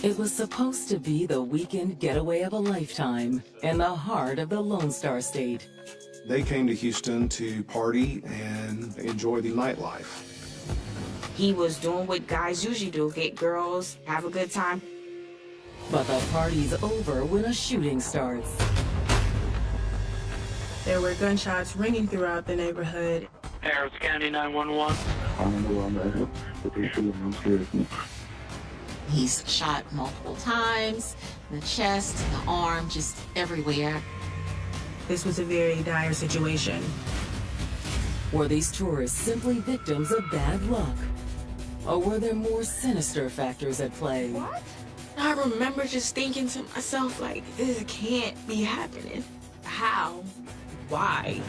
It was supposed to be the weekend getaway of a lifetime in the heart of the Lone Star State. They came to Houston to party and enjoy the nightlife. He was doing what guys usually do, get girls, have a good time. But the party's over when a shooting starts. There were gunshots ringing throughout the neighborhood. Harris County 911. I don't know where I'm at, but they shooting. I'm scared. He's shot multiple times, in the chest, in the arm, just everywhere. This was a very dire situation. Were these tourists simply victims of bad luck? Or were there more sinister factors at play? What? I remember just thinking to myself, like, this can't be happening. How? Why?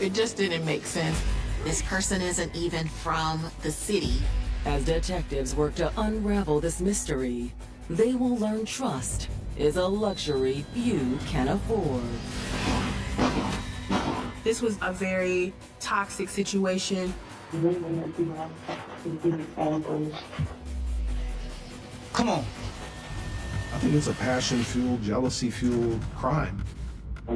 It just didn't make sense. This person isn't even from the city. As detectives work to unravel this mystery, they will learn trust is a luxury few can afford. This was a very toxic situation. Come on. I think it's a passion-fueled, jealousy-fueled crime. I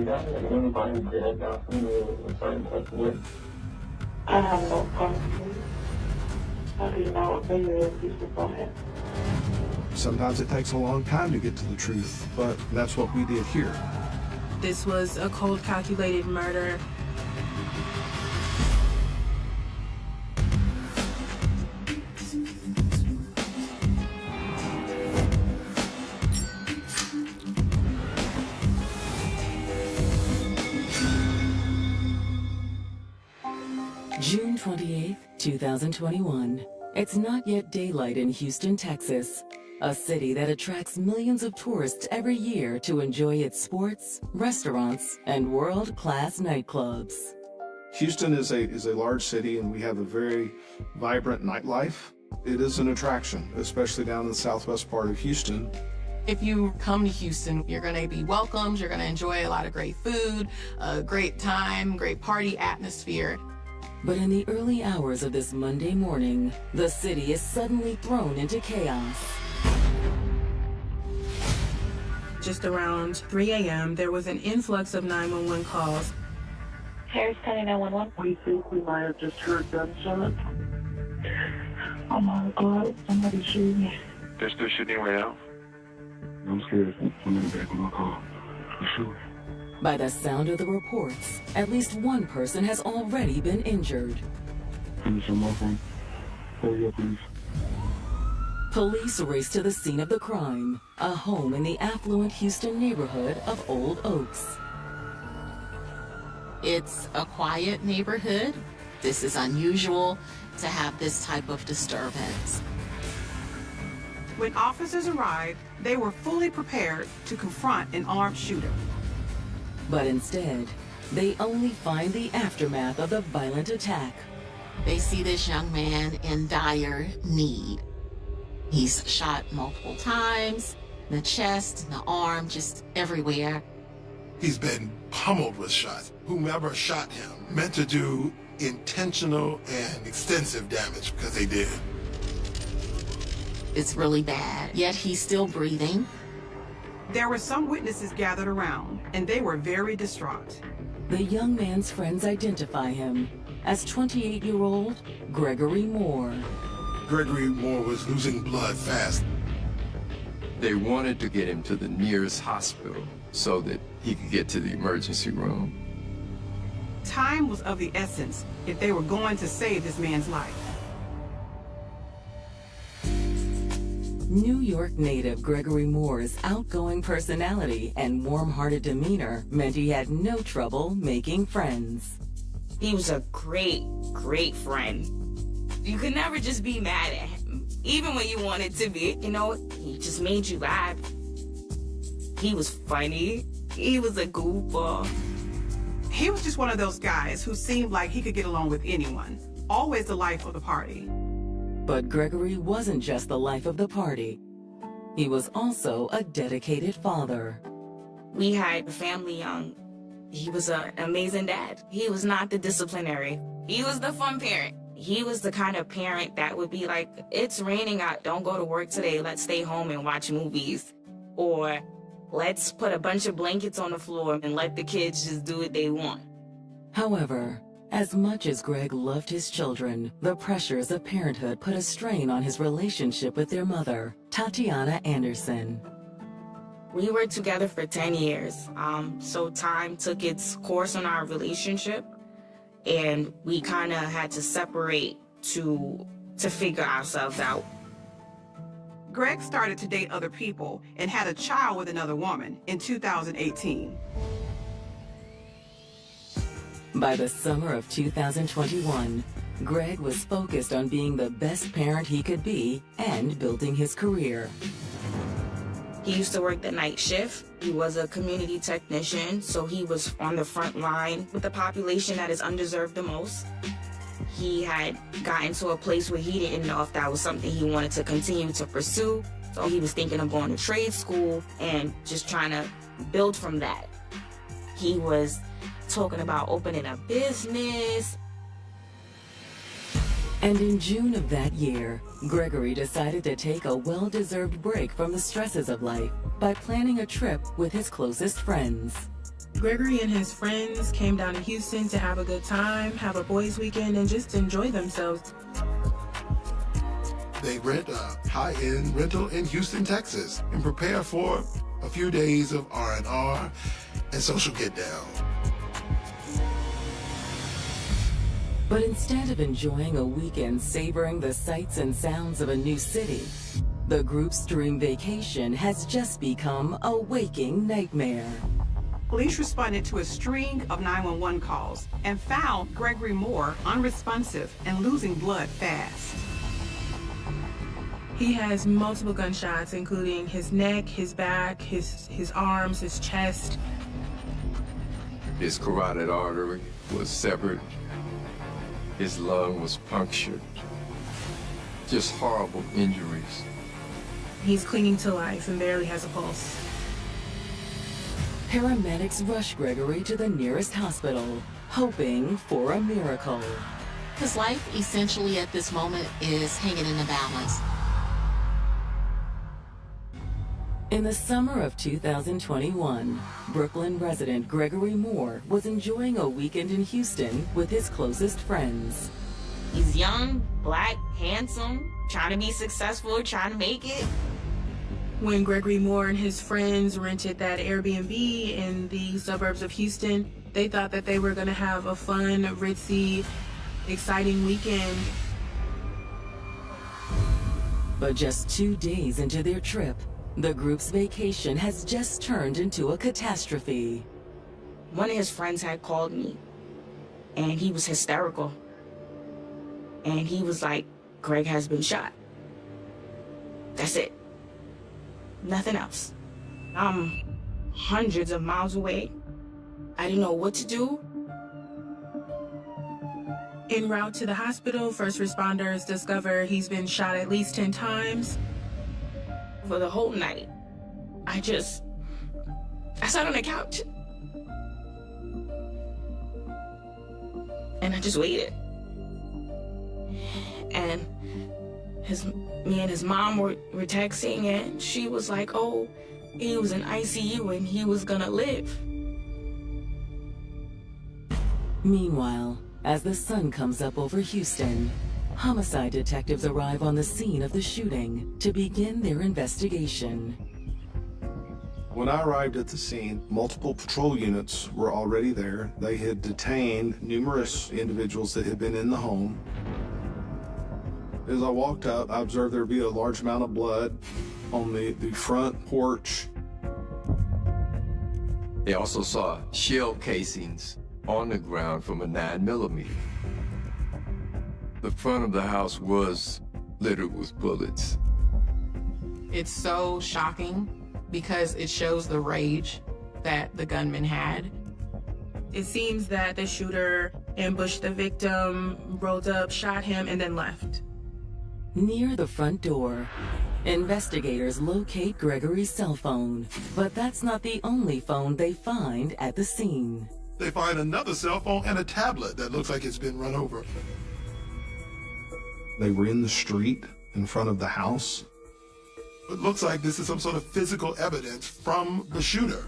have no problem. How do you know what they people from it? Sometimes it takes a long time to get to the truth, but that's what we did here. This was a cold, calculated murder. June 28th, 2021. It's not yet daylight in Houston, Texas, a city that attracts millions of tourists every year to enjoy its sports, restaurants, and world-class nightclubs. Houston is a large city, and we have a very vibrant nightlife. It is an attraction, especially down in the southwest part of Houston. If you come to Houston, you're going to be welcomed. You're going to enjoy a lot of great food, a great time, great party atmosphere. But in the early hours of this Monday morning, the city is suddenly thrown into chaos. Just around 3 a.m., there was an influx of 911 calls. Harris County 911. We think we might have just heard gunshots. Oh my God, somebody's shooting. They're still shooting right now? I'm scared. I'm in the back of my car. For sure. By the sound of the reports, at least one person has already been injured. Finish on my phone. Hurry up, please. Police race to the scene of the crime, a home in the affluent Houston neighborhood of Old Oaks. It's a quiet neighborhood. This is unusual to have this type of disturbance. When officers arrived, they were fully prepared to confront an armed shooter. But instead, they only find the aftermath of the violent attack. They see this young man in dire need. He's shot multiple times, in the chest, in the arm, just everywhere. He's been pummeled with shots. Whomever shot him meant to do intentional and extensive damage, because they did. It's really bad, yet he's still breathing. There were some witnesses gathered around, and they were very distraught. The young man's friends identify him as 28-year-old Gregory Moore. Gregory Moore was losing blood fast. They wanted to get him to the nearest hospital so that he could get to the emergency room. Time was of the essence if they were going to save this man's life. New York native Gregory Moore's outgoing personality and warm-hearted demeanor meant he had no trouble making friends. He was a great, great friend. You could never just be mad at him, even when you wanted to be, you know, he just made you laugh. He was funny. He was a goofball. He was just one of those guys who seemed like he could get along with anyone, always the life of the party. But Gregory wasn't just the life of the party. He was also a dedicated father. We had a family young. He was an amazing dad. He was not the disciplinary. He was the fun parent. He was the kind of parent that would be like, it's raining out, don't go to work today, let's stay home and watch movies. Or let's put a bunch of blankets on the floor and let the kids just do what they want. However, as much as Greg loved his children, the pressures of parenthood put a strain on his relationship with their mother, Tatiana Anderson. We were together for 10 years, so time took its course on our relationship, and we kind of had to separate to figure ourselves out. Greg started to date other people and had a child with another woman in 2018. By the summer of 2021, Greg was focused on being the best parent he could be and building his career. He used to work the night shift. He was a community technician, so he was on the front line with the population that is underserved the most. He had gotten to a place where he didn't know if that was something he wanted to continue to pursue. So he was thinking of going to trade school and just trying to build from that. He was talking about opening a business. And in June of that year, Gregory decided to take a well-deserved break from the stresses of life by planning a trip with his closest friends. Gregory and his friends came down to Houston to have a good time, have a boys' weekend, and just enjoy themselves. They rent a high-end rental in Houston, Texas, and prepare for a few days of R&R and social get-down. But instead of enjoying a weekend savoring the sights and sounds of a new city, the group's dream vacation has just become a waking nightmare. Police responded to a string of 911 calls and found Gregory Moore unresponsive and losing blood fast. He has multiple gunshots, including his neck, his back, his arms, his chest. His carotid artery was severed. His lung was punctured. Just horrible injuries. He's clinging to life and barely has a pulse. Paramedics rush Gregory to the nearest hospital, hoping for a miracle. His life essentially at this moment is hanging in the balance. In the summer of 2021, Brooklyn resident Gregory Moore was enjoying a weekend in Houston with his closest friends. He's young, black, handsome, trying to be successful, trying to make it. When Gregory Moore and his friends rented that Airbnb in the suburbs of Houston, they thought that they were going to have a fun, ritzy, exciting weekend. But just 2 days into their trip, the group's vacation has just turned into a catastrophe. One of his friends had called me, and he was hysterical. And he was like, Greg has been shot. That's it. Nothing else. I'm hundreds of miles away. I didn't know what to do. En route to the hospital, first responders discover he's been shot at least 10 times. For the whole night, I sat on the couch. And I just waited. And me and his mom were texting, and she was like, oh, he was in ICU and he was gonna live. Meanwhile, as the sun comes up over Houston, homicide detectives arrive on the scene of the shooting to begin their investigation. When I arrived at the scene, multiple patrol units were already there. They had detained numerous individuals that had been in the home. As I walked up, I observed there be a large amount of blood on the front porch. They also saw shell casings on the ground from a 9mm. The front of the house was littered with bullets. It's so shocking because it shows the rage that the gunman had. It seems that the shooter ambushed the victim, rolled up, shot him, and then left. Near the front door, investigators locate Gregory's cell phone, but that's not the only phone they find at the scene. They find another cell phone and a tablet that looks like it's been run over. They were in the street in front of the house. It looks like this is some sort of physical evidence from the shooter.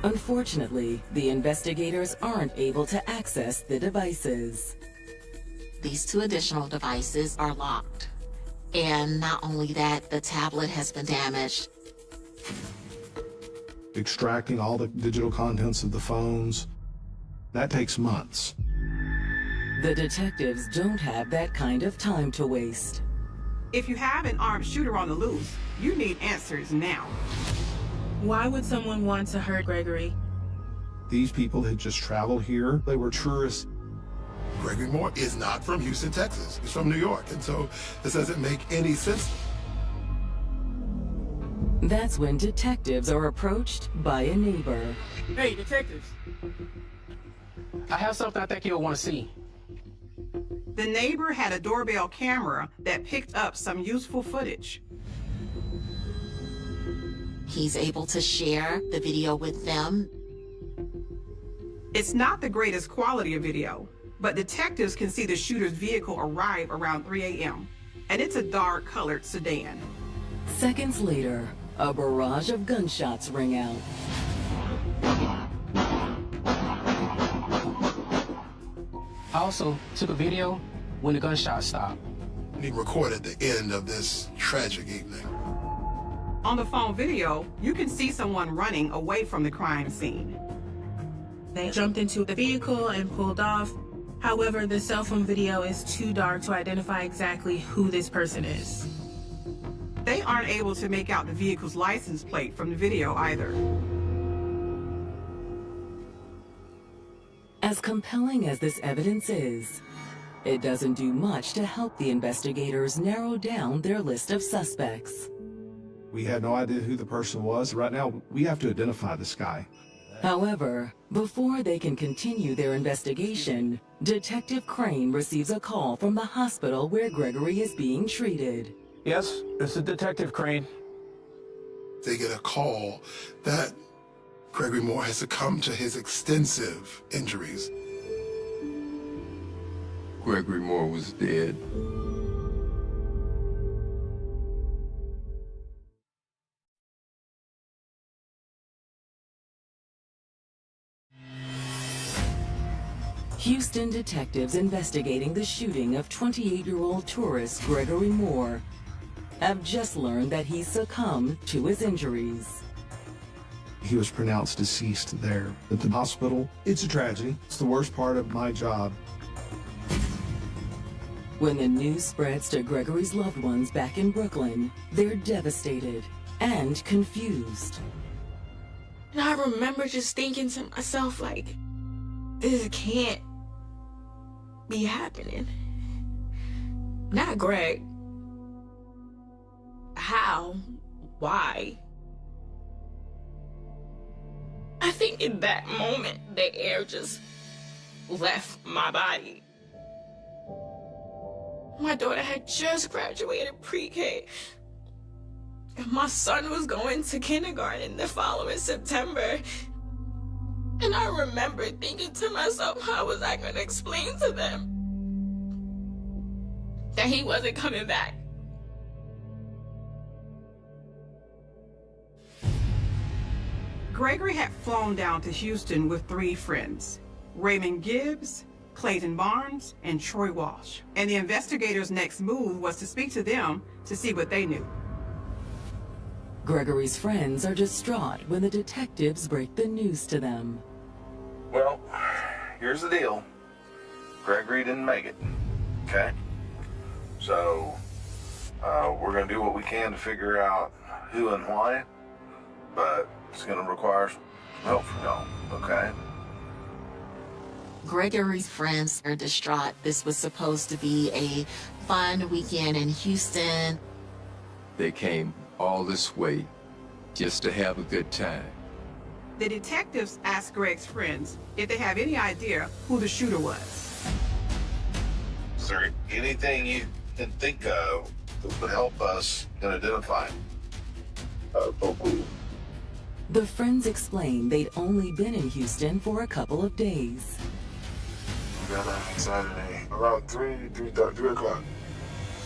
Unfortunately, the investigators aren't able to access the devices. These 2 additional devices are locked. And not only that, the tablet has been damaged. Extracting all the digital contents of the phones, that takes months. The detectives don't have that kind of time to waste. If you have an armed shooter on the loose, you need answers now. Why would someone want to hurt Gregory? These people had just traveled here. They were tourists. Gregory Moore is not from Houston, Texas. He's from New York, and so this doesn't make any sense. That's when detectives are approached by a neighbor. Hey, detectives. I have something I think you'll want to see. The neighbor had a doorbell camera that picked up some useful footage. He's able to share the video with them. It's not the greatest quality of video, but detectives can see the shooter's vehicle arrive around 3 a.m., and it's a dark-colored sedan. Seconds later, a barrage of gunshots ring out. I also took a video when the gunshot stopped. He recorded the end of this tragic evening. On the phone video, you can see someone running away from the crime scene. They jumped into the vehicle and pulled off. However, the cell phone video is too dark to identify exactly who this person is. They aren't able to make out the vehicle's license plate from the video either. As compelling as this evidence is, it doesn't do much to help the investigators narrow down their list of suspects. We had no idea who the person was. Right now, we have to identify this guy. However, before they can continue their investigation, Detective Crane receives a call from the hospital where Gregory is being treated. Yes, this is Detective Crane. They get a call that Gregory Moore has succumbed to his extensive injuries. Gregory Moore was dead. Houston detectives investigating the shooting of 28-year-old tourist Gregory Moore have just learned that he succumbed to his injuries. He was pronounced deceased there at the hospital. It's a tragedy. It's the worst part of my job. When the news spreads to Gregory's loved ones back in Brooklyn, they're devastated and confused. And I remember just thinking to myself, like, this can't be happening. Not Greg. How? Why? I think in that moment, the air just left my body. My daughter had just graduated pre-K. And my son was going to kindergarten the following September. And I remember thinking to myself, how was I going to explain to them that he wasn't coming back? Gregory had flown down to Houston with 3 friends, Raymond Gibbs, Clayton Barnes, and Troy Walsh. And the investigators' next move was to speak to them to see what they knew. Gregory's friends are distraught when the detectives break the news to them. Well, here's the deal. Gregory didn't make it, okay? So, we're gonna do what we can to figure out who and why, but it's gonna require some help from y'all, okay? Gregory's friends are distraught. This was supposed to be a fun weekend in Houston. They came all this way just to have a good time. The detectives asked Greg's friends if they have any idea who the shooter was. Is there anything you can think of that would help us in identifying? The friends explain they'd only been in Houston for a couple of days. We got out on Saturday around 3 o'clock.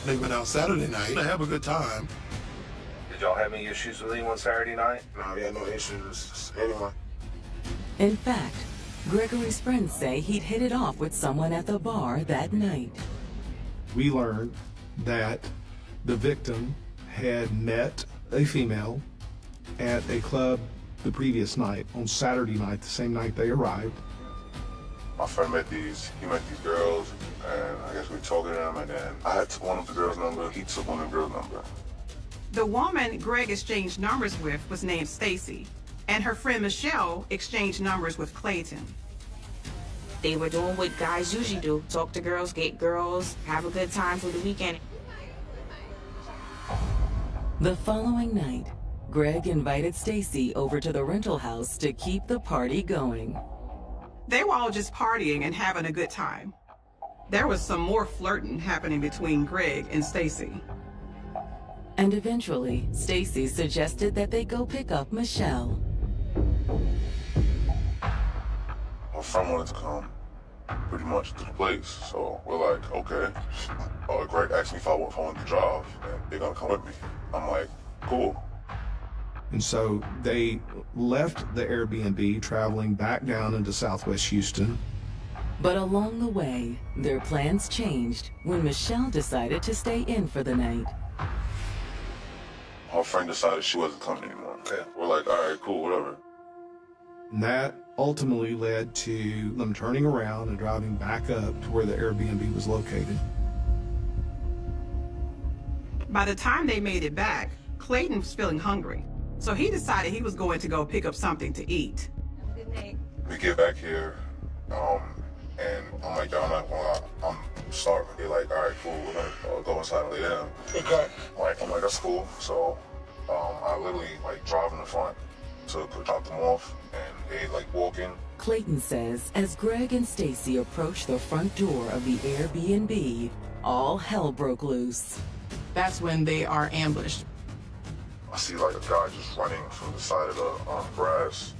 They went out Saturday night to have a good time. Did y'all have any issues with anyone Saturday night? No, we had no issues. Anyone. In fact, Gregory's friends say he'd hit it off with someone at the bar that night. We learned that the victim had met a female at a club the previous night, on Saturday night, the same night they arrived. My friend met these girls, and I guess we were talking to them, and then I had one of the girls' number, he took one of the girls' number. The woman Greg exchanged numbers with was named Stacy, and her friend Michelle exchanged numbers with Clayton. They were doing what guys usually do: talk to girls, get girls, have a good time for the weekend. The following night, Greg invited Stacy over to the rental house to keep the party going. They were all just partying and having a good time. There was some more flirting happening between Greg and Stacy. And eventually, Stacy suggested that they go pick up Michelle. My friend wanted to come pretty much to the place, so we're like, okay. Greg asked me if I wanted to drive, and they're gonna come with me. I'm like, cool. And so they left the Airbnb, traveling back down into Southwest Houston. But along the way, their plans changed when Michelle decided to stay in for the night. Our friend decided she wasn't coming anymore. Okay. We're like, all right, cool, whatever. And that ultimately led to them turning around and driving back up to where the Airbnb was located. By the time they made it back, Clayton was feeling hungry, so he decided he was going to go pick up something to eat. We get back here, and I'm like, I'm starving. They're like, all right, cool, we're gonna go inside and lay down. Okay. I'm like, that's cool. So I literally drive in the front to drop them off, and they walking. Clayton says as Greg and Stacy approached the front door of the Airbnb, all hell broke loose. That's when they are ambushed. I see a guy just running from the side of the grass,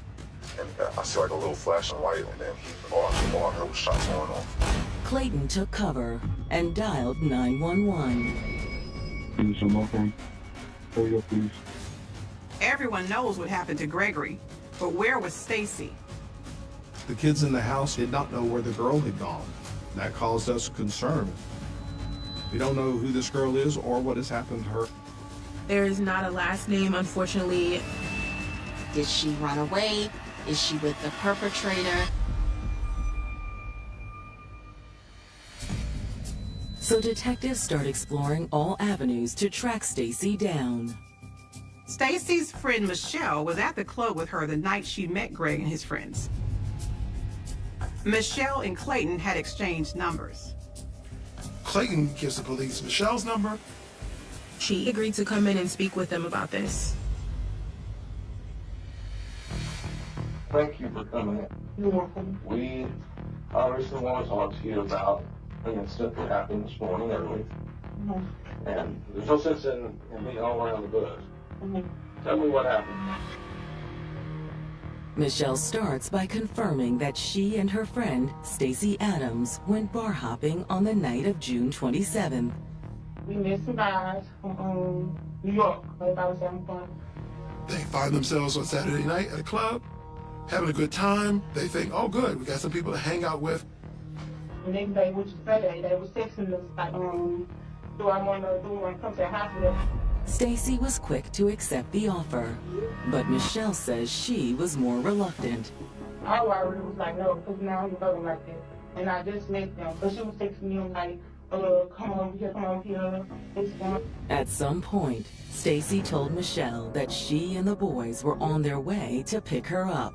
and I see a little flashing light, and then all I heard was shots going off. Clayton took cover and dialed 911. Please, I'm okay. Hurry up, please. Everyone knows what happened to Gregory, but where was Stacy? The kids in the house did not know where the girl had gone. That caused us concern. We don't know who this girl is or what has happened to her. There is not a last name, unfortunately. Did she run away? Is she with the perpetrator? So detectives start exploring all avenues to track Stacy down. Stacy's friend Michelle was at the club with her the night she met Greg and his friends. Michelle and Clayton had exchanged numbers. Clayton gives the police Michelle's number. She agreed to come in and speak with them about this. Thank you for coming in. You're welcome. We obviously want to talk to you about an incident that happened this morning early. Mm-hmm. And there's no sense in being all around the bush. Mm-hmm. Tell me what happened. Michelle starts by confirming that she and her friend, Stacy Adams, went bar hopping on the night of June 27th. We met some guys from New York. Everybody was having fun. They find themselves on Saturday night at a club, having a good time. They think, oh, good, we got some people to hang out with. And then they was Saturday, they was texting us like, do I want to come to the hospital? Stacy was quick to accept the offer, but Michelle says she was more reluctant. I already was like, no, because now I'm loving like that. And I just met them, but she was texting me like, come over here, it's fun. At some point, Stacy told Michelle that she and the boys were on their way to pick her up.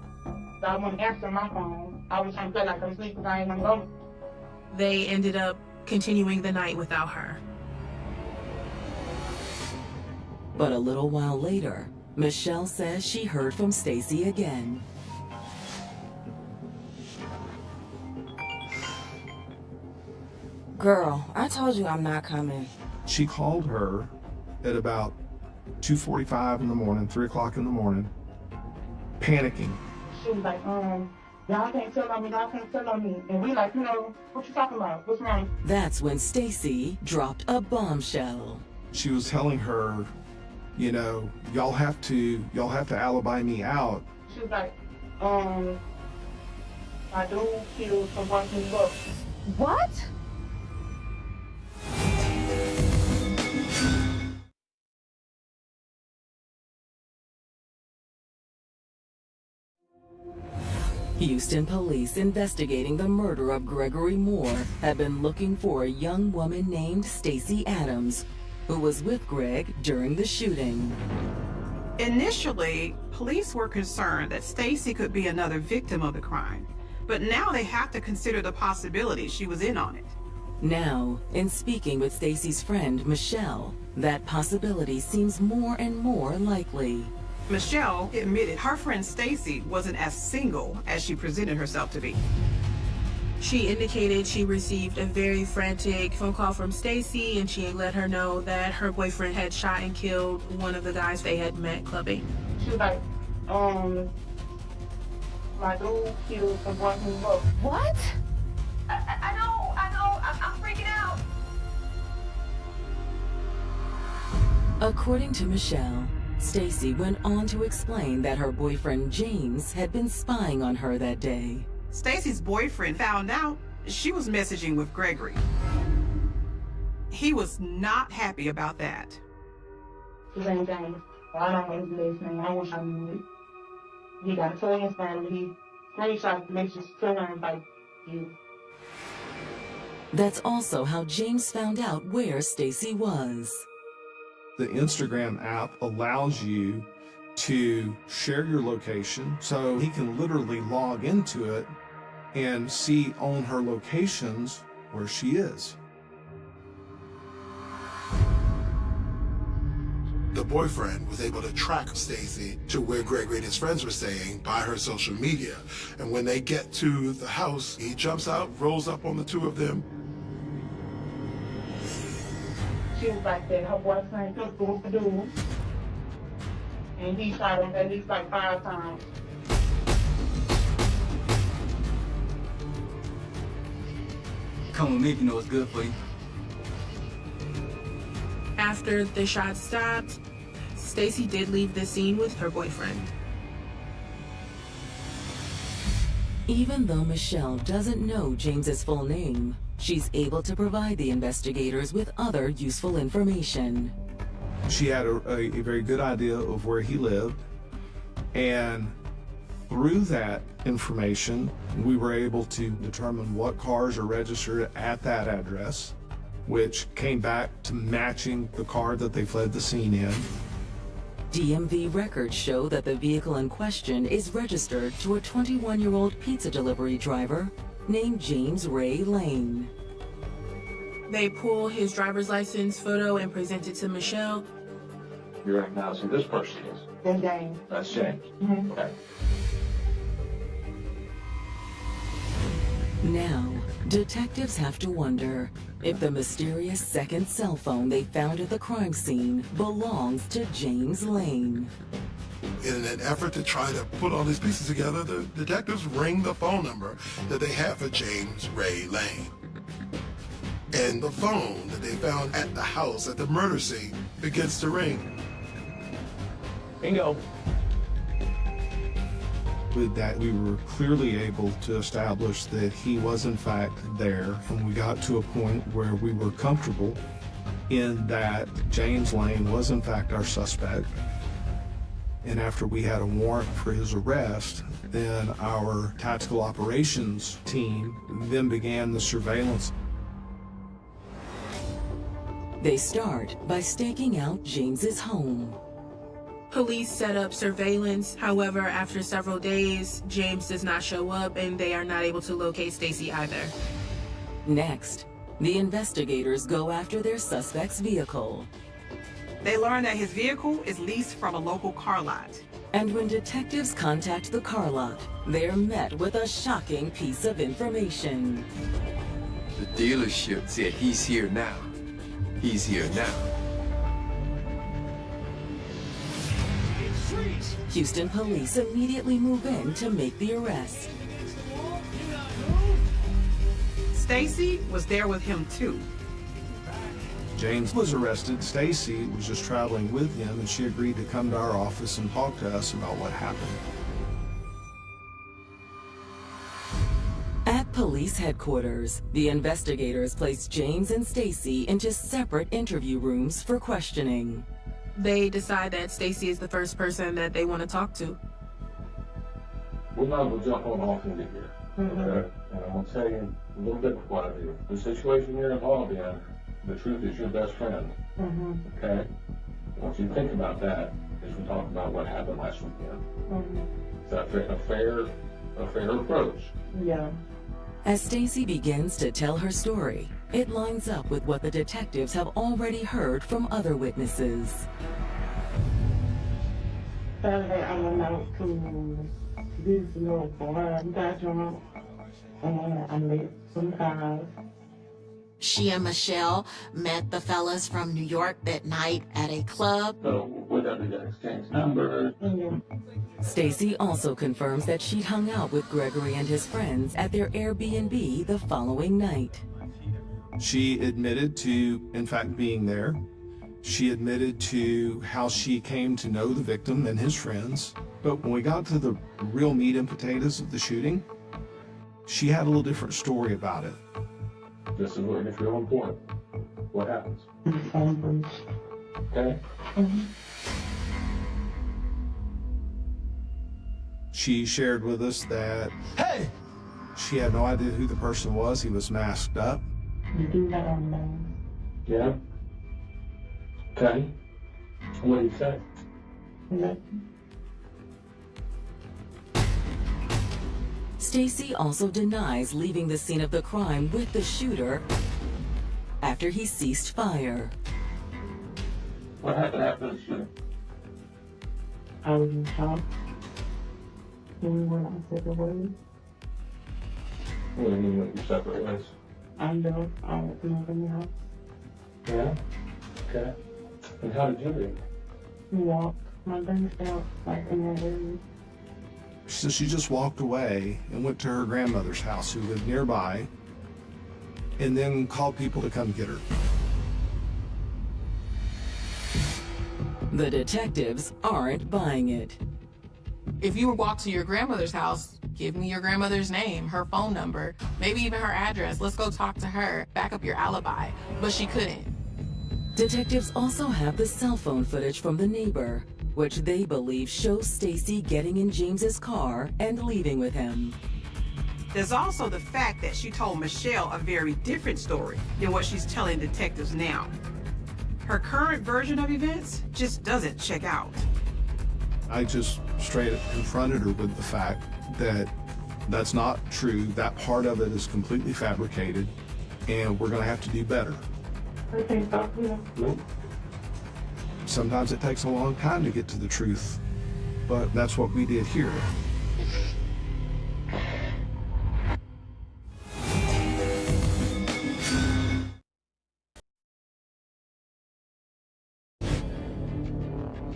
I wouldn't answer my phone. I was trying to feel like I'm asleep because I ain't gonna go. They ended up continuing the night without her. But a little while later, Michelle says she heard from Stacy again. Girl, I told you I'm not coming. She called her at about 2:45 in the morning, 3 o'clock in the morning, panicking. She was like, Y'all can't tell on me, y'all can't tell on me. And we like, what you talking about? What's wrong? That's when Stacy dropped a bombshell. She was telling her, y'all have to alibi me out. She was like, my dude killed someone who looked. What? Houston police investigating the murder of Gregory Moore had been looking for a young woman named Stacy Adams, who was with Greg during the shooting. Initially, police were concerned that Stacy could be another victim of the crime, but now they have to consider the possibility she was in on it. Now, in speaking with Stacy's friend, Michelle, that possibility seems more and more likely. Michelle admitted her friend Stacy wasn't as single as she presented herself to be. She indicated she received a very frantic phone call from Stacy, and she let her know that her boyfriend had shot and killed one of the guys they had met clubbing. She was like, my dude killed someone who looked. What? I know, I'm freaking out. According to Michelle, Stacy went on to explain that her boyfriend James had been spying on her that day. Stacy's boyfriend found out she was messaging with Gregory. He was not happy about that. His name's James. I don't know his last name. I wish I knew it. He got a toy inside of He screenshot the messages to her like you. That's also how James found out where Stacy was. The Instagram app allows you to share your location, so he can literally log into it and see on her locations where she is. The boyfriend was able to track Stacy to where Gregory and his friends were staying by her social media. And when they get to the house, he jumps out, rolls up on the two of them. She was like that. Her boyfriend took the dude, and he shot him at least like 5 times. Come with me if you know what's good for you. After the shots stopped, Stacy did leave the scene with her boyfriend. Even though Michelle doesn't know James's full name, she's able to provide the investigators with other useful information. She had a very good idea of where he lived, and through that information, we were able to determine what cars are registered at that address, which came back to matching the car that they fled the scene in. DMV records show that the vehicle in question is registered to a 21-year-old pizza delivery driver named James Ray Lane. They pull his driver's license photo and present it to Michelle. You recognize who this person is? That's James. That's James. Mm-hmm. Okay. Now, detectives have to wonder if the mysterious second cell phone they found at the crime scene belongs to James Lane. In an effort to try to put all these pieces together, the detectives ring the phone number that they have for James Ray Lane. And the phone that they found at the house at the murder scene begins to ring. Bingo. With that, we were clearly able to establish that he was in fact there, and we got to a point where we were comfortable in that James Lane was in fact our suspect. And after we had a warrant for his arrest, then our tactical operations team then began the surveillance. They start by staking out James's home. Police set up surveillance. However, after several days, James does not show up and they are not able to locate Stacy either. Next, the investigators go after their suspect's vehicle. They learn that his vehicle is leased from a local car lot. And when detectives contact the car lot, they're met with a shocking piece of information. The dealership said he's here now. He's here now. Houston police immediately move in to make the arrest. Stacy was there with him too. James was arrested. Stacy was just traveling with him, and she agreed to come to our office and talk to us about what happened. At police headquarters, the investigators placed James and Stacy into separate interview rooms for questioning. They decide that Stacy is the first person that they want to talk to. We're not going to jump on off into here. Okay? And I'm going to tell you a little bit of what I do. The situation you're involved in, the truth is your best friend. Okay? Once you think about that, as we talk about what happened last weekend. Is that a fair approach? Yeah. As Stacy begins to tell her story, it lines up with what the detectives have already heard from other witnesses. Saturday, I went out to this little bar, restaurant, and I met some guys. She and Michelle met the fellas from New York that night at a club. So, with that, we got exchange numbers. Stacy also confirms that she'd hung out with Gregory and his friends at their Airbnb the following night. She admitted to, in fact, being there. She admitted to how she came to know the victim and his friends. But when we got to the real meat and potatoes of the shooting, she had a little different story about it. This is what is real important. What happens? Okay? She shared with us that she had no idea who the person was. He was masked up. You do that on the Yeah? Okay. What do you say? Stacy also denies leaving the scene of the crime with the shooter after he ceased fire. What happened after the shooting? I was in shock. And we went our separate ways. What do you mean with your separate ways? I left. I went to my house. Yeah? Okay. And how did you leave? We walked. My things felt like in that area. So she just walked away and went to her grandmother's house, who lived nearby, and then called people to come get her. The detectives aren't buying it. If you walk to your grandmother's house, give me your grandmother's name, her phone number, maybe even her address. Let's go talk to her, back up your alibi. But she couldn't. Detectives also have the cell phone footage from the neighbor, which they believe shows Stacy getting in James's car and leaving with him. There's also the fact that she told Michelle a very different story than what she's telling detectives now. Her current version of events just doesn't check out. I just straight up confronted her with the fact that that's not true. That part of it is completely fabricated, and we're going to have to do better. Sometimes it takes a long time to get to the truth, but that's what we did here.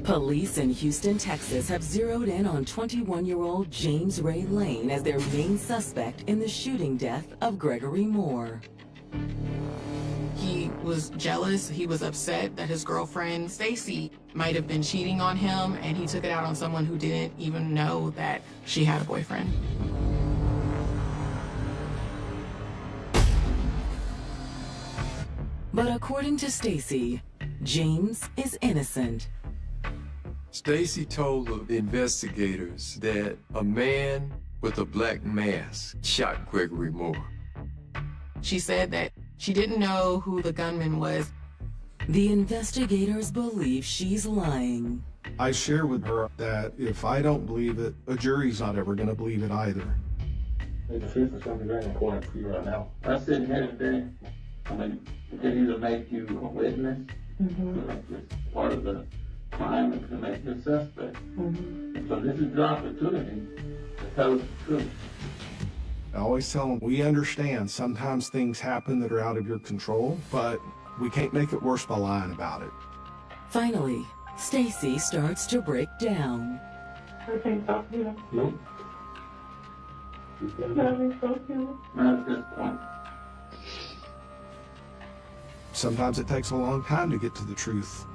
Police in Houston, Texas have zeroed in on 21-year-old James Ray Lane as their main suspect in the shooting death of Gregory Moore. He was jealous. He was upset that his girlfriend, Stacy, might have been cheating on him, and he took it out on someone who didn't even know that she had a boyfriend. But according to Stacy, James is innocent. Stacy told the investigators that a man with a black mask shot Gregory Moore. She said that she didn't know who the gunman was. The investigators believe she's lying. I share with her that if I don't believe it, a jury's not ever going to believe it either. The truth is going to be very important for you right now. I sit here today, I mean, it could either make you a witness, to make you part of the crime, and to make you a suspect. So this is your opportunity to tell us the truth. I always tell them, we understand sometimes things happen that are out of your control, but we can't make it worse by lying about it. Finally, Stacy starts to break down. I can't talk to you. Nope. Not at this point. Sometimes it takes a long time to get to the truth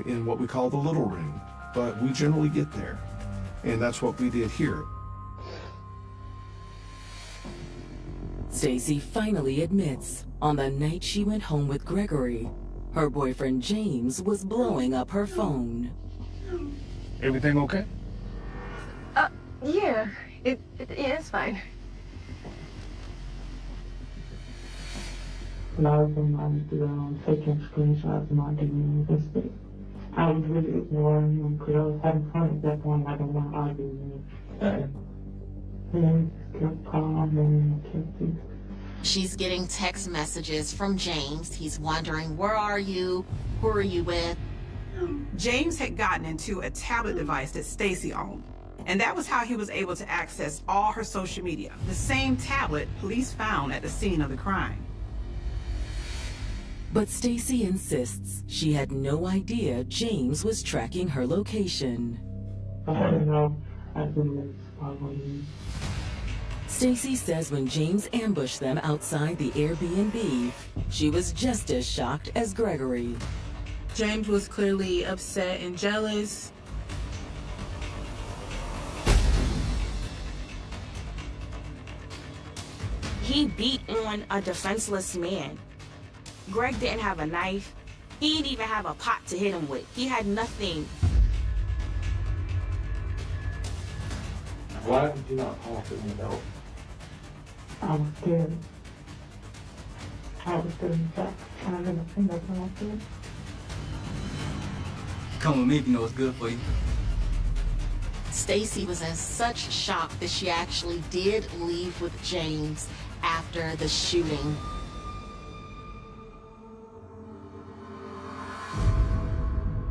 in what we call the little ring, but we generally get there. And that's what we did here. Stacy finally admits on the night she went home with Gregory, her boyfriend James was blowing up her phone. Everything okay? Yeah, it's fine. A lot of them I was taking screenshots of my DMs and stuff. I was really ignoring him because I was having fun at that point. I don't want to argue with him. And then he just kept calling and kept it. She's getting text messages from James. He's wondering, where are you? Who are you with? James had gotten into a tablet device that Stacy owned, and that was how he was able to access all her social media, the same tablet police found at the scene of the crime. But Stacy insists she had no idea James was tracking her location. I don't know. I didn't probably. Stacy says when James ambushed them outside the Airbnb, she was just as shocked as Gregory. James was clearly upset and jealous. He beat on a defenseless man. Greg didn't have a knife. He didn't even have a pot to hit him with. He had nothing. Why did you not talk to me though? I was scared. I was still in shock. I didn't think that's what I said. Come with me if you know what's good for you. Stacy was in such shock that she actually did leave with James after the shooting.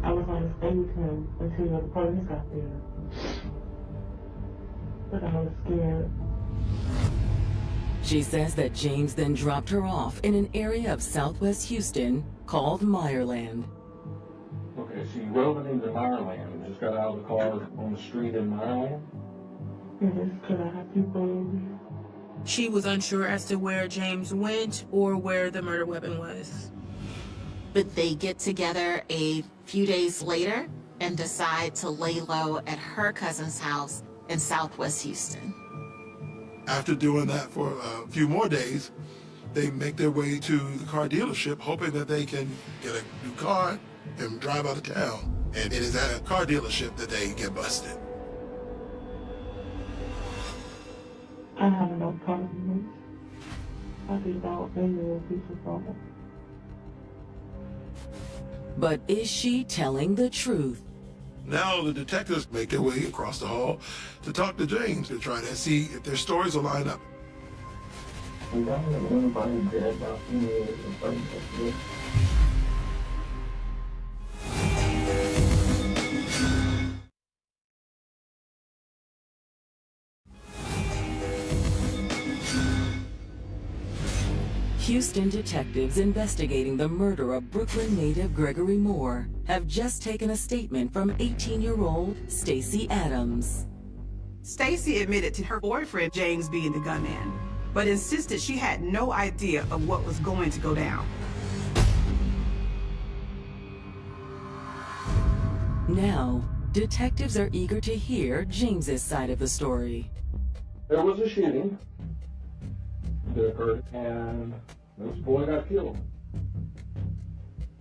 I was going to stay with him until the police got there. But I was scared. She says that James then dropped her off in an area of southwest Houston called Meyerland. Okay, so you rode into Meyerland and just got out of the car on the street in Meyerland? Yes, could I have people? She was unsure as to where James went or where the murder weapon was. But they get together a few days later and decide to lay low at her cousin's house in southwest Houston. After doing that for a few more days, they make their way to the car dealership, hoping that they can get a new car and drive out of town. And it is at a car dealership that they get busted. I have no problem. I think that would be a piece of problem. But is she telling the truth? Now the detectives make their way across the hall to talk to James to try to see if their stories will line up. We don't have anybody dead about 2 years or 36 years. Houston detectives investigating the murder of Brooklyn native Gregory Moore have just taken a statement from 18-year-old Stacy Adams. Stacy admitted to her boyfriend James being the gunman, but insisted she had no idea of what was going to go down. Now, detectives are eager to hear James's side of the story. There was a shooting that occurred, and this boy got killed.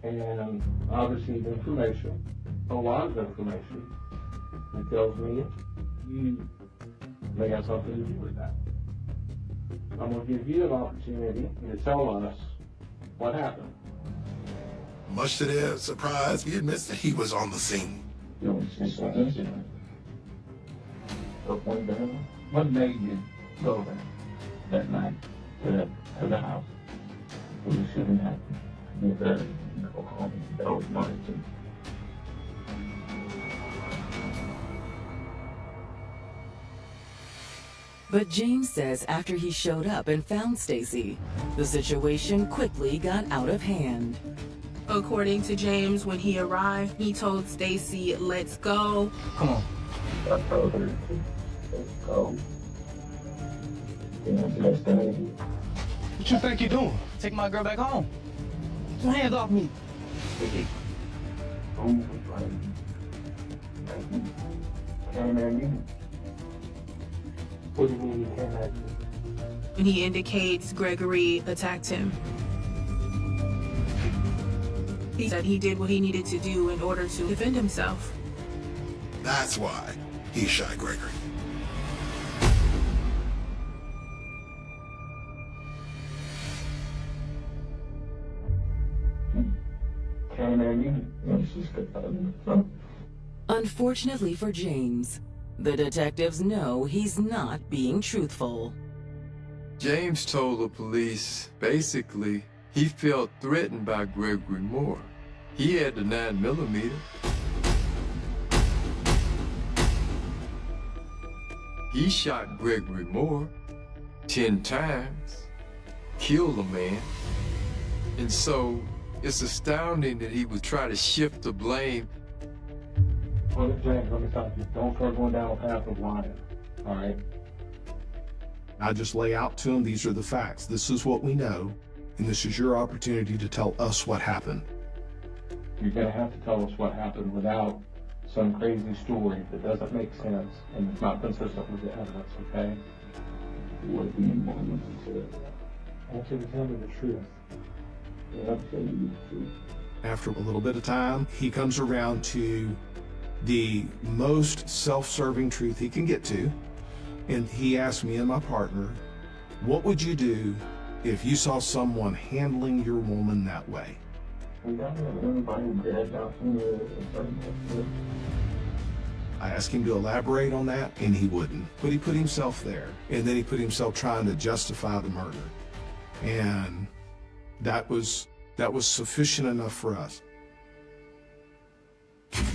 And I received information, a lot of information, that tells me you may have something to do with that. I'm going to give you an opportunity to tell us what happened. Much to their surprise, he admits that he was on the scene. What made you go there that night to the house where the shooting happened? You said, go home. That was my intention. But James says after he showed up and found Stacy, the situation quickly got out of hand. According to James, when he arrived, he told Stacy, "Let's go." Come on. I told her, let's go. And that's the What you think you're doing? Take my girl back home. your hands off me. What do you mean you came at me? And he indicates Gregory attacked him. He said he did what he needed to do in order to defend himself. That's why he shot Gregory. Unfortunately for James, the detectives know he's not being truthful. James told the police, basically, he felt threatened by Gregory Moore. He had the 9mm. He shot Gregory Moore 10 times, killed a man. And so it's astounding that he would try to shift the blame. Well, James, let me stop you. Don't start going down a path of lying, all right? I just lay out to him, these are the facts. This is what we know, and this is your opportunity to tell us what happened. You're gonna have to tell us what happened without some crazy story that doesn't make sense and it's not consistent with the evidence, okay? What do you want me to say? I want you to tell me the truth. Yeah, I'm telling you the truth. After a little bit of time, he comes around to the most self-serving truth he can get to, and he asked me and my partner, what would you do if you saw someone handling your woman that way? I asked him to elaborate on that, and he wouldn't. But he put himself there, and then he put himself trying to justify the murder. And that was sufficient enough for us.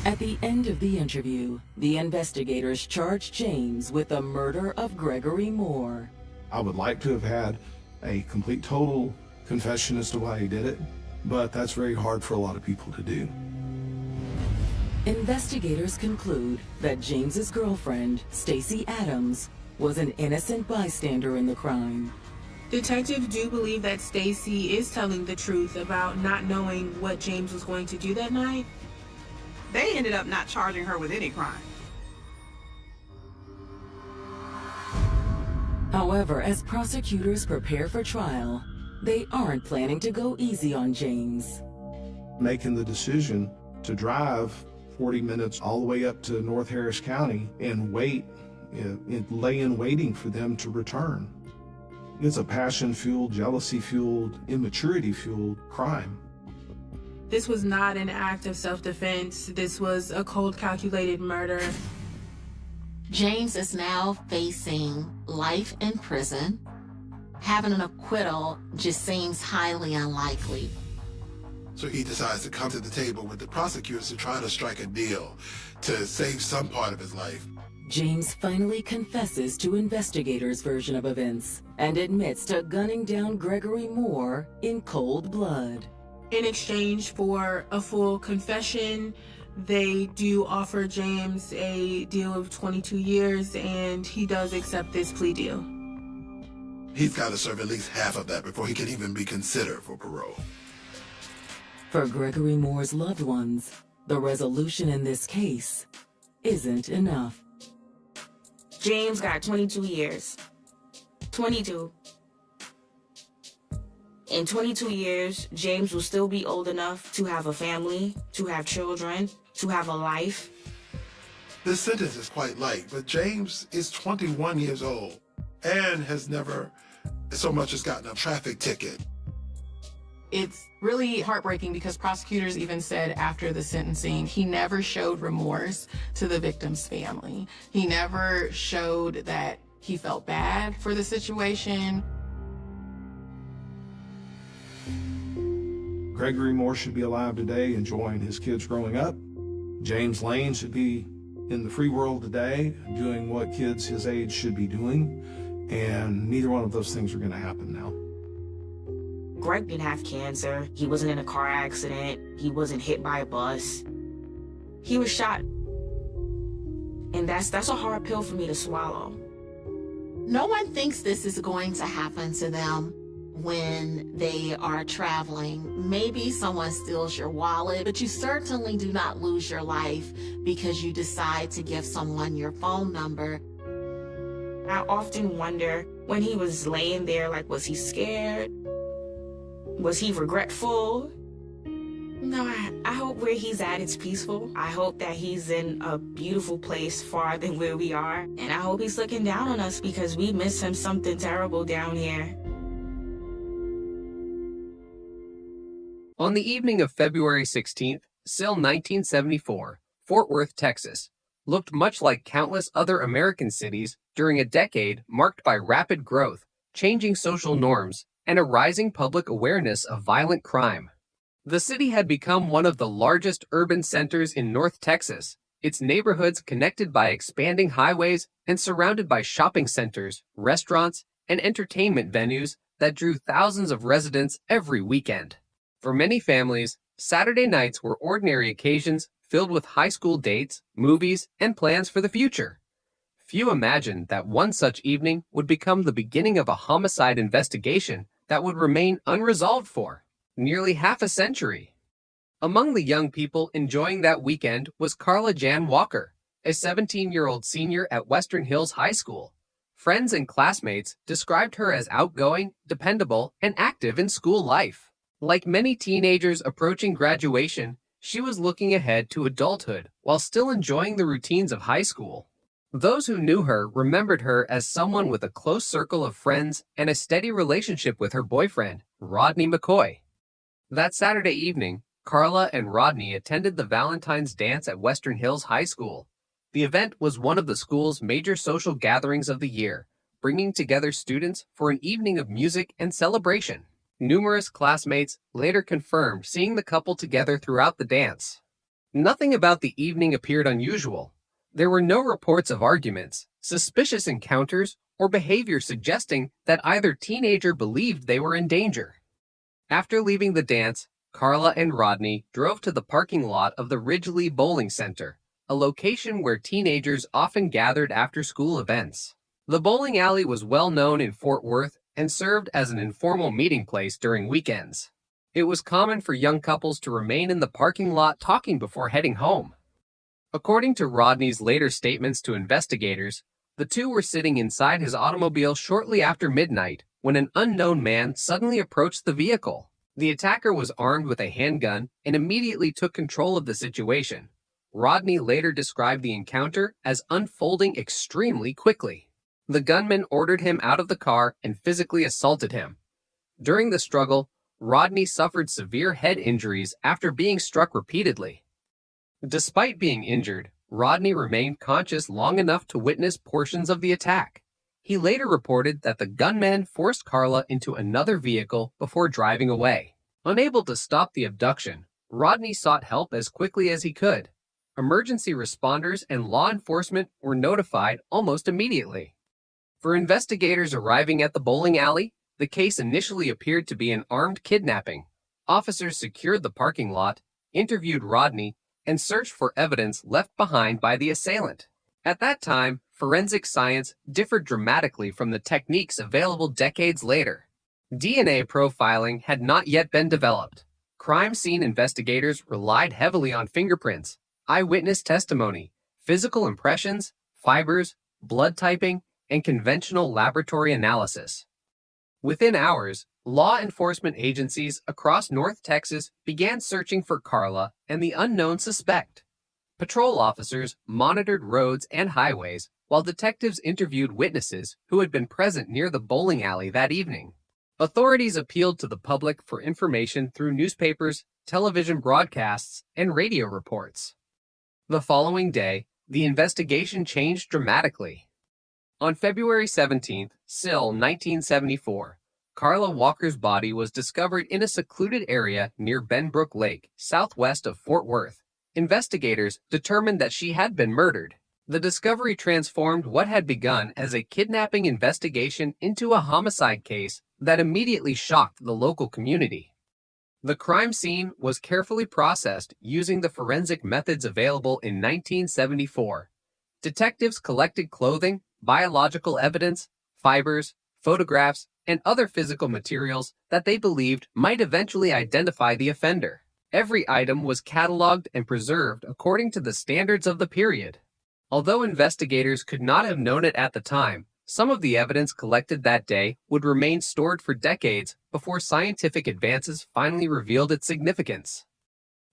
At the end of the interview, the investigators charged James with the murder of Gregory Moore. I would like to have had a complete total confession as to why he did it, but that's very hard for a lot of people to do. Investigators conclude that James's girlfriend, Stacy Adams, was an innocent bystander in the crime. Detectives do believe that Stacy is telling the truth about not knowing what James was going to do that night. They ended up not charging her with any crime. However, as prosecutors prepare for trial, they aren't planning to go easy on James. Making the decision to drive 40 minutes all the way up to North Harris County and wait, lay in waiting for them to return. It's a passion-fueled, jealousy-fueled, immaturity-fueled crime. This was not an act of self-defense. This was a cold, calculated murder. James is now facing life in prison. Having an acquittal just seems highly unlikely. So he decides to come to the table with the prosecutors to try to strike a deal to save some part of his life. James finally confesses to investigators' version of events and admits to gunning down Gregory Moore in cold blood. In exchange for a full confession, they do offer James a deal of 22 years, and he does accept this plea deal. He's got to serve at least half of that before he can even be considered for parole. For Gregory Moore's loved ones, the resolution in this case isn't enough. James got 22 years. 22. In 22 years, James will still be old enough to have a family, to have children, to have a life. This sentence is quite light, but James is 21 years old and has never so much as gotten a traffic ticket. It's really heartbreaking because prosecutors even said after the sentencing, he never showed remorse to the victim's family. He never showed that he felt bad for the situation. Gregory Moore should be alive today, enjoying his kids growing up. James Lane should be in the free world today, doing what kids his age should be doing. And neither one of those things are going to happen now. Greg didn't have cancer. He wasn't in a car accident. He wasn't hit by a bus. He was shot. And that's a hard pill for me to swallow. No one thinks this is going to happen to them, when they are traveling. Maybe someone steals your wallet, but you certainly do not lose your life because you decide to give someone your phone number. I often wonder when he was laying there, like, was he scared? Was he regretful? No, I hope where he's at is peaceful. I hope that he's in a beautiful place far than where we are. And I hope he's looking down on us because we miss him something terrible down here. On the evening of February 16th, Sill 1974, Fort Worth, Texas, looked much like countless other American cities during a decade marked by rapid growth, changing social norms, and a rising public awareness of violent crime. The city had become one of the largest urban centers in North Texas, its neighborhoods connected by expanding highways and surrounded by shopping centers, restaurants, and entertainment venues that drew thousands of residents every weekend. For many families, Saturday nights were ordinary occasions filled with high school dates, movies, and plans for the future. Few imagined that one such evening would become the beginning of a homicide investigation that would remain unresolved for nearly half a century. Among the young people enjoying that weekend was Carla Jan Walker, a 17-year-old senior at Western Hills High School. Friends and classmates described her as outgoing, dependable, and active in school life. Like many teenagers approaching graduation, she was looking ahead to adulthood while still enjoying the routines of high school. Those who knew her remembered her as someone with a close circle of friends and a steady relationship with her boyfriend, Rodney McCoy. That Saturday evening, Carla and Rodney attended the Valentine's dance at Western Hills High School. The event was one of the school's major social gatherings of the year, bringing together students for an evening of music and celebration. Numerous classmates later confirmed seeing the couple together throughout the dance. Nothing about the evening appeared unusual. There were no reports of arguments, suspicious encounters, or behavior suggesting that either teenager believed they were in danger. After leaving the dance, Carla and Rodney drove to the parking lot of the Ridgely Bowling Center, a location where teenagers often gathered after school events. The bowling alley was well known in Fort Worth and served as an informal meeting place during weekends. It was common for young couples to remain in the parking lot talking before heading home. According to Rodney's later statements to investigators, the two were sitting inside his automobile shortly after midnight when an unknown man suddenly approached the vehicle. The attacker was armed with a handgun and immediately took control of the situation. Rodney later described the encounter as unfolding extremely quickly. The gunman ordered him out of the car and physically assaulted him. During the struggle, Rodney suffered severe head injuries after being struck repeatedly. Despite being injured, Rodney remained conscious long enough to witness portions of the attack. He later reported that the gunman forced Carla into another vehicle before driving away. Unable to stop the abduction, Rodney sought help as quickly as he could. Emergency responders and law enforcement were notified almost immediately. For investigators arriving at the bowling alley, the case initially appeared to be an armed kidnapping. Officers secured the parking lot, interviewed Rodney, and searched for evidence left behind by the assailant. At that time, forensic science differed dramatically from the techniques available decades later. DNA profiling had not yet been developed. Crime scene investigators relied heavily on fingerprints, eyewitness testimony, physical impressions, fibers, blood typing, and conventional laboratory analysis. Within hours, law enforcement agencies across North Texas began searching for Carla and the unknown suspect. Patrol officers monitored roads and highways, while detectives interviewed witnesses who had been present near the bowling alley that evening. Authorities appealed to the public for information through newspapers, television broadcasts, and radio reports. The following day, the investigation changed dramatically. On February 17th, Sill 1974, Carla Walker's body was discovered in a secluded area near Benbrook Lake, southwest of Fort Worth. Investigators determined that she had been murdered. The discovery transformed what had begun as a kidnapping investigation into a homicide case that immediately shocked the local community. The crime scene was carefully processed using the forensic methods available in 1974. Detectives collected clothing, biological evidence, fibers, photographs, and other physical materials that they believed might eventually identify the offender. Every item was cataloged and preserved according to the standards of the period. Although investigators could not have known it at the time, some of the evidence collected that day would remain stored for decades before scientific advances finally revealed its significance.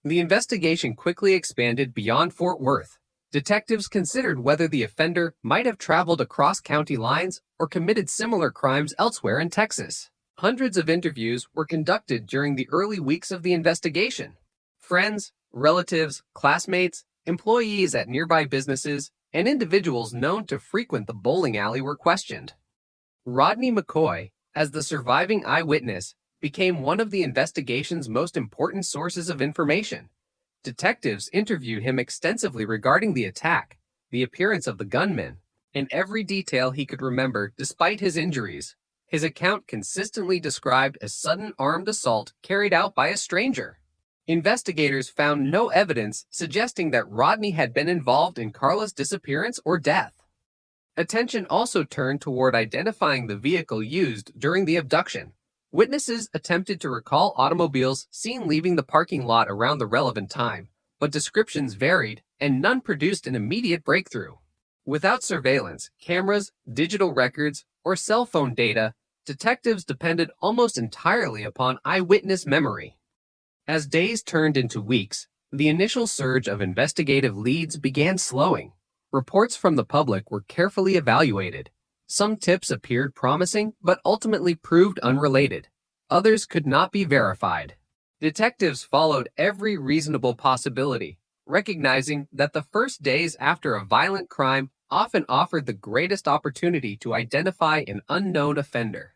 The investigation quickly expanded beyond Fort Worth. Detectives considered whether the offender might have traveled across county lines or committed similar crimes elsewhere in Texas. Hundreds of interviews were conducted during the early weeks of the investigation. Friends, relatives, classmates, employees at nearby businesses, and individuals known to frequent the bowling alley were questioned. Rodney McCoy, as the surviving eyewitness, became one of the investigation's most important sources of information. Detectives interviewed him extensively regarding the attack, the appearance of the gunman, and every detail he could remember despite his injuries. His account consistently described a sudden armed assault carried out by a stranger. Investigators found no evidence suggesting that Rodney had been involved in Carla's disappearance or death. Attention also turned toward identifying the vehicle used during the abduction. Witnesses attempted to recall automobiles seen leaving the parking lot around the relevant time, but descriptions varied and none produced an immediate breakthrough. Without surveillance, cameras, digital records, or cell phone data, detectives depended almost entirely upon eyewitness memory. As days turned into weeks, the initial surge of investigative leads began slowing. Reports from the public were carefully evaluated. Some tips appeared promising, but ultimately proved unrelated. Others could not be verified. Detectives followed every reasonable possibility, recognizing that the first days after a violent crime often offered the greatest opportunity to identify an unknown offender.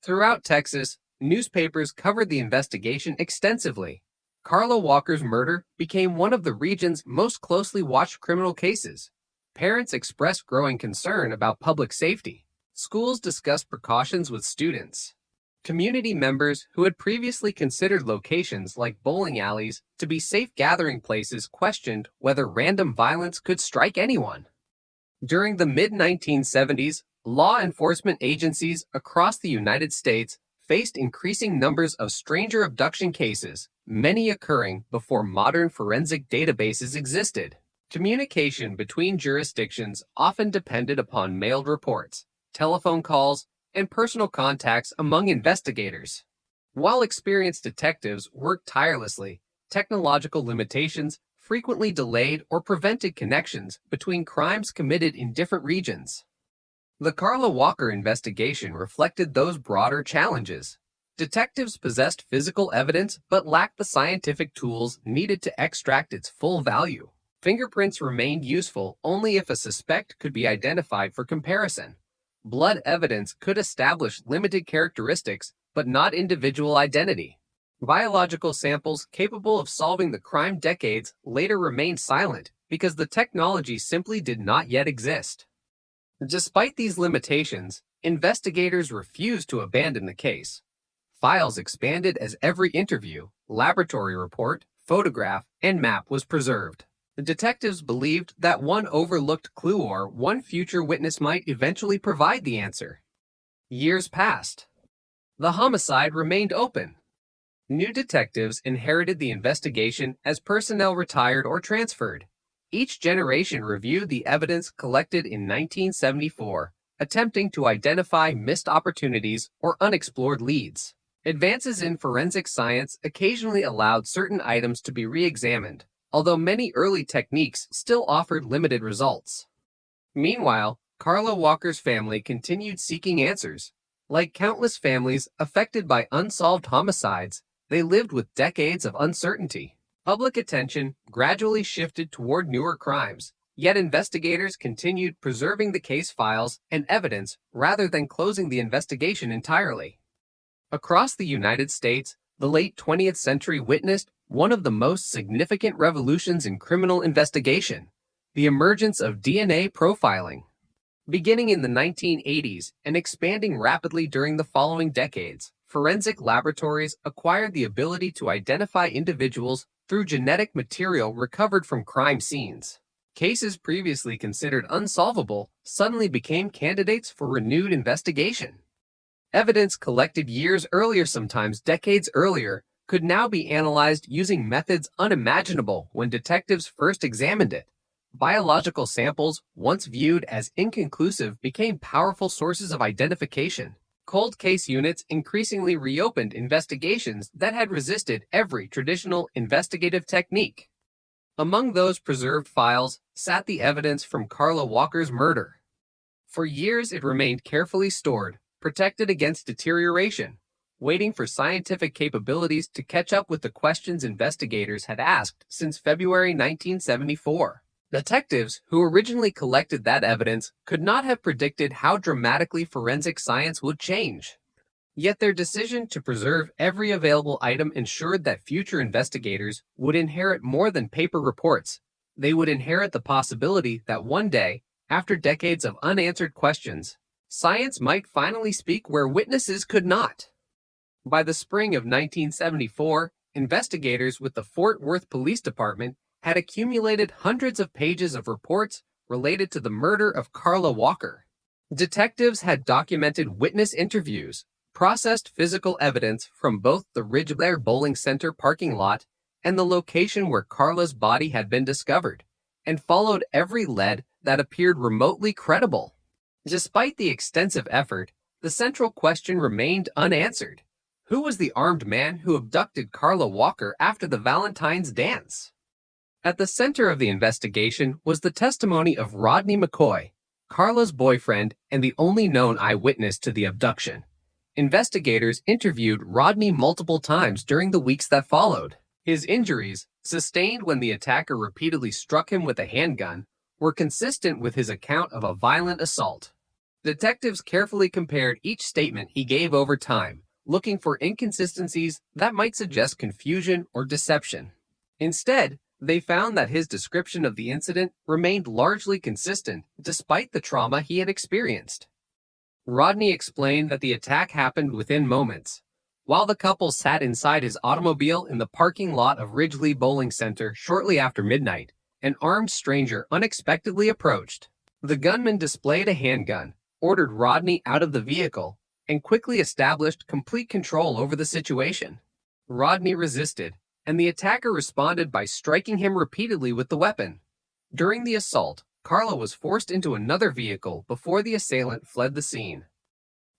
Throughout Texas, newspapers covered the investigation extensively. Carla Walker's murder became one of the region's most closely watched criminal cases. Parents expressed growing concern about public safety. Schools discussed precautions with students. Community members who had previously considered locations like bowling alleys to be safe gathering places questioned whether random violence could strike anyone. During the mid-1970s, law enforcement agencies across the United States faced increasing numbers of stranger abduction cases, many occurring before modern forensic databases existed. Communication between jurisdictions often depended upon mailed reports, telephone calls, and personal contacts among investigators. While experienced detectives worked tirelessly, technological limitations frequently delayed or prevented connections between crimes committed in different regions. The Carla Walker investigation reflected those broader challenges. Detectives possessed physical evidence but lacked the scientific tools needed to extract its full value. Fingerprints remained useful only if a suspect could be identified for comparison. Blood evidence could establish limited characteristics but not individual identity. Biological samples capable of solving the crime decades later remained silent because the technology simply did not yet exist. Despite these limitations, investigators refused to abandon the case. Files expanded as every interview, laboratory report, photograph, and map was preserved. The detectives believed that one overlooked clue or one future witness might eventually provide the answer. Years passed. The homicide remained open. New detectives inherited the investigation as personnel retired or transferred. Each generation reviewed the evidence collected in 1974, attempting to identify missed opportunities or unexplored leads. Advances in forensic science occasionally allowed certain items to be re-examined, although many early techniques still offered limited results. Meanwhile, Carla Walker's family continued seeking answers. Like countless families affected by unsolved homicides, they lived with decades of uncertainty. Public attention gradually shifted toward newer crimes, yet investigators continued preserving the case files and evidence rather than closing the investigation entirely. Across the United States, the late 20th century witnessed one of the most significant revolutions in criminal investigation, the emergence of DNA profiling. Beginning in the 1980s and expanding rapidly during the following decades, forensic laboratories acquired the ability to identify individuals through genetic material recovered from crime scenes. Cases previously considered unsolvable suddenly became candidates for renewed investigation. Evidence collected years earlier, sometimes decades earlier, could now be analyzed using methods unimaginable when detectives first examined it. Biological samples, once viewed as inconclusive, became powerful sources of identification. Cold case units increasingly reopened investigations that had resisted every traditional investigative technique. Among those preserved files sat the evidence from Carla Walker's murder. For years, it remained carefully stored, protected against deterioration, waiting for scientific capabilities to catch up with the questions investigators had asked since February 1974. Detectives who originally collected that evidence could not have predicted how dramatically forensic science would change. Yet their decision to preserve every available item ensured that future investigators would inherit more than paper reports. They would inherit the possibility that one day, after decades of unanswered questions, science might finally speak where witnesses could not. By the spring of 1974, investigators with the Fort Worth Police Department had accumulated hundreds of pages of reports related to the murder of Carla Walker. Detectives had documented witness interviews, processed physical evidence from both the Ridge Blair Bowling Center parking lot and the location where Carla's body had been discovered, and followed every lead that appeared remotely credible. Despite the extensive effort, the central question remained unanswered. Who was the armed man who abducted Carla Walker after the Valentine's dance? At the center of the investigation was the testimony of Rodney McCoy, Carla's boyfriend and the only known eyewitness to the abduction. Investigators interviewed Rodney multiple times during the weeks that followed. His injuries, sustained when the attacker repeatedly struck him with a handgun, were consistent with his account of a violent assault. Detectives carefully compared each statement he gave over time, looking for inconsistencies that might suggest confusion or deception. Instead, they found that his description of the incident remained largely consistent despite the trauma he had experienced. Rodney explained that the attack happened within moments. While the couple sat inside his automobile in the parking lot of Ridgely Bowling Center shortly after midnight, an armed stranger unexpectedly approached. The gunman displayed a handgun, ordered Rodney out of the vehicle, and quickly established complete control over the situation. Rodney resisted, and the attacker responded by striking him repeatedly with the weapon. During the assault, Carla was forced into another vehicle before the assailant fled the scene.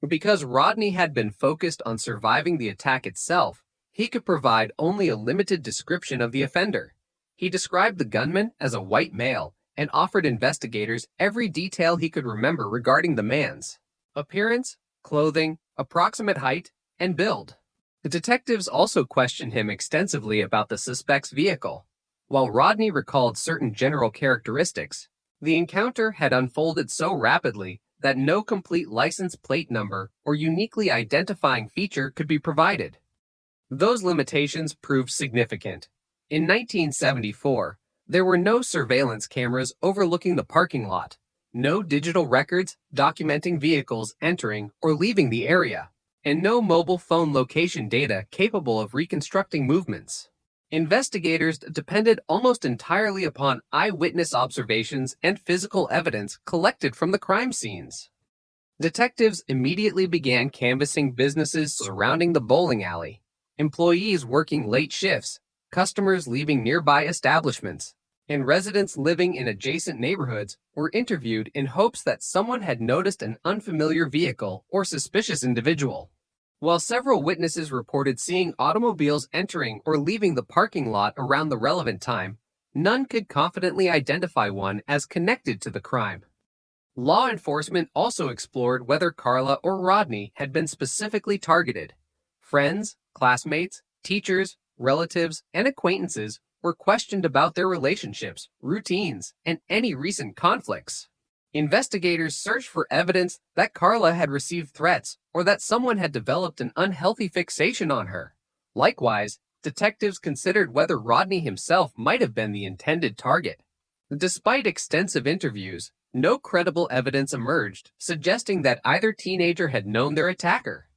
Because Rodney had been focused on surviving the attack itself, he could provide only a limited description of the offender. He described the gunman as a white male and offered investigators every detail he could remember regarding the man's appearance, clothing, approximate height, and build. The detectives also questioned him extensively about the suspect's vehicle. While Rodney recalled certain general characteristics, the encounter had unfolded so rapidly that no complete license plate number or uniquely identifying feature could be provided. Those limitations proved significant. In 1974, there were no surveillance cameras overlooking the parking lot, no digital records documenting vehicles entering or leaving the area, and no mobile phone location data capable of reconstructing movements. Investigators depended almost entirely upon eyewitness observations and physical evidence collected from the crime scenes. Detectives immediately began canvassing businesses surrounding the bowling alley, employees working late shifts, customers leaving nearby establishments, and residents living in adjacent neighborhoods were interviewed in hopes that someone had noticed an unfamiliar vehicle or suspicious individual. While several witnesses reported seeing automobiles entering or leaving the parking lot around the relevant time, none could confidently identify one as connected to the crime. Law enforcement also explored whether Carla or Rodney had been specifically targeted. Friends, classmates, teachers, relatives, and acquaintances were questioned about their relationships, routines, and any recent conflicts. Investigators searched for evidence that Carla had received threats or that someone had developed an unhealthy fixation on her. Likewise, detectives considered whether Rodney himself might have been the intended target. Despite extensive interviews, no credible evidence emerged suggesting that either teenager had known their attacker.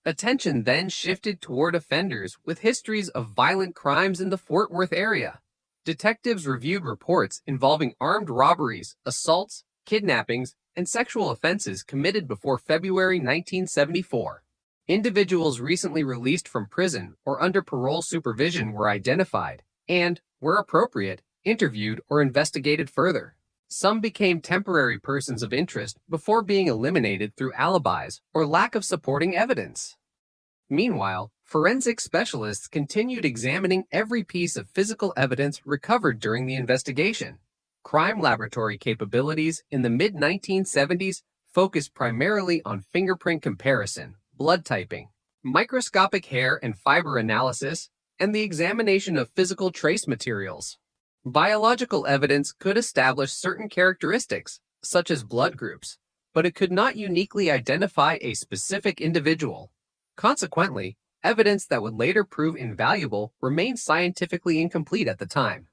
Attention then shifted toward offenders with histories of violent crimes in the Fort Worth area. Detectives reviewed reports involving armed robberies, assaults, kidnappings, and sexual offenses committed before February 1974. Individuals recently released from prison or under parole supervision were identified and, where appropriate, interviewed or investigated further. Some became temporary persons of interest before being eliminated through alibis or lack of supporting evidence. Meanwhile, forensic specialists continued examining every piece of physical evidence recovered during the investigation. Crime laboratory capabilities in the mid-1970s focused primarily on fingerprint comparison, blood typing, microscopic hair and fiber analysis, and the examination of physical trace materials. Biological evidence could establish certain characteristics, such as blood groups, but it could not uniquely identify a specific individual. Consequently, evidence that would later prove invaluable remained scientifically incomplete at the time.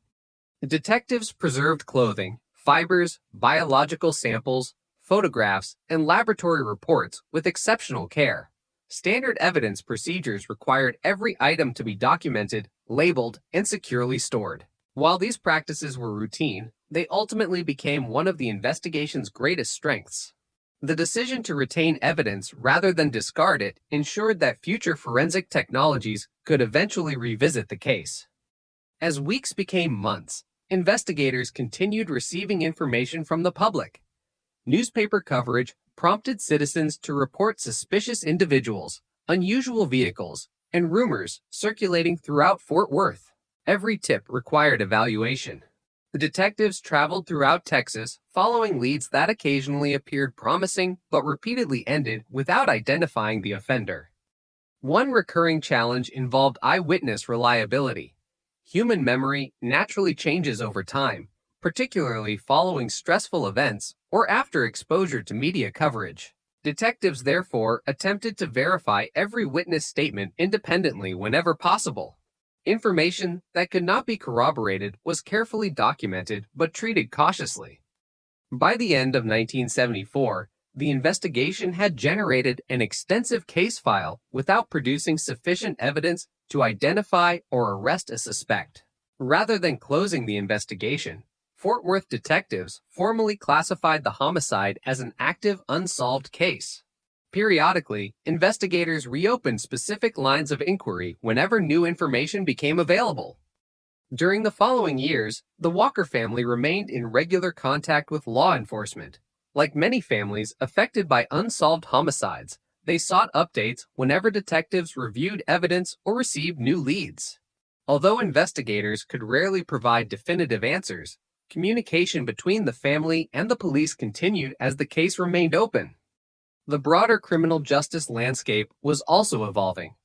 Detectives preserved clothing, fibers, biological samples, photographs, and laboratory reports with exceptional care. Standard evidence procedures required every item to be documented, labeled, and securely stored. While these practices were routine, they ultimately became one of the investigation's greatest strengths. The decision to retain evidence rather than discard it ensured that future forensic technologies could eventually revisit the case. As weeks became months, investigators continued receiving information from the public. Newspaper coverage prompted citizens to report suspicious individuals, unusual vehicles, and rumors circulating throughout Fort Worth. Every tip required evaluation. The detectives traveled throughout Texas, following leads that occasionally appeared promising but repeatedly ended without identifying the offender. One recurring challenge involved eyewitness reliability. Human memory naturally changes over time, particularly following stressful events or after exposure to media coverage. Detectives therefore attempted to verify every witness statement independently whenever possible. Information that could not be corroborated was carefully documented but treated cautiously. By the end of 1974, the investigation had generated an extensive case file without producing sufficient evidence to identify or arrest a suspect. Rather than closing the investigation, Fort Worth detectives formally classified the homicide as an active, unsolved case. Periodically, investigators reopened specific lines of inquiry whenever new information became available. During the following years, the Walker family remained in regular contact with law enforcement. Like many families affected by unsolved homicides, they sought updates whenever detectives reviewed evidence or received new leads. Although investigators could rarely provide definitive answers, communication between the family and the police continued as the case remained open. The broader criminal justice landscape was also evolving.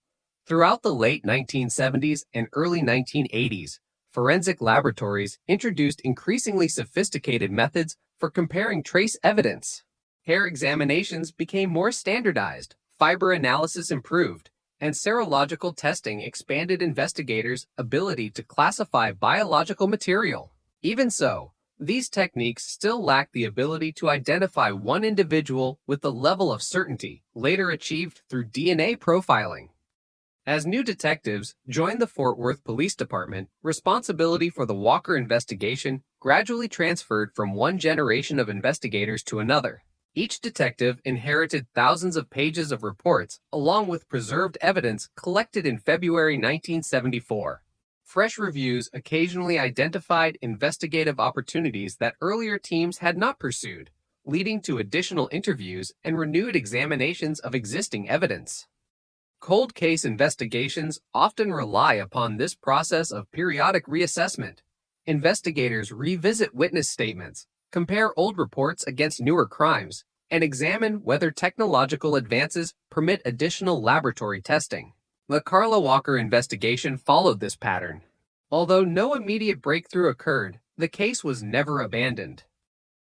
Throughout the late 1970s and early 1980s, forensic laboratories introduced increasingly sophisticated methods for comparing trace evidence. Hair examinations became more standardized, fiber analysis improved, and serological testing expanded investigators' ability to classify biological material. Even so, these techniques still lack the ability to identify one individual with the level of certainty later achieved through DNA profiling. As new detectives joined the Fort Worth Police Department, responsibility for the Walker investigation gradually transferred from one generation of investigators to another. Each detective inherited thousands of pages of reports along with preserved evidence collected in February 1974. Fresh reviews occasionally identified investigative opportunities that earlier teams had not pursued, leading to additional interviews and renewed examinations of existing evidence. Cold case investigations often rely upon this process of periodic reassessment. Investigators revisit witness statements, compare old reports against newer crimes, and examine whether technological advances permit additional laboratory testing. The Carla Walker investigation followed this pattern. Although no immediate breakthrough occurred, the case was never abandoned.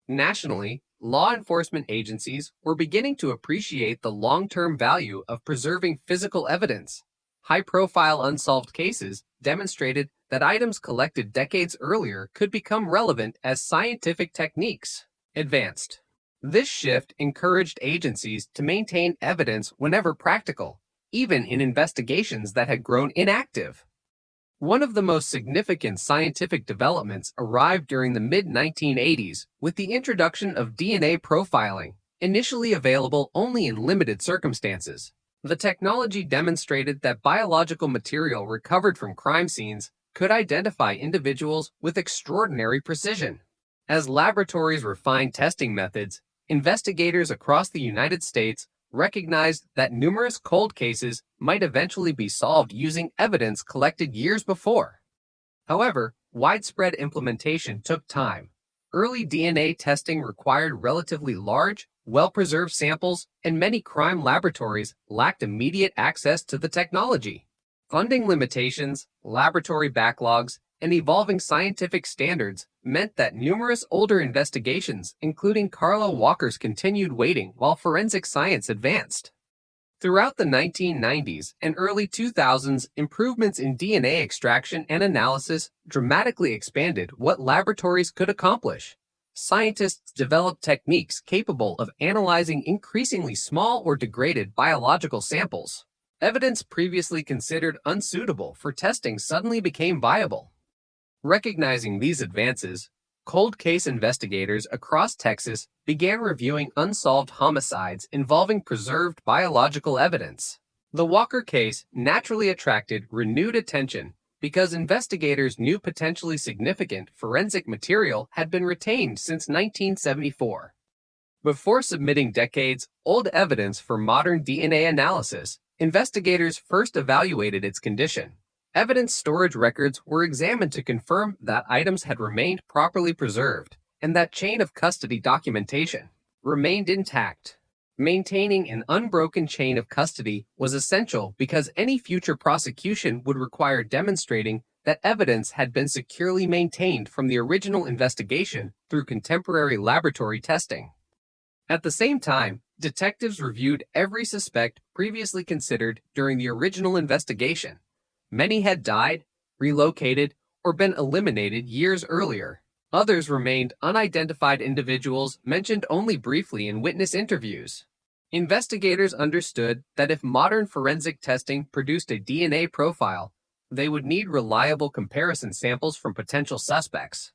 Nationally, law enforcement agencies were beginning to appreciate the long-term value of preserving physical evidence. High-profile unsolved cases demonstrated that items collected decades earlier could become relevant as scientific techniques advanced. This shift encouraged agencies to maintain evidence whenever practical, even in investigations that had grown inactive. One of the most significant scientific developments arrived during the mid-1980s with the introduction of DNA profiling, initially available only in limited circumstances. The technology demonstrated that biological material recovered from crime scenes could identify individuals with extraordinary precision. As laboratories refined testing methods, investigators across the United States recognized that numerous cold cases might eventually be solved using evidence collected years before. However, widespread implementation took time. Early DNA testing required relatively large, well-preserved samples, and many crime laboratories lacked immediate access to the technology. Funding limitations, laboratory backlogs, and evolving scientific standards meant that numerous older investigations, including Carlo Walker's, continued waiting while forensic science advanced. Throughout the 1990s and early 2000s, improvements in DNA extraction and analysis dramatically expanded what laboratories could accomplish. Scientists developed techniques capable of analyzing increasingly small or degraded biological samples. Evidence previously considered unsuitable for testing suddenly became viable. Recognizing these advances, cold case investigators across Texas began reviewing unsolved homicides involving preserved biological evidence. The Walker case naturally attracted renewed attention because investigators knew potentially significant forensic material had been retained since 1974. Before submitting decades-old evidence for modern DNA analysis, investigators first evaluated its condition. Evidence storage records were examined to confirm that items had remained properly preserved and that chain of custody documentation remained intact. Maintaining an unbroken chain of custody was essential because any future prosecution would require demonstrating that evidence had been securely maintained from the original investigation through contemporary laboratory testing. At the same time, detectives reviewed every suspect previously considered during the original investigation. Many had died, relocated, or been eliminated years earlier. Others remained unidentified individuals mentioned only briefly in witness interviews. Investigators understood that if modern forensic testing produced a DNA profile, they would need reliable comparison samples from potential suspects.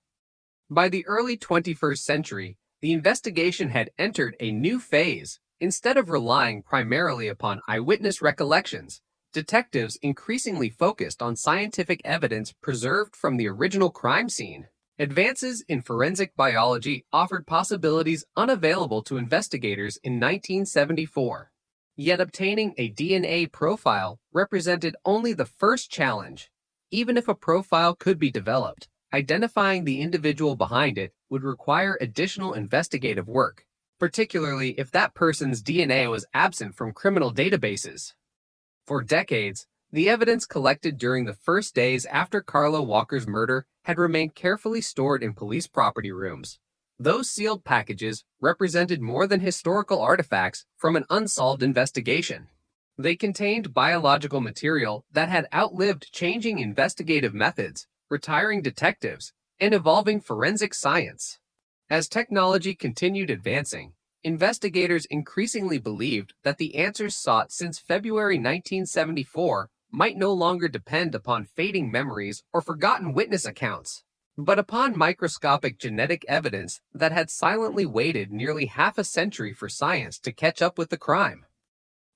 By the early 21st century, the investigation had entered a new phase. Instead of relying primarily upon eyewitness recollections, detectives increasingly focused on scientific evidence preserved from the original crime scene. Advances in forensic biology offered possibilities unavailable to investigators in 1974. Yet obtaining a DNA profile represented only the first challenge. Even if a profile could be developed, identifying the individual behind it would require additional investigative work, particularly if that person's DNA was absent from criminal databases. For decades, the evidence collected during the first days after Carlo Walker's murder had remained carefully stored in police property rooms. Those sealed packages represented more than historical artifacts from an unsolved investigation. They contained biological material that had outlived changing investigative methods, retiring detectives, and evolving forensic science. As technology continued advancing, investigators increasingly believed that the answers sought since February 1974 might no longer depend upon fading memories or forgotten witness accounts, but upon microscopic genetic evidence that had silently waited nearly half a century for science to catch up with the crime.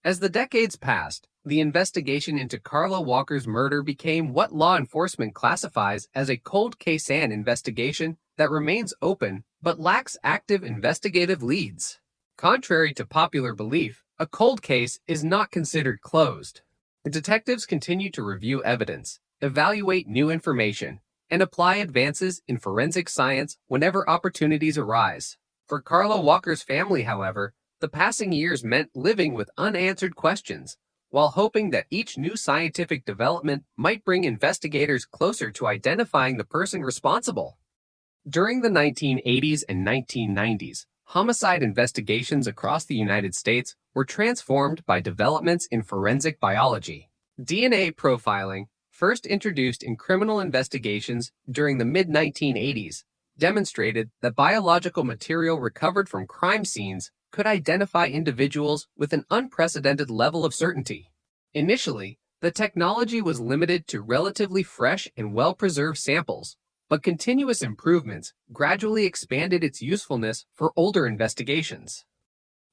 As the decades passed, the investigation into Carlo Walker's murder became what law enforcement classifies as a cold case and investigation that remains open but lacks active investigative leads. Contrary to popular belief, a cold case is not considered closed. Detectives continue to review evidence, evaluate new information, and apply advances in forensic science whenever opportunities arise. For Carlo Walker's family, however, the passing years meant living with unanswered questions, while hoping that each new scientific development might bring investigators closer to identifying the person responsible. During the 1980s and 1990s, homicide investigations across the United States were transformed by developments in forensic biology. DNA profiling, first introduced in criminal investigations during the mid-1980s, demonstrated that biological material recovered from crime scenes could identify individuals with an unprecedented level of certainty. Initially, The technology was limited to relatively fresh and well-preserved samples, but continuous improvements gradually expanded its usefulness for older investigations.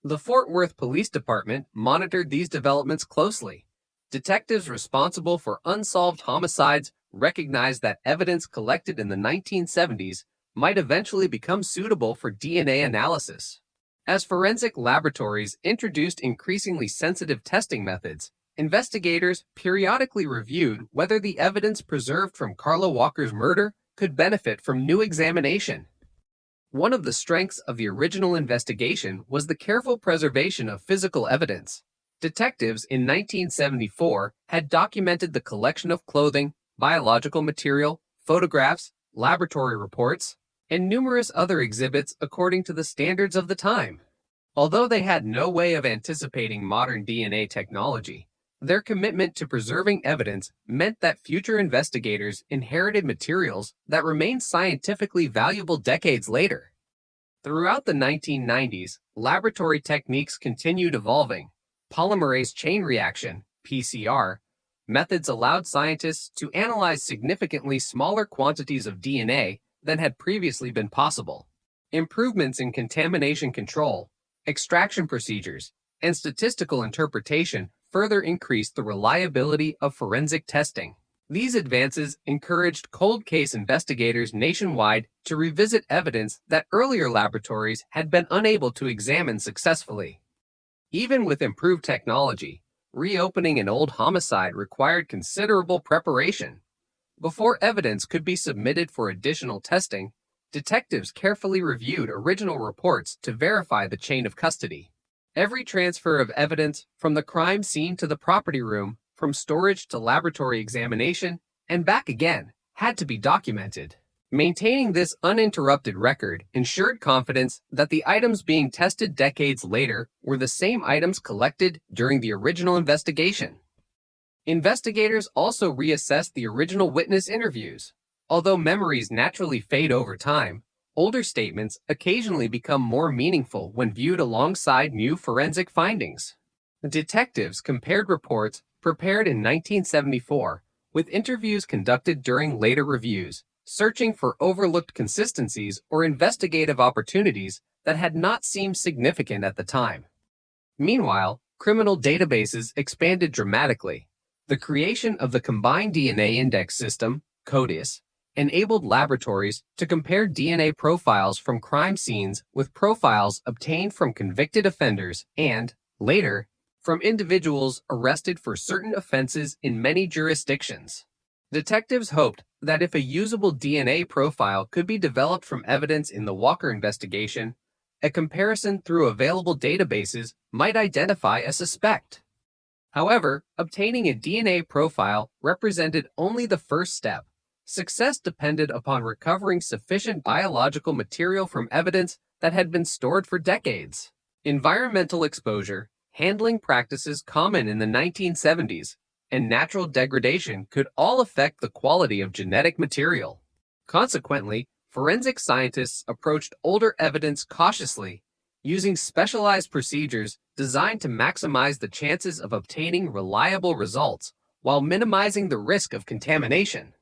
The Fort Worth Police Department monitored these developments closely. Detectives responsible for unsolved homicides recognized that evidence collected in the 1970s might eventually become suitable for DNA analysis. As forensic laboratories introduced increasingly sensitive testing methods, investigators periodically reviewed whether the evidence preserved from Carla Walker's murder could benefit from new examination. One of the strengths of the original investigation was the careful preservation of physical evidence. Detectives in 1974 had documented the collection of clothing, biological material, photographs, laboratory reports, and numerous other exhibits according to the standards of the time. Although they had no way of anticipating modern DNA technology, their commitment to preserving evidence meant that future investigators inherited materials that remained scientifically valuable decades later. Throughout the 1990s, laboratory techniques continued evolving. Polymerase chain reaction, PCR, methods allowed scientists to analyze significantly smaller quantities of DNA than had previously been possible. Improvements in contamination control, extraction procedures, and statistical interpretation further increased the reliability of forensic testing. These advances encouraged cold case investigators nationwide to revisit evidence that earlier laboratories had been unable to examine successfully. Even with improved technology, reopening an old homicide required considerable preparation. Before evidence could be submitted for additional testing, detectives carefully reviewed original reports to verify the chain of custody. Every transfer of evidence from the crime scene to the property room, from storage to laboratory examination, and back again, had to be documented. Maintaining this uninterrupted record ensured confidence that the items being tested decades later were the same items collected during the original investigation. Investigators also reassessed the original witness interviews. Although memories naturally fade over time, older statements occasionally become more meaningful when viewed alongside new forensic findings. Detectives compared reports prepared in 1974 with interviews conducted during later reviews, searching for overlooked consistencies or investigative opportunities that had not seemed significant at the time. Meanwhile, criminal databases expanded dramatically. The creation of the Combined DNA Index System, CODIS, enabled laboratories to compare DNA profiles from crime scenes with profiles obtained from convicted offenders and, later, from individuals arrested for certain offenses in many jurisdictions. Detectives hoped that if a usable DNA profile could be developed from evidence in the Walker investigation, a comparison through available databases might identify a suspect. However, obtaining a DNA profile represented only the first step. Success depended upon recovering sufficient biological material from evidence that had been stored for decades. Environmental exposure, handling practices common in the 1970s, and natural degradation could all affect the quality of genetic material. Consequently, forensic scientists approached older evidence cautiously, using specialized procedures designed to maximize the chances of obtaining reliable results while minimizing the risk of contamination.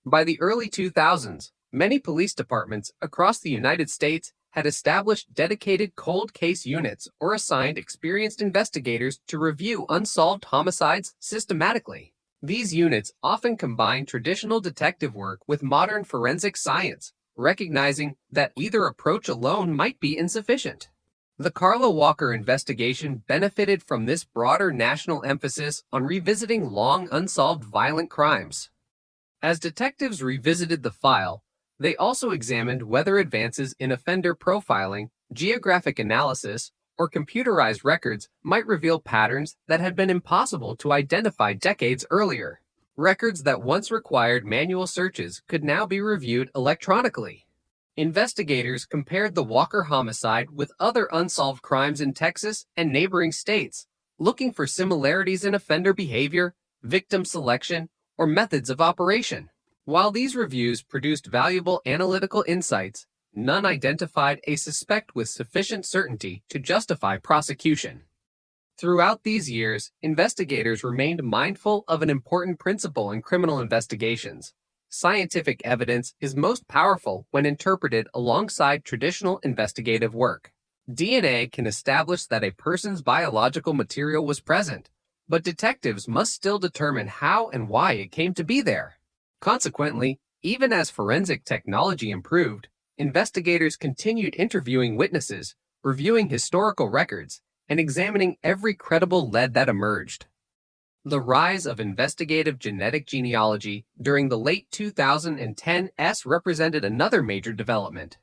By the early 2000s, many police departments across the United States had established dedicated cold case units or assigned experienced investigators to review unsolved homicides systematically. These units often combine traditional detective work with modern forensic science, recognizing that either approach alone might be insufficient. The Carla Walker investigation benefited from this broader national emphasis on revisiting long unsolved violent crimes. As detectives revisited the file, they also examined whether advances in offender profiling, geographic analysis, or computerized records might reveal patterns that had been impossible to identify decades earlier. Records that once required manual searches could now be reviewed electronically. Investigators compared the Walker homicide with other unsolved crimes in Texas and neighboring states, looking for similarities in offender behavior, victim selection, or methods of operation. While these reviews produced valuable analytical insights, none identified a suspect with sufficient certainty to justify prosecution. Throughout these years, investigators remained mindful of an important principle in criminal investigations. Scientific evidence is most powerful when interpreted alongside traditional investigative work. DNA can establish that a person's biological material was present, but detectives must still determine how and why it came to be there. Consequently, even as forensic technology improved, investigators continued interviewing witnesses, reviewing historical records, and examining every credible lead that emerged. The rise of investigative genetic genealogy during the late 2010s represented another major development.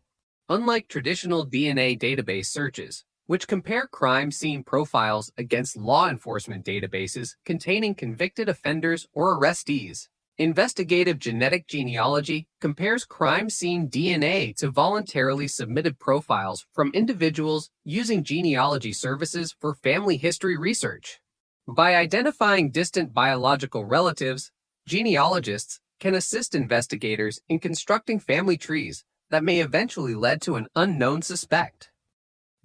Unlike traditional DNA database searches, which compare crime scene profiles against law enforcement databases containing convicted offenders or arrestees, investigative genetic genealogy compares crime scene DNA to voluntarily submitted profiles from individuals using genealogy services for family history research. By identifying distant biological relatives, genealogists can assist investigators in constructing family trees that may eventually lead to an unknown suspect.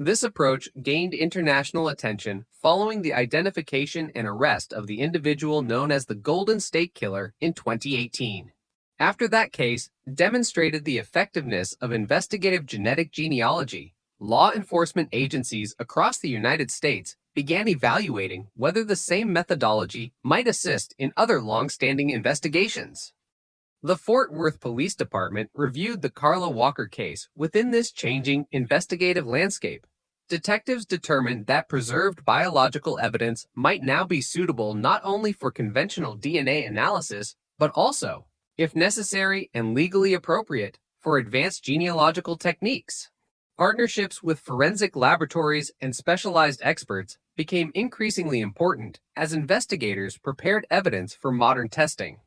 This approach gained international attention following the identification and arrest of the individual known as the Golden State Killer in 2018. After that case demonstrated the effectiveness of investigative genetic genealogy, law enforcement agencies across the United States began evaluating whether the same methodology might assist in other long-standing investigations. The Fort Worth Police Department reviewed the Carla Walker case within this changing investigative landscape. Detectives determined that preserved biological evidence might now be suitable not only for conventional DNA analysis, but also, if necessary and legally appropriate, for advanced genealogical techniques. Partnerships with forensic laboratories and specialized experts became increasingly important as investigators prepared evidence for modern testing.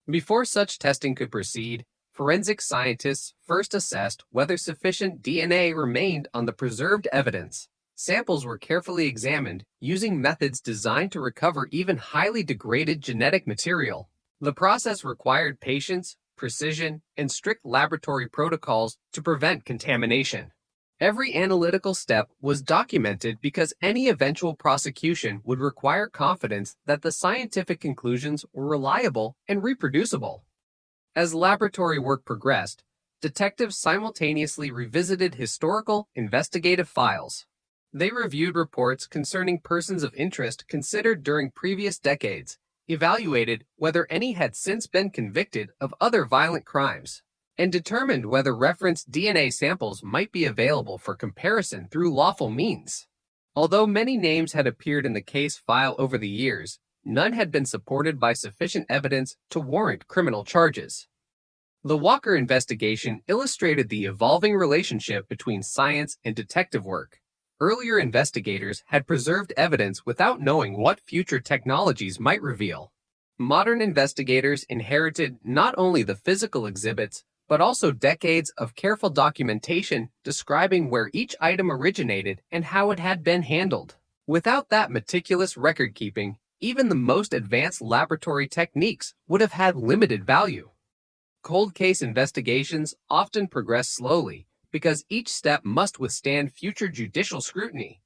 Before such testing could proceed, forensic scientists first assessed whether sufficient DNA remained on the preserved evidence. Samples were carefully examined using methods designed to recover even highly degraded genetic material. The process required patience, precision, and strict laboratory protocols to prevent contamination. Every analytical step was documented because any eventual prosecution would require confidence that the scientific conclusions were reliable and reproducible. As laboratory work progressed, detectives simultaneously revisited historical investigative files. They reviewed reports concerning persons of interest considered during previous decades, evaluated whether any had since been convicted of other violent crimes, and determined whether referenced DNA samples might be available for comparison through lawful means. Although many names had appeared in the case file over the years, none had been supported by sufficient evidence to warrant criminal charges. The Walker investigation illustrated the evolving relationship between science and detective work. Earlier investigators had preserved evidence without knowing what future technologies might reveal. Modern investigators inherited not only the physical exhibits, but also decades of careful documentation describing where each item originated and how it had been handled. Without that meticulous record-keeping, even the most advanced laboratory techniques would have had limited value. Cold case investigations often progress slowly because each step must withstand future judicial scrutiny.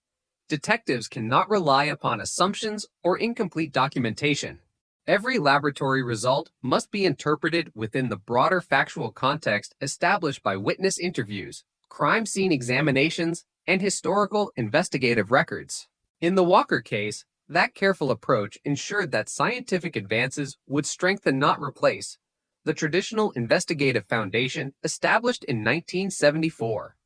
Detectives cannot rely upon assumptions or incomplete documentation. Every laboratory result must be interpreted within the broader factual context established by witness interviews, crime scene examinations, and historical investigative records. In the Walker case, that careful approach ensured that scientific advances would strengthen, not replace, the traditional investigative foundation established in 1974.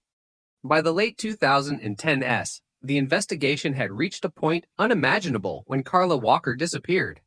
By the late 2010s, the investigation had reached a point unimaginable when Carla Walker disappeared.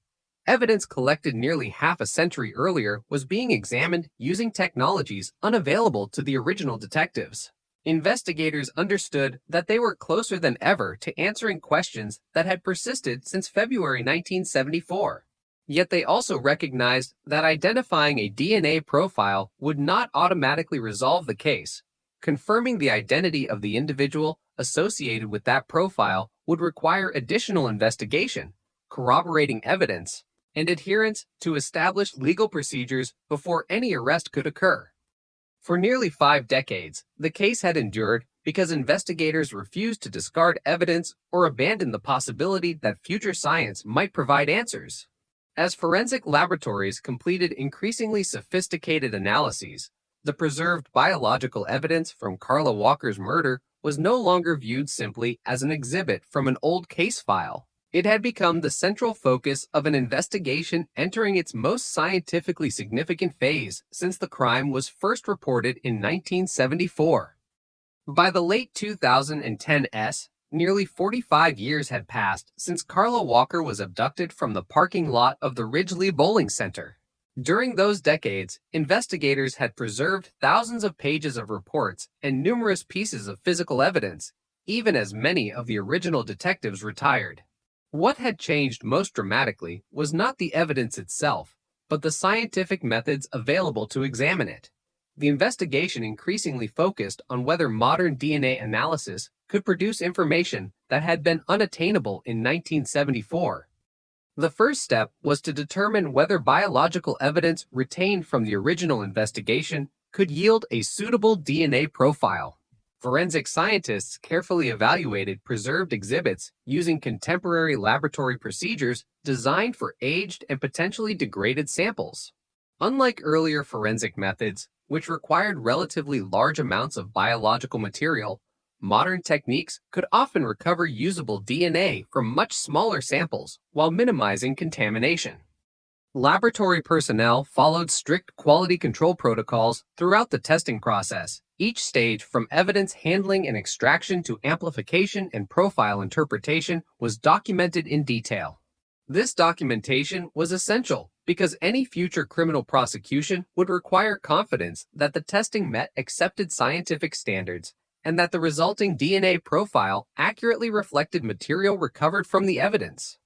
Evidence collected nearly half a century earlier was being examined using technologies unavailable to the original detectives. Investigators understood that they were closer than ever to answering questions that had persisted since February 1974. Yet they also recognized that identifying a DNA profile would not automatically resolve the case. Confirming the identity of the individual associated with that profile would require additional investigation, corroborating evidence, and adherence to established legal procedures before any arrest could occur. For nearly 5 decades, the case had endured because investigators refused to discard evidence or abandon the possibility that future science might provide answers. As forensic laboratories completed increasingly sophisticated analyses, the preserved biological evidence from Carla Walker's murder was no longer viewed simply as an exhibit from an old case file. It had become the central focus of an investigation entering its most scientifically significant phase since the crime was first reported in 1974. By the late 2010s, nearly 45 years had passed since Carla Walker was abducted from the parking lot of the Ridgely Bowling Center. During those decades, investigators had preserved thousands of pages of reports and numerous pieces of physical evidence, even as many of the original detectives retired. What had changed most dramatically was not the evidence itself, but the scientific methods available to examine it. The investigation increasingly focused on whether modern DNA analysis could produce information that had been unattainable in 1974. The first step was to determine whether biological evidence retained from the original investigation could yield a suitable DNA profile. Forensic scientists carefully evaluated preserved exhibits using contemporary laboratory procedures designed for aged and potentially degraded samples. Unlike earlier forensic methods, which required relatively large amounts of biological material, modern techniques could often recover usable DNA from much smaller samples while minimizing contamination. Laboratory personnel followed strict quality control protocols throughout the testing process. Each stage, from evidence handling and extraction to amplification and profile interpretation, was documented in detail. This documentation was essential because any future criminal prosecution would require confidence that the testing met accepted scientific standards and that the resulting DNA profile accurately reflected material recovered from the evidence.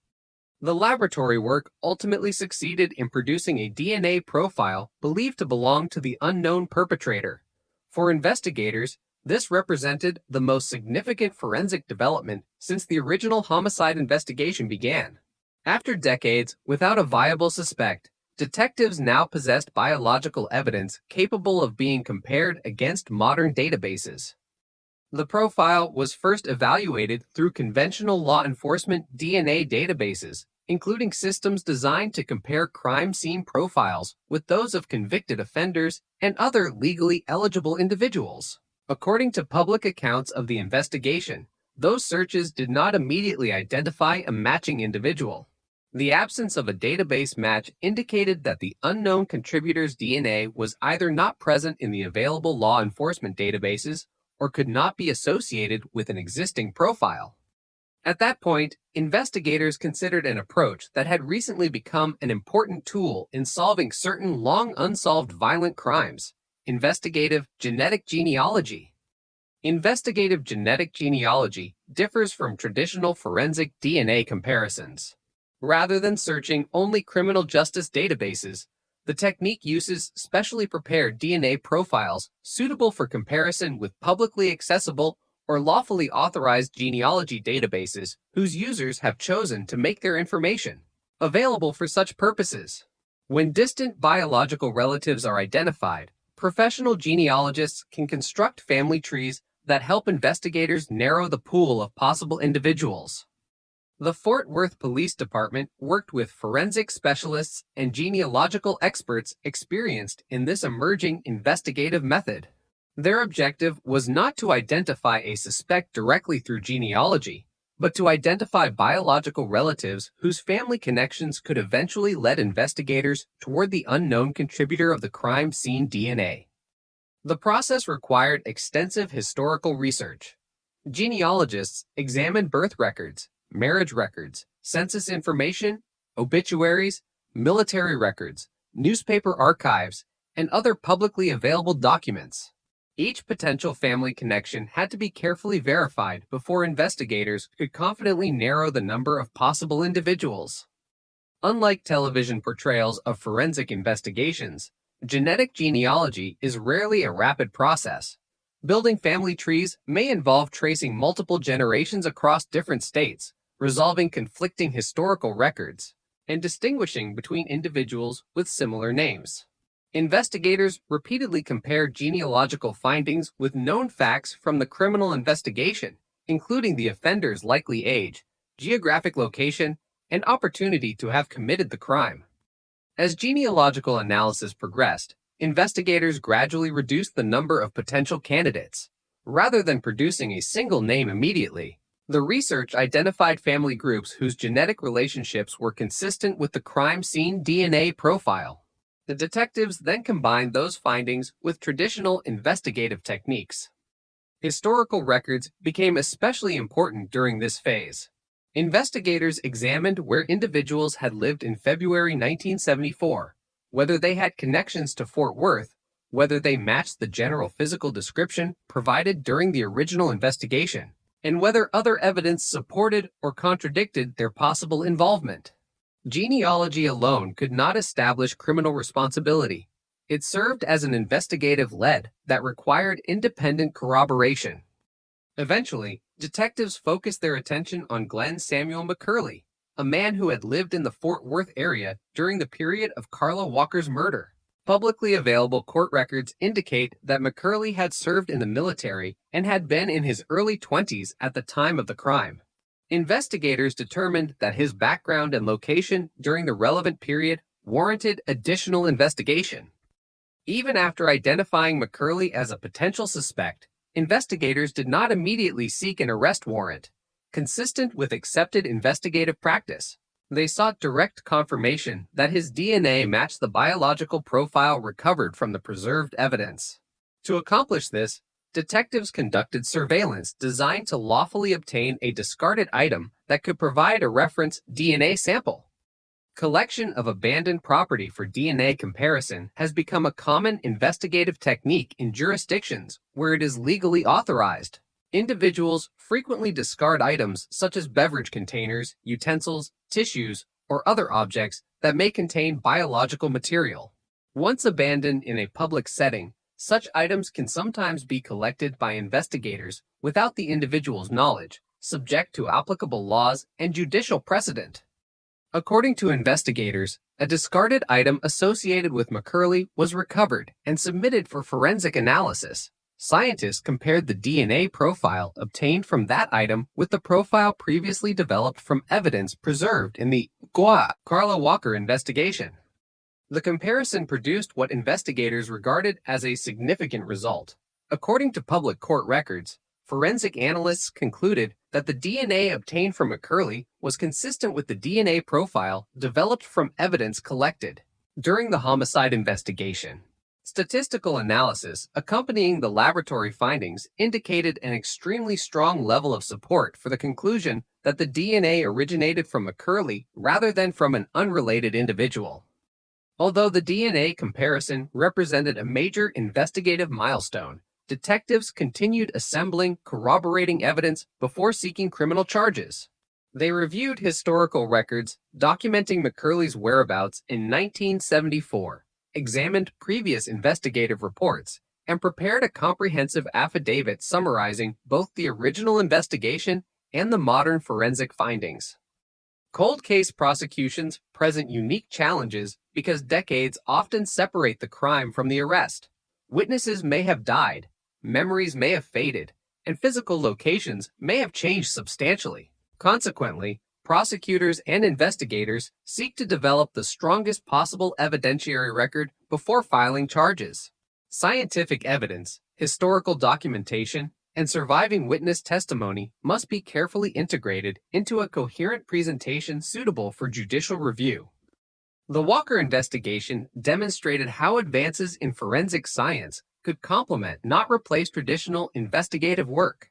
The laboratory work ultimately succeeded in producing a DNA profile believed to belong to the unknown perpetrator. For investigators, this represented the most significant forensic development since the original homicide investigation began. After decades without a viable suspect, detectives now possessed biological evidence capable of being compared against modern databases. The profile was first evaluated through conventional law enforcement DNA databases, including systems designed to compare crime scene profiles with those of convicted offenders and other legally eligible individuals. According to public accounts of the investigation, those searches did not immediately identify a matching individual. The absence of a database match indicated that the unknown contributor's DNA was either not present in the available law enforcement databases or could not be associated with an existing profile. At that point, investigators considered an approach that had recently become an important tool in solving certain long unsolved violent crimes: investigative genetic genealogy. Investigative genetic genealogy differs from traditional forensic DNA comparisons. Rather than searching only criminal justice databases, the technique uses specially prepared DNA profiles suitable for comparison with publicly accessible or lawfully authorized genealogy databases whose users have chosen to make their information available for such purposes. When distant biological relatives are identified, professional genealogists can construct family trees that help investigators narrow the pool of possible individuals. The Fort Worth Police Department worked with forensic specialists and genealogical experts experienced in this emerging investigative method. Their objective was not to identify a suspect directly through genealogy, but to identify biological relatives whose family connections could eventually lead investigators toward the unknown contributor of the crime scene DNA. The process required extensive historical research. Genealogists examined birth records, marriage records, census information, obituaries, military records, newspaper archives, and other publicly available documents. Each potential family connection had to be carefully verified before investigators could confidently narrow the number of possible individuals. Unlike television portrayals of forensic investigations, genetic genealogy is rarely a rapid process. Building family trees may involve tracing multiple generations across different states, resolving conflicting historical records, and distinguishing between individuals with similar names. Investigators repeatedly compared genealogical findings with known facts from the criminal investigation, including the offender's likely age, geographic location, and opportunity to have committed the crime. As genealogical analysis progressed, investigators gradually reduced the number of potential candidates. Rather than producing a single name immediately, the research identified family groups whose genetic relationships were consistent with the crime scene DNA profile. The detectives then combined those findings with traditional investigative techniques. Historical records became especially important during this phase. Investigators examined where individuals had lived in February 1974, whether they had connections to Fort Worth, whether they matched the general physical description provided during the original investigation, and whether other evidence supported or contradicted their possible involvement. Genealogy alone could not establish criminal responsibility. It served as an investigative lead that required independent corroboration. Eventually, detectives focused their attention on Glenn Samuel McCurley, a man who had lived in the Fort Worth area during the period of Carla Walker's murder. Publicly available court records indicate that McCurley had served in the military and had been in his early 20s at the time of the crime. Investigators determined that his background and location during the relevant period warranted additional investigation. Even after identifying McCurley as a potential suspect, investigators did not immediately seek an arrest warrant. Consistent with accepted investigative practice, they sought direct confirmation that his DNA matched the biological profile recovered from the preserved evidence. To accomplish this, detectives conducted surveillance designed to lawfully obtain a discarded item that could provide a reference DNA sample. Collection of abandoned property for DNA comparison has become a common investigative technique in jurisdictions where it is legally authorized. Individuals frequently discard items such as beverage containers, utensils, tissues, or other objects that may contain biological material. Once abandoned in a public setting, such items can sometimes be collected by investigators without the individual's knowledge, subject to applicable laws and judicial precedent. According to investigators, a discarded item associated with McCurley was recovered and submitted for forensic analysis. Scientists compared the DNA profile obtained from that item with the profile previously developed from evidence preserved in the Carla Walker investigation. The comparison produced what investigators regarded as a significant result. According to public court records, forensic analysts concluded that the DNA obtained from McCurley was consistent with the DNA profile developed from evidence collected during the homicide investigation. Statistical analysis accompanying the laboratory findings indicated an extremely strong level of support for the conclusion that the DNA originated from McCurley rather than from an unrelated individual. Although the DNA comparison represented a major investigative milestone, detectives continued assembling corroborating evidence before seeking criminal charges. They reviewed historical records documenting McCurley's whereabouts in 1974, examined previous investigative reports, and prepared a comprehensive affidavit summarizing both the original investigation and the modern forensic findings. Cold case prosecutions present unique challenges because decades often separate the crime from the arrest. Witnesses may have died, memories may have faded, and physical locations may have changed substantially. Consequently, prosecutors and investigators seek to develop the strongest possible evidentiary record before filing charges. Scientific evidence, historical documentation, and surviving witness testimony must be carefully integrated into a coherent presentation suitable for judicial review. The Walker investigation demonstrated how advances in forensic science could complement, not replace, traditional investigative work.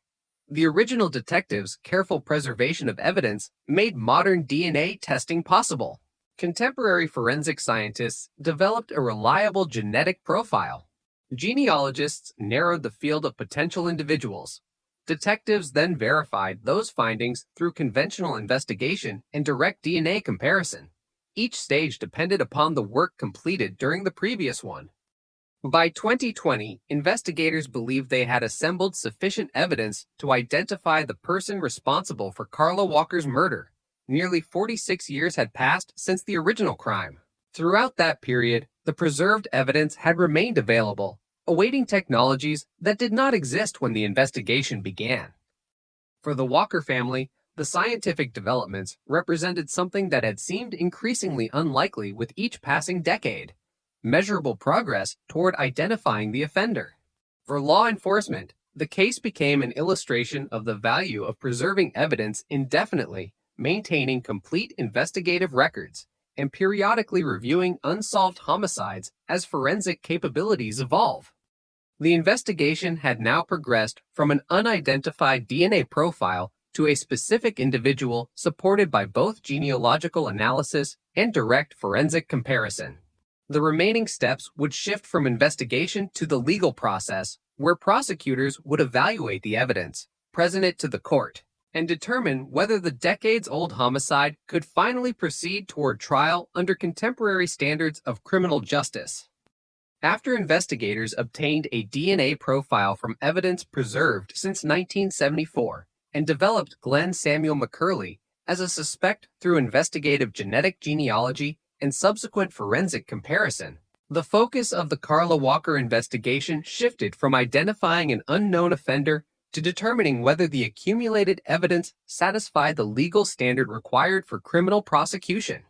The original detectives' careful preservation of evidence made modern DNA testing possible. Contemporary forensic scientists developed a reliable genetic profile. Genealogists narrowed the field of potential individuals. Detectives then verified those findings through conventional investigation and direct DNA comparison. Each stage depended upon the work completed during the previous one. By 2020, investigators believed they had assembled sufficient evidence to identify the person responsible for Carla Walker's murder. Nearly 46 years had passed since the original crime. Throughout that period, The preserved evidence had remained available, awaiting technologies that did not exist when the investigation began. For the Walker family, the scientific developments represented something that had seemed increasingly unlikely with each passing decade: measurable progress toward identifying the offender. For law enforcement, the case became an illustration of the value of preserving evidence indefinitely, maintaining complete investigative records, and periodically reviewing unsolved homicides as forensic capabilities evolve. The investigation had now progressed from an unidentified DNA profile to a specific individual supported by both genealogical analysis and direct forensic comparison. The remaining steps would shift from investigation to the legal process, where prosecutors would evaluate the evidence, present it to the court, and determine whether the decades-old homicide could finally proceed toward trial under contemporary standards of criminal justice. After investigators obtained a DNA profile from evidence preserved since 1974 and developed Glenn Samuel McCurley as a suspect through investigative genetic genealogy and subsequent forensic comparison, the focus of the Carla Walker investigation shifted from identifying an unknown offender to determining whether the accumulated evidence satisfied the legal standard required for criminal prosecution.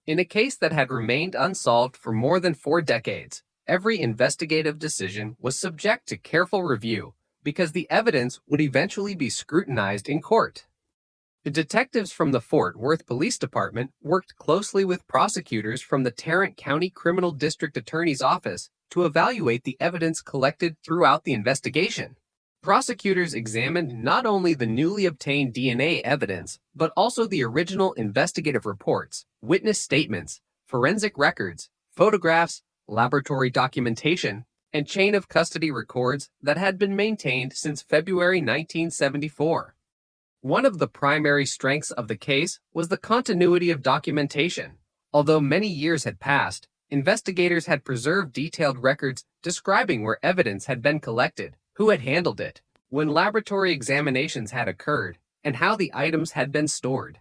In a case that had remained unsolved for more than 4 decades, every investigative decision was subject to careful review because the evidence would eventually be scrutinized in court. The detectives from the Fort Worth Police Department worked closely with prosecutors from the Tarrant County Criminal District Attorney's Office to evaluate the evidence collected throughout the investigation. Prosecutors examined not only the newly obtained DNA evidence, but also the original investigative reports, witness statements, forensic records, photographs, laboratory documentation, and chain of custody records that had been maintained since February 1974. One of the primary strengths of the case was the continuity of documentation. Although many years had passed, investigators had preserved detailed records describing where evidence had been collected, who had handled it, when laboratory examinations had occurred, and how the items had been stored.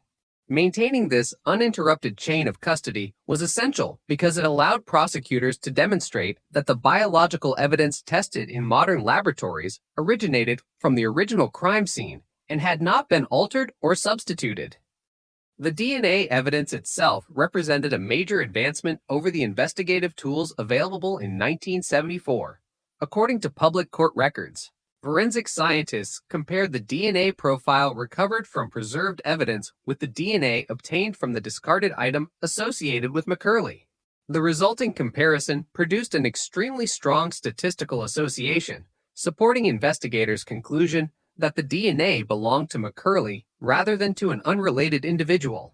Maintaining this uninterrupted chain of custody was essential because it allowed prosecutors to demonstrate that the biological evidence tested in modern laboratories originated from the original crime scene and had not been altered or substituted. The DNA evidence itself represented a major advancement over the investigative tools available in 1974. According to public court records, forensic scientists compared the DNA profile recovered from preserved evidence with the DNA obtained from the discarded item associated with McCurley. The resulting comparison produced an extremely strong statistical association, supporting investigators' conclusion that the DNA belonged to McCurley rather than to an unrelated individual.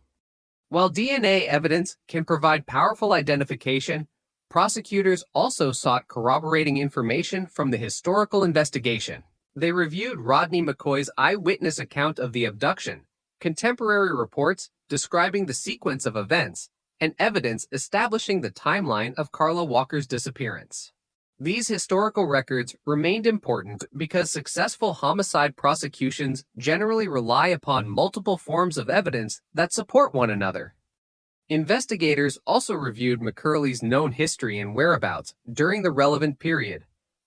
While DNA evidence can provide powerful identification, prosecutors also sought corroborating information from the historical investigation. They reviewed Rodney McCoy's eyewitness account of the abduction, contemporary reports describing the sequence of events, and evidence establishing the timeline of Carla Walker's disappearance. These historical records remained important because successful homicide prosecutions generally rely upon multiple forms of evidence that support one another. Investigators also reviewed McCurley's known history and whereabouts during the relevant period.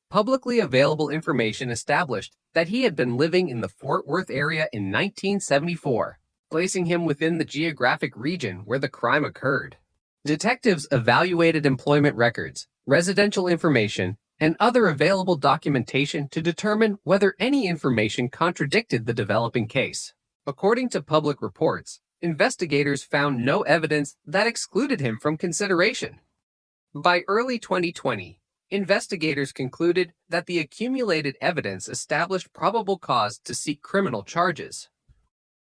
Publicly available information established that he had been living in the Fort Worth area in 1974, placing him within the geographic region where the crime occurred. Detectives evaluated employment records, residential information, and other available documentation to determine whether any information contradicted the developing case. According to public reports, investigators found no evidence that excluded him from consideration. By early 2020, investigators concluded that the accumulated evidence established probable cause to seek criminal charges.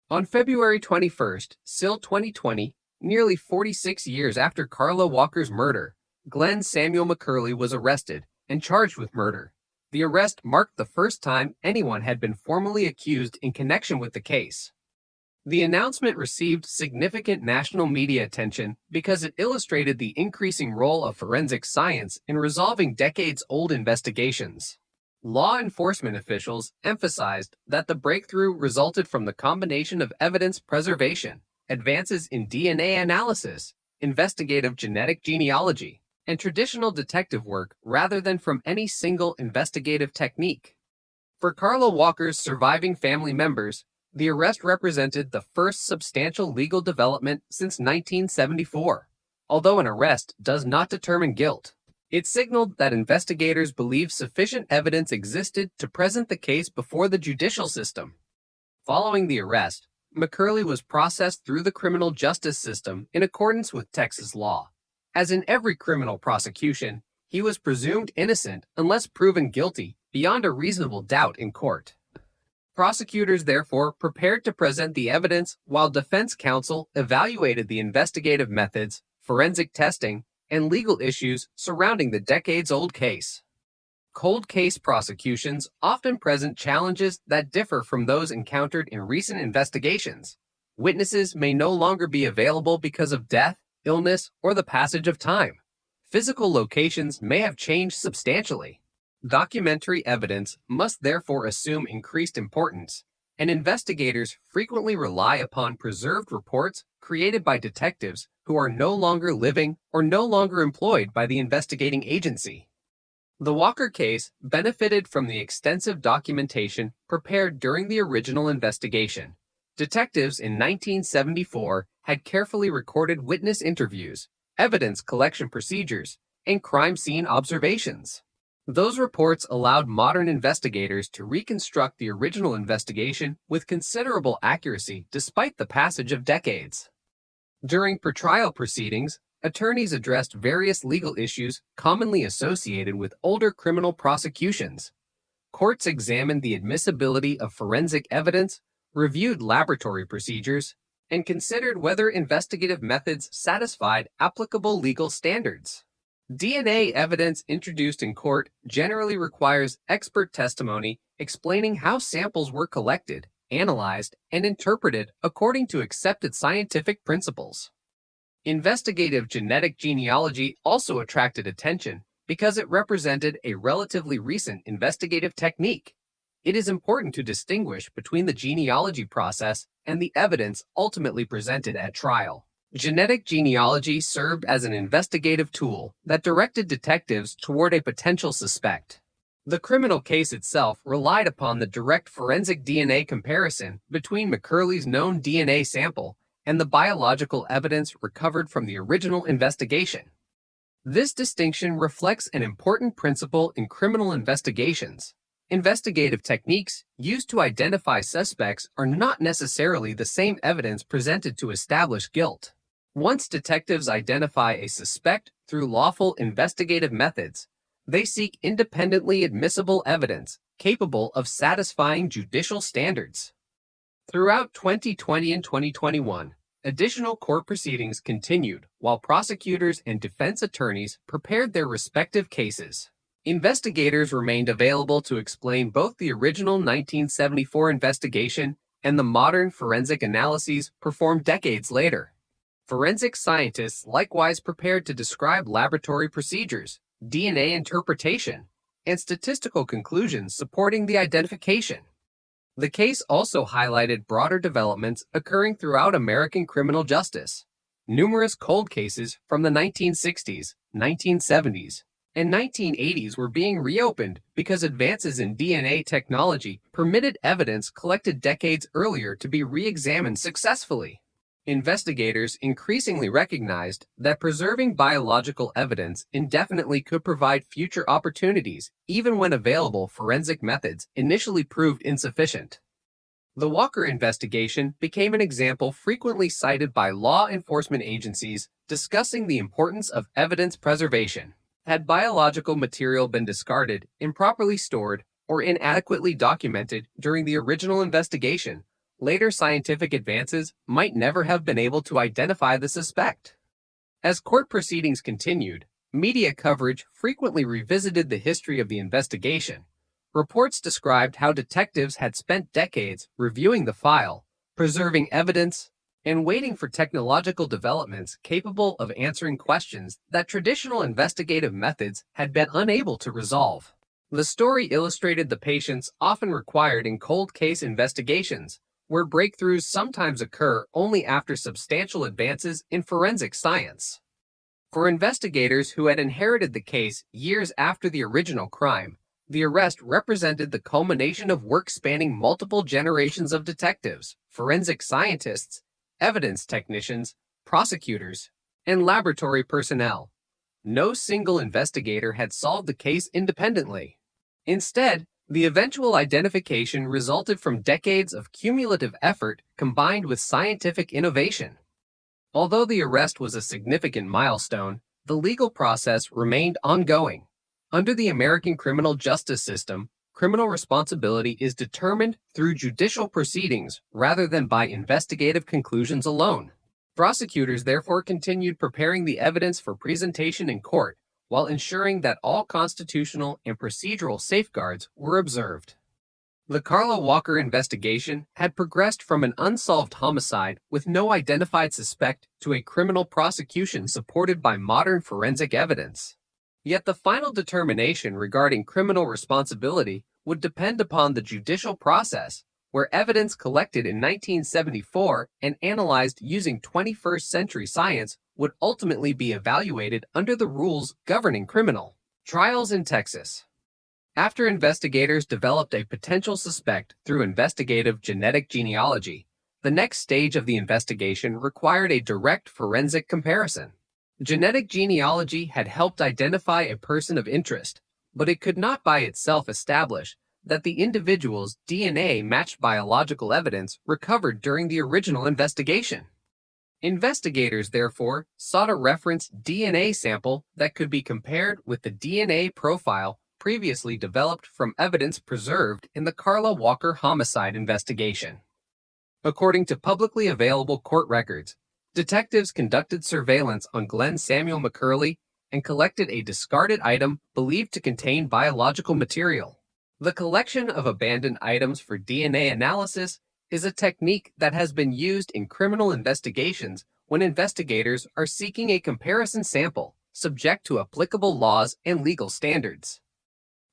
On February 21, SIL 2020, nearly 46 years after Carla Walker's murder, Glenn Samuel McCurley was arrested and charged with murder. The arrest marked the first time anyone had been formally accused in connection with the case. The announcement received significant national media attention because it illustrated the increasing role of forensic science in resolving decades-old investigations. Law enforcement officials emphasized that the breakthrough resulted from the combination of evidence preservation, advances in DNA analysis, investigative genetic genealogy, and traditional detective work rather than from any single investigative technique. For Carla Walker's surviving family members, the arrest represented the first substantial legal development since 1974. Although an arrest does not determine guilt, it signaled that investigators believed sufficient evidence existed to present the case before the judicial system. Following the arrest, McCurley was processed through the criminal justice system in accordance with Texas law. As in every criminal prosecution, he was presumed innocent unless proven guilty beyond a reasonable doubt in court. Prosecutors therefore prepared to present the evidence while defense counsel evaluated the investigative methods, forensic testing, and legal issues surrounding the decades-old case. Cold case prosecutions often present challenges that differ from those encountered in recent investigations. Witnesses may no longer be available because of death, illness, or the passage of time. Physical locations may have changed substantially. Documentary evidence must therefore assume increased importance, and investigators frequently rely upon preserved reports created by detectives who are no longer living or no longer employed by the investigating agency. The Walker case benefited from the extensive documentation prepared during the original investigation. Detectives in 1974 had carefully recorded witness interviews, evidence collection procedures, and crime scene observations. Those reports allowed modern investigators to reconstruct the original investigation with considerable accuracy despite the passage of decades. During pretrial proceedings, attorneys addressed various legal issues commonly associated with older criminal prosecutions. Courts examined the admissibility of forensic evidence, reviewed laboratory procedures, and considered whether investigative methods satisfied applicable legal standards. DNA evidence introduced in court generally requires expert testimony explaining how samples were collected, analyzed, and interpreted according to accepted scientific principles. Investigative genetic genealogy also attracted attention because it represented a relatively recent investigative technique. It is important to distinguish between the genealogy process and the evidence ultimately presented at trial. Genetic genealogy served as an investigative tool that directed detectives toward a potential suspect. The criminal case itself relied upon the direct forensic DNA comparison between McCurley's known DNA sample and the biological evidence recovered from the original investigation. This distinction reflects an important principle in criminal investigations. Investigative techniques used to identify suspects are not necessarily the same evidence presented to establish guilt. Once detectives identify a suspect through lawful investigative methods, they seek independently admissible evidence capable of satisfying judicial standards. Throughout 2020 and 2021, additional court proceedings continued while prosecutors and defense attorneys prepared their respective cases. Investigators remained available to explain both the original 1974 investigation and the modern forensic analyses performed decades later. Forensic scientists likewise prepared to describe laboratory procedures, DNA interpretation, and statistical conclusions supporting the identification. The case also highlighted broader developments occurring throughout American criminal justice. Numerous cold cases from the 1960s, 1970s, and 1980s were being reopened because advances in DNA technology permitted evidence collected decades earlier to be re-examined successfully. Investigators increasingly recognized that preserving biological evidence indefinitely could provide future opportunities, even when available forensic methods initially proved insufficient. The Walker investigation became an example frequently cited by law enforcement agencies discussing the importance of evidence preservation. Had biological material been discarded, improperly stored, or inadequately documented during the original investigation, later scientific advances might never have been able to identify the suspect. As court proceedings continued, media coverage frequently revisited the history of the investigation. Reports described how detectives had spent decades reviewing the file, preserving evidence, and waiting for technological developments capable of answering questions that traditional investigative methods had been unable to resolve. The story illustrated the patience often required in cold case investigations, where breakthroughs sometimes occur only after substantial advances in forensic science. For investigators who had inherited the case years after the original crime, the arrest represented the culmination of work spanning multiple generations of detectives, forensic scientists, evidence technicians, prosecutors, and laboratory personnel. No single investigator had solved the case independently. Instead, the eventual identification resulted from decades of cumulative effort combined with scientific innovation. Although the arrest was a significant milestone, the legal process remained ongoing. Under the American criminal justice system, criminal responsibility is determined through judicial proceedings rather than by investigative conclusions alone. Prosecutors therefore continued preparing the evidence for presentation in court while ensuring that all constitutional and procedural safeguards were observed. The Carla Walker investigation had progressed from an unsolved homicide with no identified suspect to a criminal prosecution supported by modern forensic evidence. Yet the final determination regarding criminal responsibility would depend upon the judicial process, where evidence collected in 1974 and analyzed using 21st century science would ultimately be evaluated under the rules governing criminal trials in Texas. After investigators developed a potential suspect through investigative genetic genealogy, the next stage of the investigation required a direct forensic comparison. Genetic genealogy had helped identify a person of interest, but it could not by itself establish that the individual's DNA matched biological evidence recovered during the original investigation. Investigators, therefore, sought a reference DNA sample that could be compared with the DNA profile previously developed from evidence preserved in the Carla Walker homicide investigation. According to publicly available court records, detectives conducted surveillance on Glenn Samuel McCurley and collected a discarded item believed to contain biological material. The collection of abandoned items for DNA analysis is a technique that has been used in criminal investigations when investigators are seeking a comparison sample subject to applicable laws and legal standards.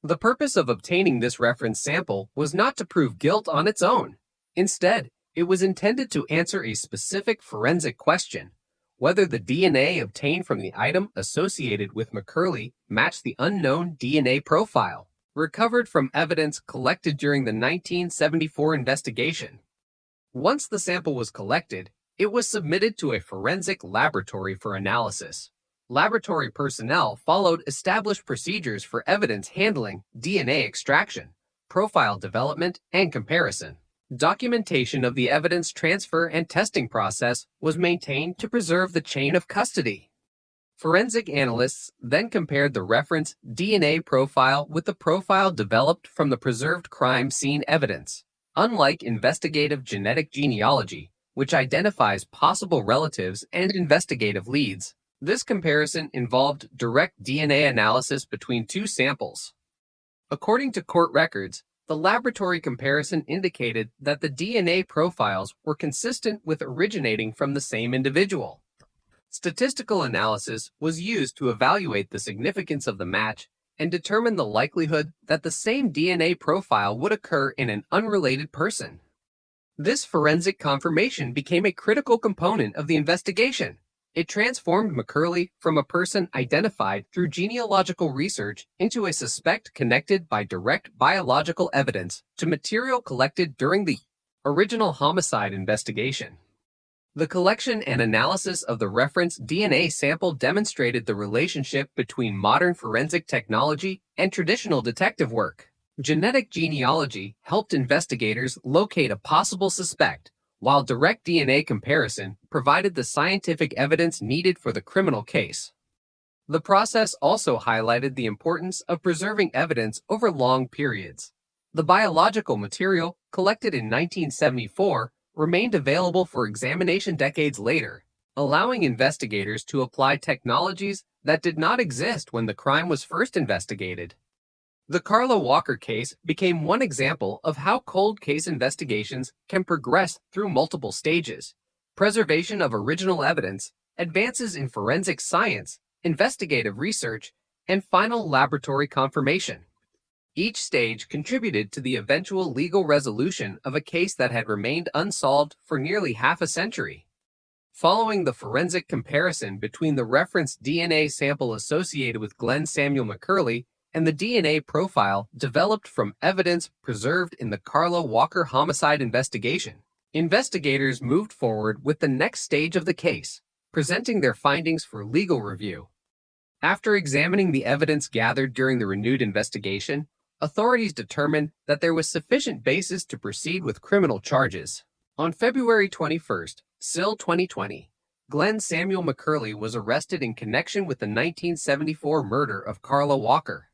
The purpose of obtaining this reference sample was not to prove guilt on its own. Instead, it was intended to answer a specific forensic question: whether the DNA obtained from the item associated with McCurley matched the unknown DNA profile recovered from evidence collected during the 1974 investigation. Once the sample was collected, it was submitted to a forensic laboratory for analysis. Laboratory personnel followed established procedures for evidence handling, DNA extraction, profile development, and comparison. Documentation of the evidence transfer and testing process was maintained to preserve the chain of custody. Forensic analysts then compared the reference DNA profile with the profile developed from the preserved crime scene evidence. Unlike investigative genetic genealogy, which identifies possible relatives and investigative leads, this comparison involved direct DNA analysis between two samples. According to court records, the laboratory comparison indicated that the DNA profiles were consistent with originating from the same individual. Statistical analysis was used to evaluate the significance of the match and determine the likelihood that the same DNA profile would occur in an unrelated person. This forensic confirmation became a critical component of the investigation. It transformed McCurley from a person identified through genealogical research into a suspect connected by direct biological evidence to material collected during the original homicide investigation. The collection and analysis of the reference DNA sample demonstrated the relationship between modern forensic technology and traditional detective work. Genetic genealogy helped investigators locate a possible suspect, while direct DNA comparison provided the scientific evidence needed for the criminal case. The process also highlighted the importance of preserving evidence over long periods. The biological material collected in 1974 remained available for examination decades later, allowing investigators to apply technologies that did not exist when the crime was first investigated. The Carla Walker case became one example of how cold case investigations can progress through multiple stages: preservation of original evidence, advances in forensic science, investigative research, and final laboratory confirmation. Each stage contributed to the eventual legal resolution of a case that had remained unsolved for nearly half a century. Following the forensic comparison between the reference DNA sample associated with Glenn Samuel McCurley and the DNA profile developed from evidence preserved in the Carla Walker homicide investigation, investigators moved forward with the next stage of the case, presenting their findings for legal review. After examining the evidence gathered during the renewed investigation, authorities determined that there was sufficient basis to proceed with criminal charges. On February 21, SIL 2020, Glenn Samuel McCurley was arrested in connection with the 1974 murder of Carla Walker.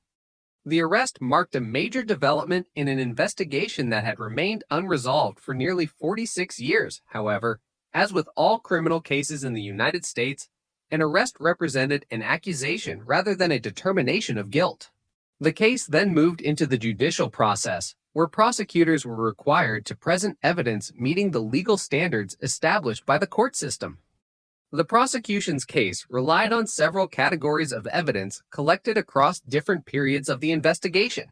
The arrest marked a major development in an investigation that had remained unresolved for nearly 46 years. However, as with all criminal cases in the United States, an arrest represented an accusation rather than a determination of guilt. The case then moved into the judicial process, where prosecutors were required to present evidence meeting the legal standards established by the court system. The prosecution's case relied on several categories of evidence collected across different periods of the investigation.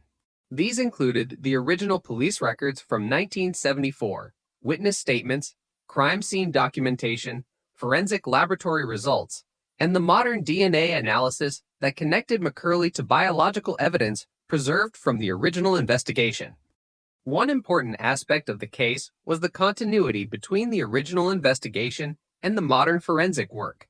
These included the original police records from 1974, witness statements, crime scene documentation, forensic laboratory results, and the modern DNA analysis that connected McCurley to biological evidence preserved from the original investigation. One important aspect of the case was the continuity between the original investigation and the modern forensic work.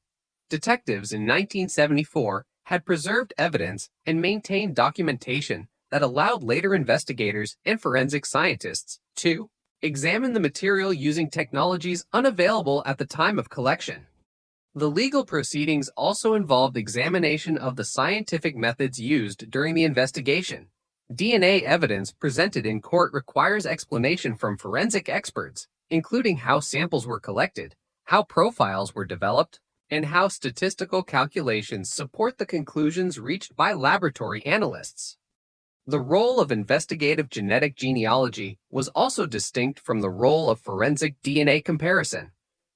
Detectives in 1974 had preserved evidence and maintained documentation that allowed later investigators and forensic scientists to examine the material using technologies unavailable at the time of collection. The legal proceedings also involved examination of the scientific methods used during the investigation. DNA evidence presented in court requires explanation from forensic experts, including how samples were collected, how profiles were developed, and how statistical calculations support the conclusions reached by laboratory analysts. The role of investigative genetic genealogy was also distinct from the role of forensic DNA comparison.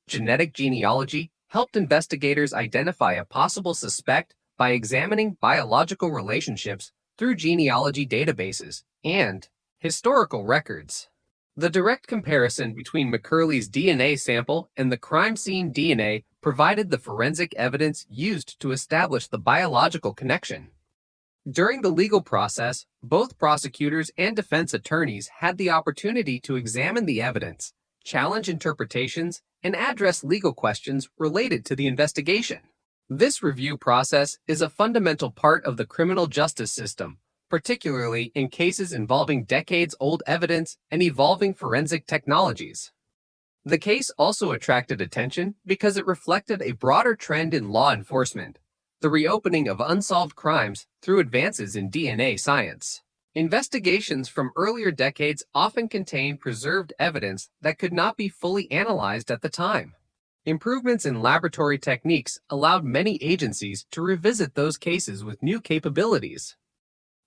Genetic genealogy helped investigators identify a possible suspect by examining biological relationships through genealogy databases and historical records. The direct comparison between McCurley's DNA sample and the crime scene DNA provided the forensic evidence used to establish the biological connection. During the legal process, both prosecutors and defense attorneys had the opportunity to examine the evidence, challenge interpretations, and address legal questions related to the investigation. This review process is a fundamental part of the criminal justice system, particularly in cases involving decades-old evidence and evolving forensic technologies. The case also attracted attention because it reflected a broader trend in law enforcement, the reopening of unsolved crimes through advances in DNA science. Investigations from earlier decades often contain preserved evidence that could not be fully analyzed at the time. Improvements in laboratory techniques allowed many agencies to revisit those cases with new capabilities.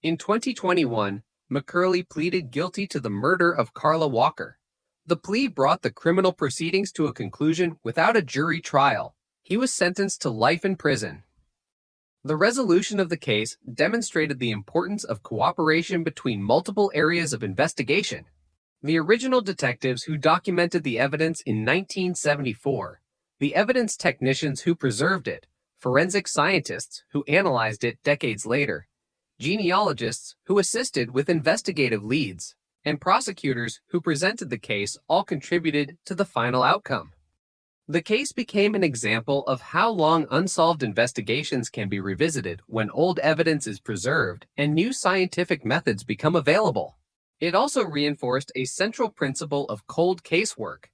In 2021, McCurley pleaded guilty to the murder of Carla Walker. The plea brought the criminal proceedings to a conclusion without a jury trial. He was sentenced to life in prison. The resolution of the case demonstrated the importance of cooperation between multiple areas of investigation. The original detectives who documented the evidence in 1974, the evidence technicians who preserved it, forensic scientists who analyzed it decades later, genealogists who assisted with investigative leads, and prosecutors who presented the case all contributed to the final outcome. The case became an example of how long unsolved investigations can be revisited when old evidence is preserved and new scientific methods become available. It also reinforced a central principle of cold case work.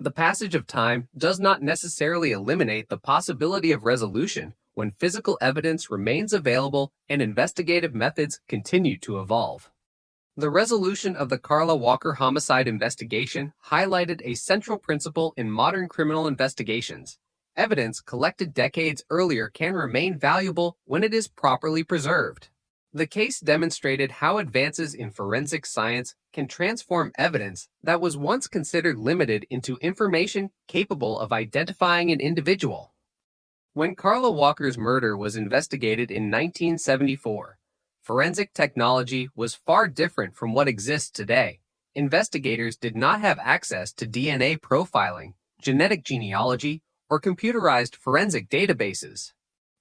The passage of time does not necessarily eliminate the possibility of resolution when physical evidence remains available and investigative methods continue to evolve. The resolution of the Carla Walker homicide investigation highlighted a central principle in modern criminal investigations. Evidence collected decades earlier can remain valuable when it is properly preserved. The case demonstrated how advances in forensic science can transform evidence that was once considered limited into information capable of identifying an individual. When Carla Walker's murder was investigated in 1974, forensic technology was far different from what exists today. Investigators did not have access to DNA profiling, genetic genealogy, or computerized forensic databases.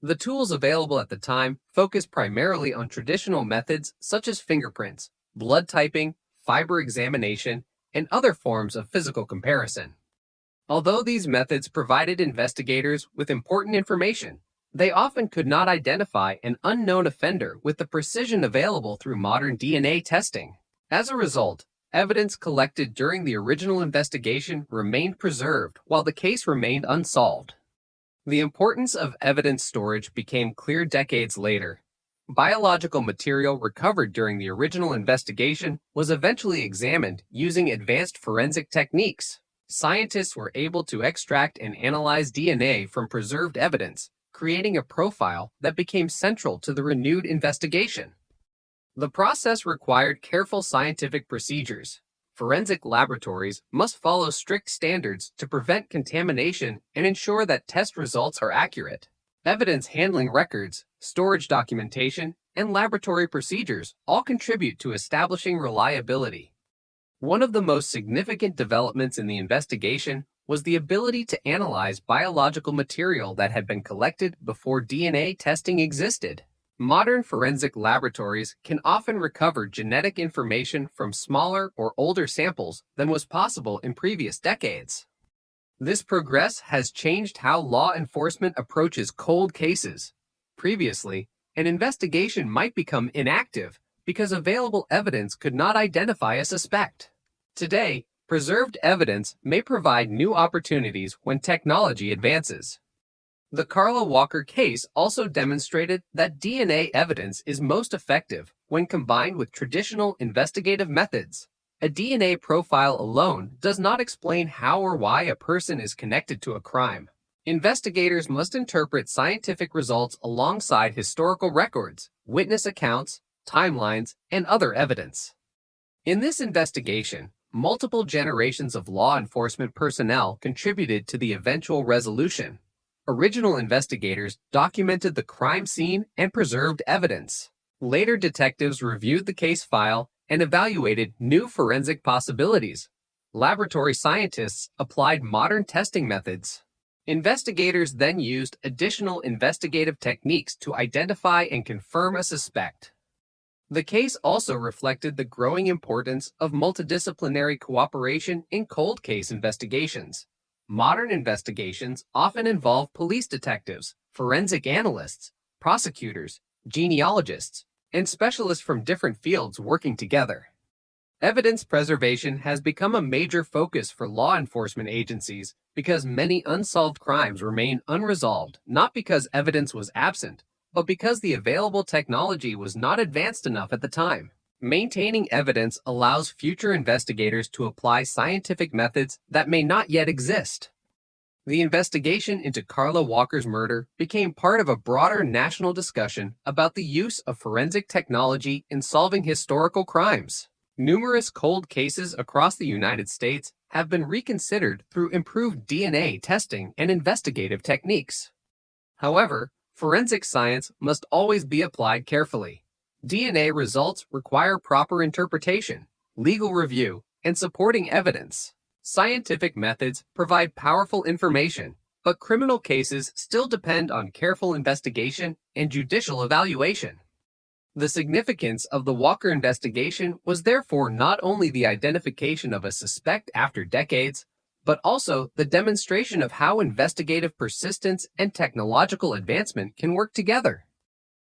The tools available at the time focused primarily on traditional methods such as fingerprints, blood typing, fiber examination, and other forms of physical comparison. Although these methods provided investigators with important information, they often could not identify an unknown offender with the precision available through modern DNA testing. As a result, evidence collected during the original investigation remained preserved while the case remained unsolved. The importance of evidence storage became clear decades later. Biological material recovered during the original investigation was eventually examined using advanced forensic techniques. Scientists were able to extract and analyze DNA from preserved evidence, creating a profile that became central to the renewed investigation. The process required careful scientific procedures. Forensic laboratories must follow strict standards to prevent contamination and ensure that test results are accurate. Evidence handling records, storage documentation, and laboratory procedures all contribute to establishing reliability. One of the most significant developments in the investigation was the ability to analyze biological material that had been collected before DNA testing existed. Modern forensic laboratories can often recover genetic information from smaller or older samples than was possible in previous decades. This progress has changed how law enforcement approaches cold cases. Previously, an investigation might become inactive because available evidence could not identify a suspect. Today, preserved evidence may provide new opportunities when technology advances. The Carla Walker case also demonstrated that DNA evidence is most effective when combined with traditional investigative methods. A DNA profile alone does not explain how or why a person is connected to a crime. Investigators must interpret scientific results alongside historical records, witness accounts, timelines, and other evidence. In this investigation, multiple generations of law enforcement personnel contributed to the eventual resolution. Original investigators documented the crime scene and preserved evidence. Later detectives reviewed the case file and evaluated new forensic possibilities. Laboratory scientists applied modern testing methods. Investigators then used additional investigative techniques to identify and confirm a suspect. The case also reflected the growing importance of multidisciplinary cooperation in cold case investigations. Modern investigations often involve police detectives, forensic analysts, prosecutors, genealogists, and specialists from different fields working together. Evidence preservation has become a major focus for law enforcement agencies because many unsolved crimes remain unresolved, not because evidence was absent, but because the available technology was not advanced enough at the time. Maintaining evidence allows future investigators to apply scientific methods that may not yet exist. The investigation into Carla Walker's murder became part of a broader national discussion about the use of forensic technology in solving historical crimes. Numerous cold cases across the United States have been reconsidered through improved DNA testing and investigative techniques. However, forensic science must always be applied carefully. DNA results require proper interpretation, legal review, and supporting evidence. Scientific methods provide powerful information, but criminal cases still depend on careful investigation and judicial evaluation. The significance of the Walker investigation was therefore not only the identification of a suspect after decades, but also the demonstration of how investigative persistence and technological advancement can work together.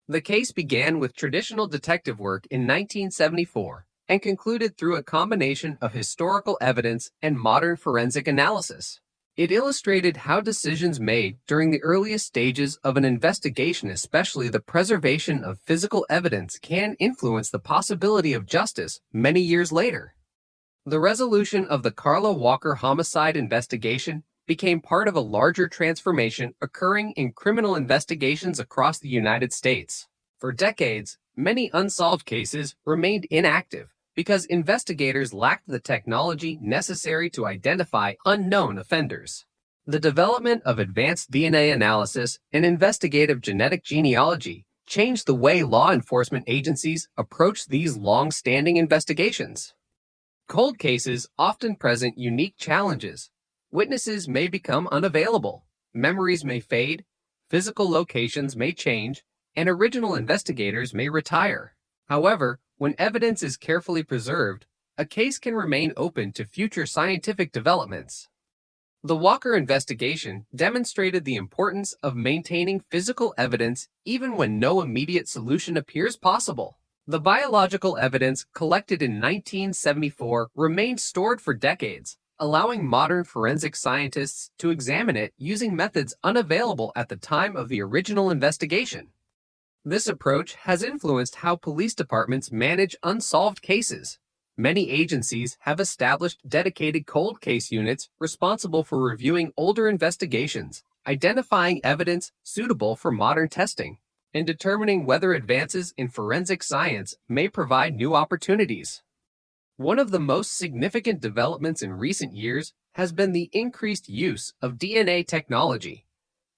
The case began with traditional detective work in 1974 and concluded through a combination of historical evidence and modern forensic analysis. It illustrated how decisions made during the earliest stages of an investigation, especially the preservation of physical evidence, can influence the possibility of justice many years later. The resolution of the Carla Walker homicide investigation became part of a larger transformation occurring in criminal investigations across the United States. For decades, many unsolved cases remained inactive because investigators lacked the technology necessary to identify unknown offenders. The development of advanced DNA analysis and investigative genetic genealogy changed the way law enforcement agencies approach these long-standing investigations. Cold cases often present unique challenges. Witnesses may become unavailable. memories may fade, physical locations may change, and original investigators may retire. However, when evidence is carefully preserved, a case can remain open to future scientific developments. The Walker investigation demonstrated the importance of maintaining physical evidence even when no immediate solution appears possible. The biological evidence collected in 1974 remained stored for decades, allowing modern forensic scientists to examine it using methods unavailable at the time of the original investigation. This approach has influenced how police departments manage unsolved cases. Many agencies have established dedicated cold case units responsible for reviewing older investigations, identifying evidence suitable for modern testing, and determining whether advances in forensic science may provide new opportunities. One of the most significant developments in recent years has been the increased use of DNA technology.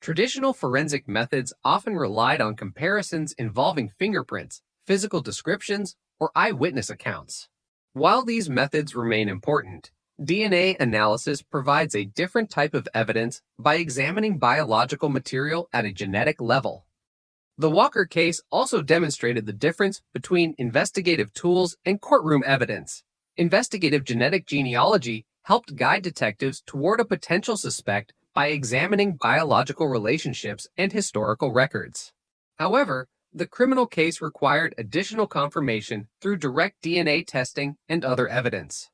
Traditional forensic methods often relied on comparisons involving fingerprints, physical descriptions, or eyewitness accounts. While these methods remain important, DNA analysis provides a different type of evidence by examining biological material at a genetic level. The Walker case also demonstrated the difference between investigative tools and courtroom evidence. Investigative genetic genealogy helped guide detectives toward a potential suspect by examining biological relationships and historical records. However, the criminal case required additional confirmation through direct DNA testing and other evidence.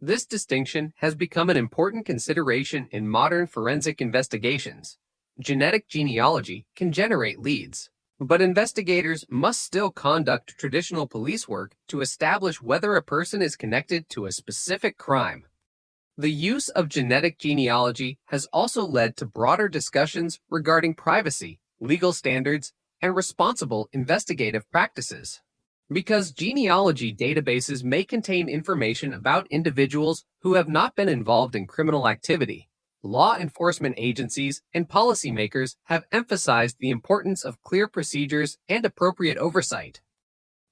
This distinction has become an important consideration in modern forensic investigations. Genetic genealogy can generate leads, but investigators must still conduct traditional police work to establish whether a person is connected to a specific crime. The use of genetic genealogy has also led to broader discussions regarding privacy, legal standards, and responsible investigative practices. Because genealogy databases may contain information about individuals who have not been involved in criminal activity, law enforcement agencies and policymakers have emphasized the importance of clear procedures and appropriate oversight.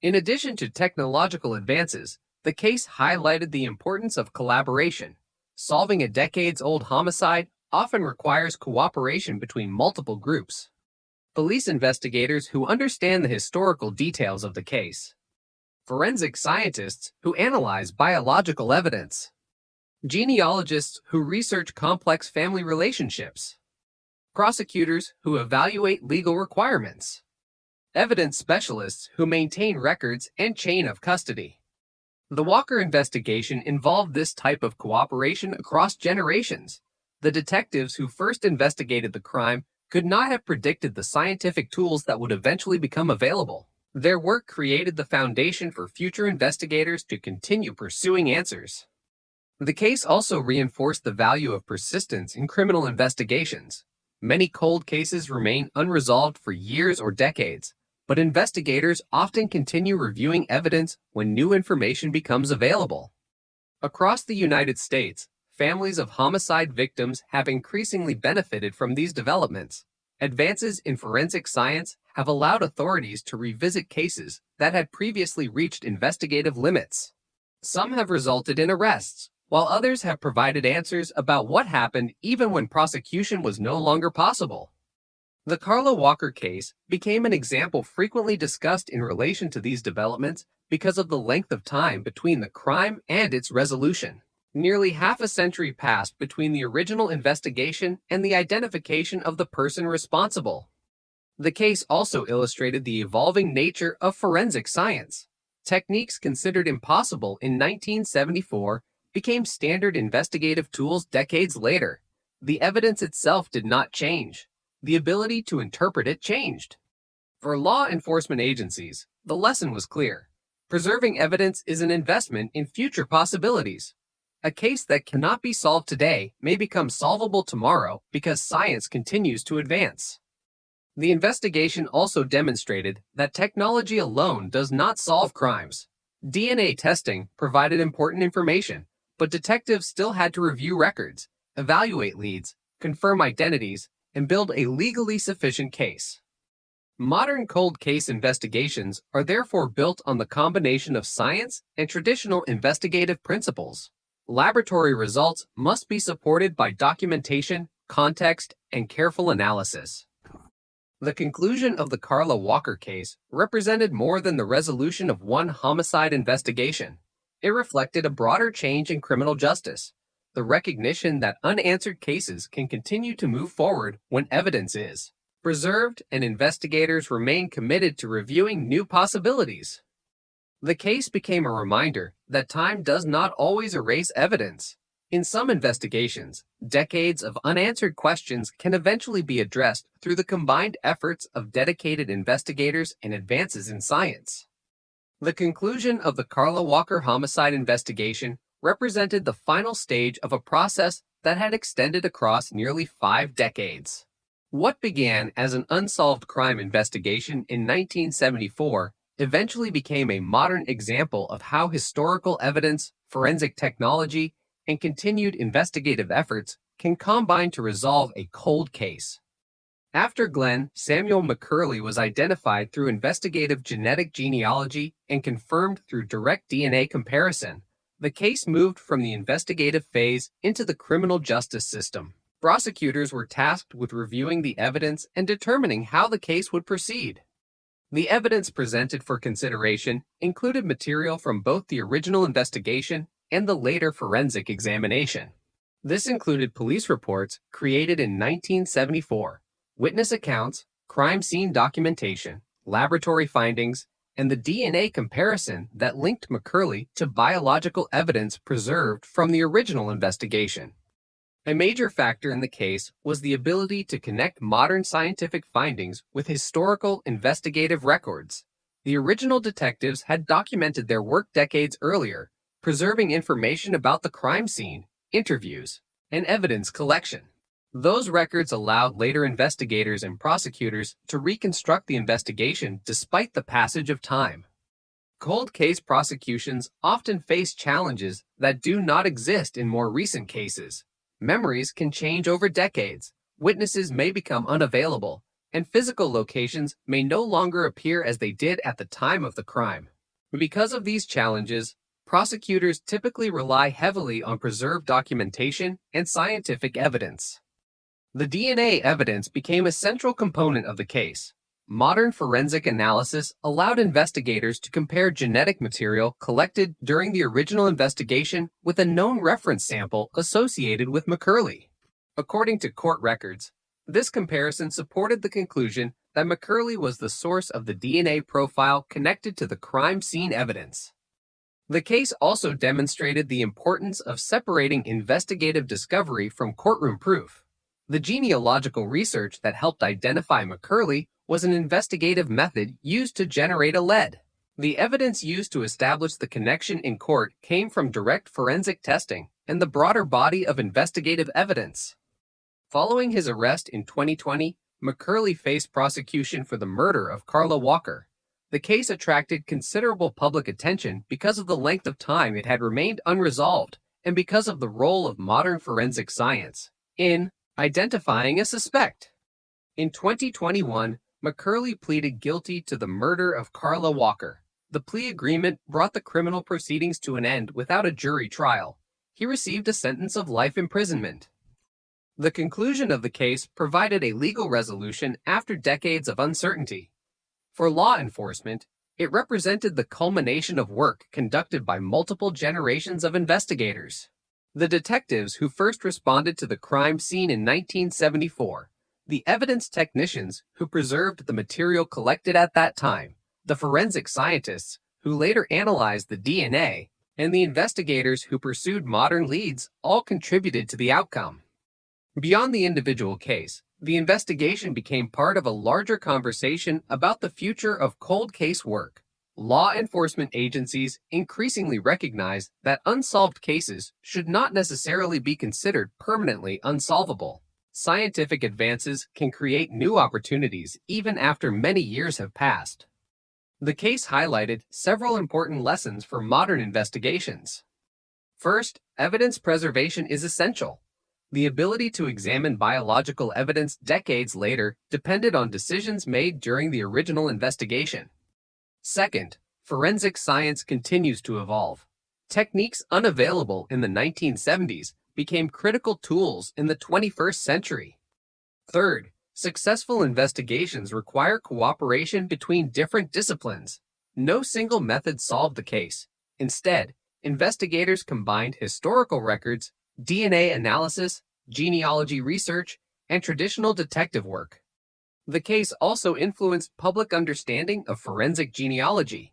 In addition to technological advances, the case highlighted the importance of collaboration. Solving a decades-old homicide often requires cooperation between multiple groups. Police investigators who understand the historical details of the case, forensic scientists who analyze biological evidence, genealogists who research complex family relationships, prosecutors who evaluate legal requirements, evidence specialists who maintain records and chain of custody. The Walker investigation involved this type of cooperation across generations. The detectives who first investigated the crime could not have predicted the scientific tools that would eventually become available. Their work created the foundation for future investigators to continue pursuing answers. The case also reinforced the value of persistence in criminal investigations. Many cold cases remain unresolved for years or decades, but investigators often continue reviewing evidence when new information becomes available. Across the United States, families of homicide victims have increasingly benefited from these developments. Advances in forensic science have allowed authorities to revisit cases that had previously reached investigative limits. Some have resulted in arrests, while others have provided answers about what happened even when prosecution was no longer possible. The Carla Walker case became an example frequently discussed in relation to these developments because of the length of time between the crime and its resolution. Nearly half a century passed between the original investigation and the identification of the person responsible. The case also illustrated the evolving nature of forensic science. Techniques considered impossible in 1974 became standard investigative tools decades later. The evidence itself did not change. The ability to interpret it changed. For law enforcement agencies, the lesson was clear. Preserving evidence is an investment in future possibilities. A case that cannot be solved today may become solvable tomorrow because science continues to advance. The investigation also demonstrated that technology alone does not solve crimes. DNA testing provided important information, but detectives still had to review records, evaluate leads, confirm identities, and build a legally sufficient case. Modern cold case investigations are therefore built on the combination of science and traditional investigative principles. Laboratory results must be supported by documentation, context, and careful analysis. The conclusion of the Carla Walker case represented more than the resolution of one homicide investigation. It reflected a broader change in criminal justice, the recognition that unanswered cases can continue to move forward when evidence is preserved and investigators remain committed to reviewing new possibilities. The case became a reminder that time does not always erase evidence. In some investigations, decades of unanswered questions can eventually be addressed through the combined efforts of dedicated investigators and advances in science. The conclusion of the Carla Walker homicide investigation represented the final stage of a process that had extended across nearly 5 decades. What began as an unsolved crime investigation in 1974 eventually became a modern example of how historical evidence, forensic technology, and continued investigative efforts can combine to resolve a cold case. After Glenn, Samuel McCurley was identified through investigative genetic genealogy and confirmed through direct DNA comparison, the case moved from the investigative phase into the criminal justice system. Prosecutors were tasked with reviewing the evidence and determining how the case would proceed. The evidence presented for consideration included material from both the original investigation and the later forensic examination. This included police reports created in 1974, witness accounts, crime scene documentation, laboratory findings, and the DNA comparison that linked McCurley to biological evidence preserved from the original investigation. A major factor in the case was the ability to connect modern scientific findings with historical investigative records. The original detectives had documented their work decades earlier, preserving information about the crime scene, interviews, and evidence collection. Those records allowed later investigators and prosecutors to reconstruct the investigation despite the passage of time. Cold case prosecutions often face challenges that do not exist in more recent cases. Memories can change over decades, witnesses may become unavailable, and physical locations may no longer appear as they did at the time of the crime. Because of these challenges, prosecutors typically rely heavily on preserved documentation and scientific evidence. The DNA evidence became a central component of the case. Modern forensic analysis allowed investigators to compare genetic material collected during the original investigation with a known reference sample associated with McCurley. According to court records, this comparison supported the conclusion that McCurley was the source of the DNA profile connected to the crime scene evidence. The case also demonstrated the importance of separating investigative discovery from courtroom proof. The genealogical research that helped identify McCurley was an investigative method used to generate a lead. The evidence used to establish the connection in court came from direct forensic testing and the broader body of investigative evidence. Following his arrest in 2020, McCurley faced prosecution for the murder of Carla Walker. The case attracted considerable public attention because of the length of time it had remained unresolved and because of the role of modern forensic science in identifying a suspect. In 2021, McCurley pleaded guilty to the murder of Carla Walker. The plea agreement brought the criminal proceedings to an end without a jury trial. He received a sentence of life imprisonment. The conclusion of the case provided a legal resolution after decades of uncertainty. For law enforcement, it represented the culmination of work conducted by multiple generations of investigators. The detectives who first responded to the crime scene in 1974, the evidence technicians who preserved the material collected at that time, the forensic scientists who later analyzed the DNA, and the investigators who pursued modern leads all contributed to the outcome. Beyond the individual case, the investigation became part of a larger conversation about the future of cold case work. Law enforcement agencies increasingly recognize that unsolved cases should not necessarily be considered permanently unsolvable. Scientific advances can create new opportunities even after many years have passed. The case highlighted several important lessons for modern investigations. First, evidence preservation is essential. The ability to examine biological evidence decades later depended on decisions made during the original investigation. Second, forensic science continues to evolve. Techniques unavailable in the 1970s became critical tools in the 21st century. Third, successful investigations require cooperation between different disciplines. No single method solved the case. Instead, investigators combined historical records, DNA analysis, genealogy research, and traditional detective work. The case also influenced public understanding of forensic genealogy.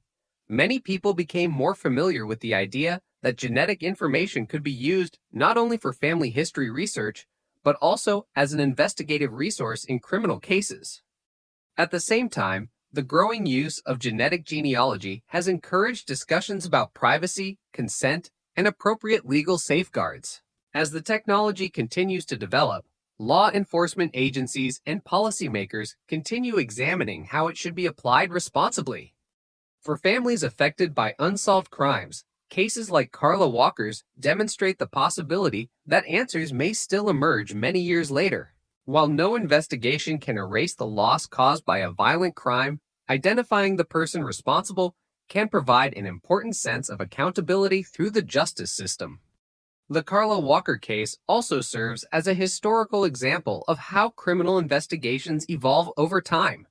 Many people became more familiar with the idea that genetic information could be used not only for family history research, but also as an investigative resource in criminal cases. At the same time, the growing use of genetic genealogy has encouraged discussions about privacy, consent, and appropriate legal safeguards. As the technology continues to develop, law enforcement agencies and policymakers continue examining how it should be applied responsibly. For families affected by unsolved crimes, cases like Carla Walker's demonstrate the possibility that answers may still emerge many years later. While no investigation can erase the loss caused by a violent crime, identifying the person responsible can provide an important sense of accountability through the justice system. The Carla Walker case also serves as a historical example of how criminal investigations evolve over time.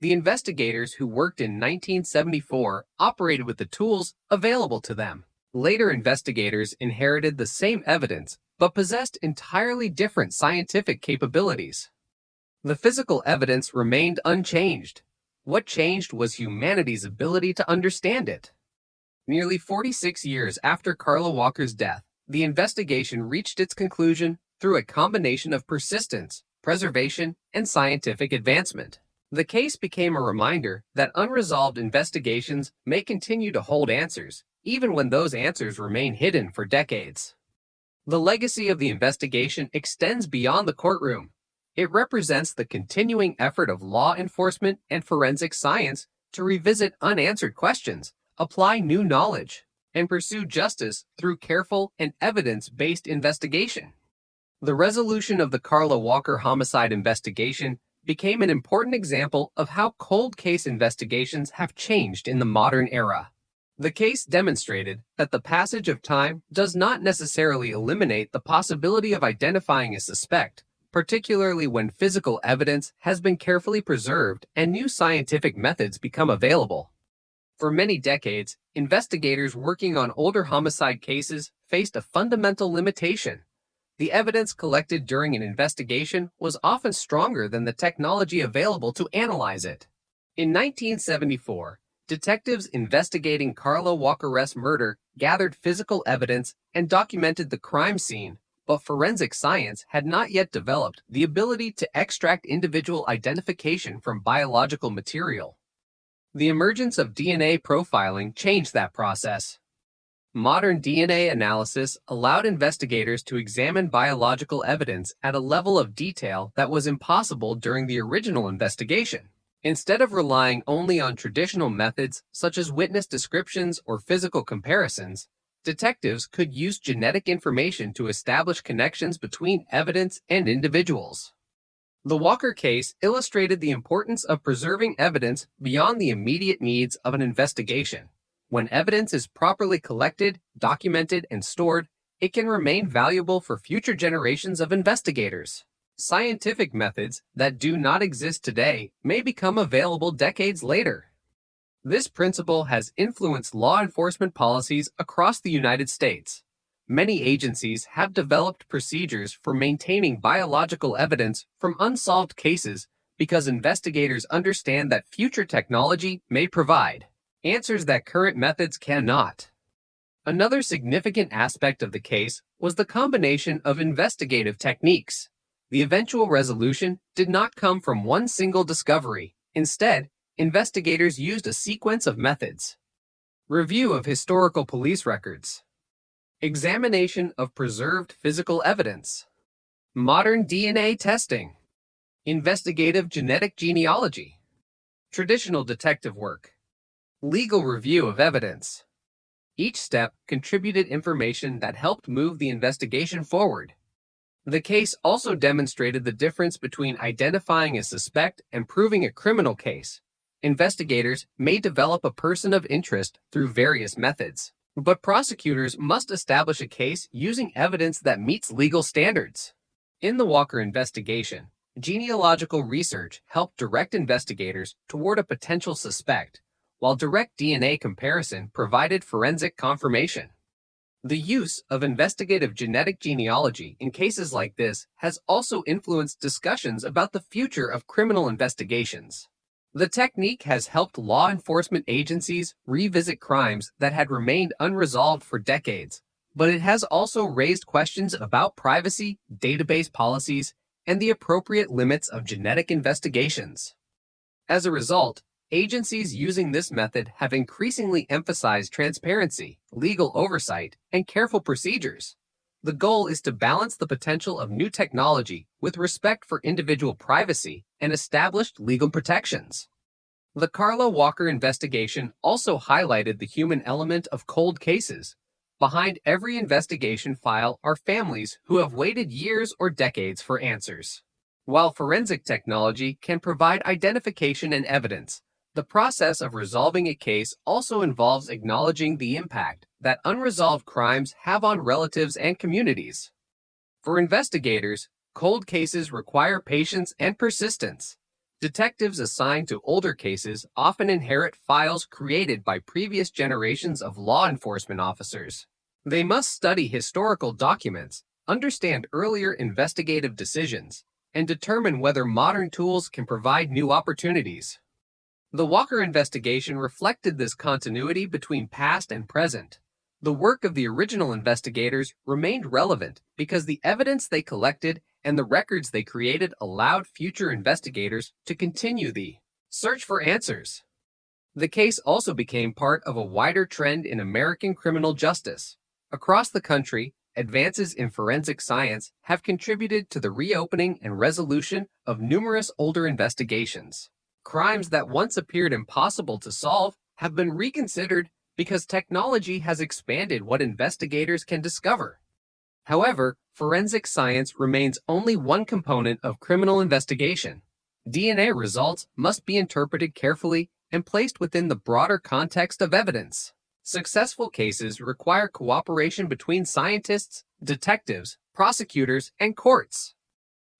The investigators who worked in 1974 operated with the tools available to them. Later investigators inherited the same evidence, but possessed entirely different scientific capabilities. The physical evidence remained unchanged. What changed was humanity's ability to understand it. Nearly 46 years after Carla Walker's death, the investigation reached its conclusion through a combination of persistence, preservation, and scientific advancement. The case became a reminder that unresolved investigations may continue to hold answers, even when those answers remain hidden for decades. The legacy of the investigation extends beyond the courtroom. It represents the continuing effort of law enforcement and forensic science to revisit unanswered questions, apply new knowledge, and pursue justice through careful and evidence-based investigation. The resolution of the Carla Walker homicide investigation became an important example of how cold case investigations have changed in the modern era. The case demonstrated that the passage of time does not necessarily eliminate the possibility of identifying a suspect, particularly when physical evidence has been carefully preserved and new scientific methods become available. For many decades, investigators working on older homicide cases faced a fundamental limitation. The evidence collected during an investigation was often stronger than the technology available to analyze it. In 1974, detectives investigating Carla Walker's murder gathered physical evidence and documented the crime scene, but forensic science had not yet developed the ability to extract individual identification from biological material. The emergence of DNA profiling changed that process. Modern DNA analysis allowed investigators to examine biological evidence at a level of detail that was impossible during the original investigation. Instead of relying only on traditional methods such as witness descriptions or physical comparisons, detectives could use genetic information to establish connections between evidence and individuals. The Walker case illustrated the importance of preserving evidence beyond the immediate needs of an investigation. When evidence is properly collected, documented, and stored, it can remain valuable for future generations of investigators. Scientific methods that do not exist today may become available decades later. This principle has influenced law enforcement policies across the United States. Many agencies have developed procedures for maintaining biological evidence from unsolved cases because investigators understand that future technology may provide answers that current methods cannot. Another significant aspect of the case was the combination of investigative techniques. The eventual resolution did not come from one single discovery. Instead, investigators used a sequence of methods. Review of historical police records. Examination of preserved physical evidence. Modern DNA testing. Investigative genetic genealogy. Traditional detective work. Legal review of evidence. Each step contributed information that helped move the investigation forward. The case also demonstrated the difference between identifying a suspect and proving a criminal case. Investigators may develop a person of interest through various methods. But prosecutors must establish a case using evidence that meets legal standards. In the Walker investigation, genealogical research helped direct investigators toward a potential suspect, while direct DNA comparison provided forensic confirmation. The use of investigative genetic genealogy in cases like this has also influenced discussions about the future of criminal investigations. The technique has helped law enforcement agencies revisit crimes that had remained unresolved for decades, but it has also raised questions about privacy, database policies, and the appropriate limits of genetic investigations. As a result, agencies using this method have increasingly emphasized transparency, legal oversight, and careful procedures. The goal is to balance the potential of new technology with respect for individual privacy and established legal protections. The Carla Walker investigation also highlighted the human element of cold cases. Behind every investigation file are families who have waited years or decades for answers. While forensic technology can provide identification and evidence, the process of resolving a case also involves acknowledging the impact that unresolved crimes have on relatives and communities. For investigators, cold cases require patience and persistence. Detectives assigned to older cases often inherit files created by previous generations of law enforcement officers. They must study historical documents, understand earlier investigative decisions, and determine whether modern tools can provide new opportunities. The Walker investigation reflected this continuity between past and present. The work of the original investigators remained relevant because the evidence they collected and the records they created allowed future investigators to continue the search for answers. The case also became part of a wider trend in American criminal justice. Across the country, advances in forensic science have contributed to the reopening and resolution of numerous older investigations. Crimes that once appeared impossible to solve have been reconsidered because technology has expanded what investigators can discover. However, forensic science remains only one component of criminal investigation. DNA results must be interpreted carefully and placed within the broader context of evidence. Successful cases require cooperation between scientists, detectives, prosecutors, and courts.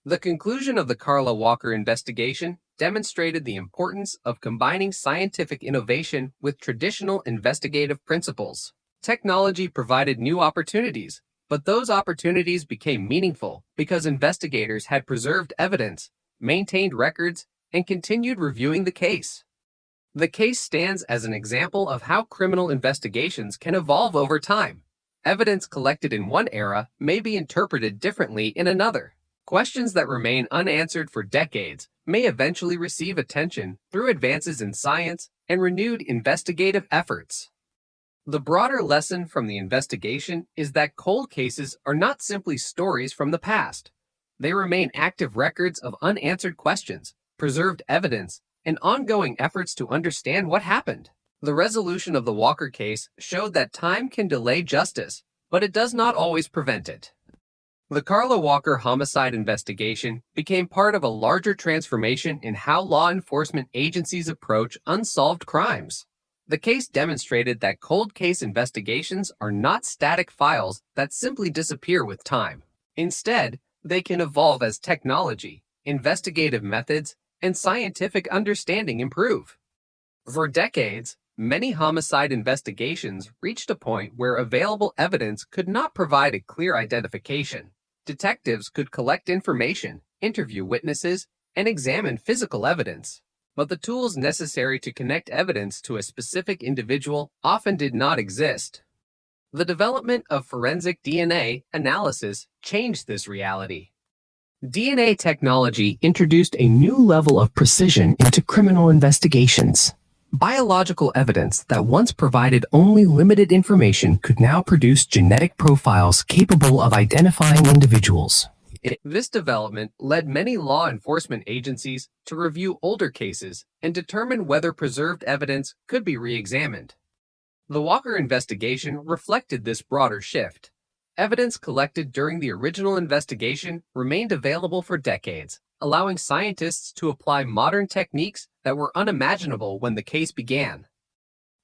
The conclusion of the Carla Walker investigation demonstrated the importance of combining scientific innovation with traditional investigative principles. Technology provided new opportunities, but those opportunities became meaningful because investigators had preserved evidence, maintained records, and continued reviewing the case. The case stands as an example of how criminal investigations can evolve over time. Evidence collected in one era may be interpreted differently in another. Questions that remain unanswered for decades may eventually receive attention through advances in science and renewed investigative efforts. The broader lesson from the investigation is that cold cases are not simply stories from the past. They remain active records of unanswered questions, preserved evidence, and ongoing efforts to understand what happened. The resolution of the Walker case showed that time can delay justice, but it does not always prevent it. The Carla Walker homicide investigation became part of a larger transformation in how law enforcement agencies approach unsolved crimes. The case demonstrated that cold case investigations are not static files that simply disappear with time. Instead, they can evolve as technology, investigative methods, and scientific understanding improve. For decades, many homicide investigations reached a point where available evidence could not provide a clear identification. Detectives could collect information, interview witnesses, and examine physical evidence, but the tools necessary to connect evidence to a specific individual often did not exist. The development of forensic DNA analysis changed this reality. DNA technology introduced a new level of precision into criminal investigations. Biological evidence that once provided only limited information could now produce genetic profiles capable of identifying individuals. This development led many law enforcement agencies to review older cases and determine whether preserved evidence could be re-examined. The Walker investigation reflected this broader shift. Evidence collected during the original investigation remained available for decades, allowing scientists to apply modern techniques that were unimaginable when the case began.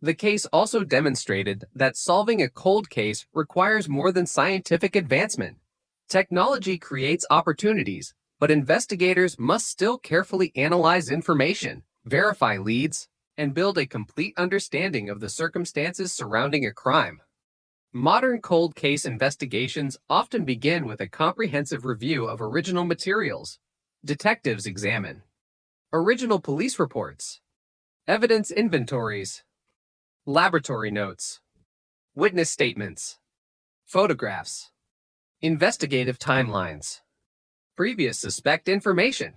The case also demonstrated that solving a cold case requires more than scientific advancement. Technology creates opportunities, but investigators must still carefully analyze information, verify leads, and build a complete understanding of the circumstances surrounding a crime. Modern cold case investigations often begin with a comprehensive review of original materials. Detectives examine original police reports, evidence inventories, laboratory notes, witness statements, photographs, investigative timelines, previous suspect information.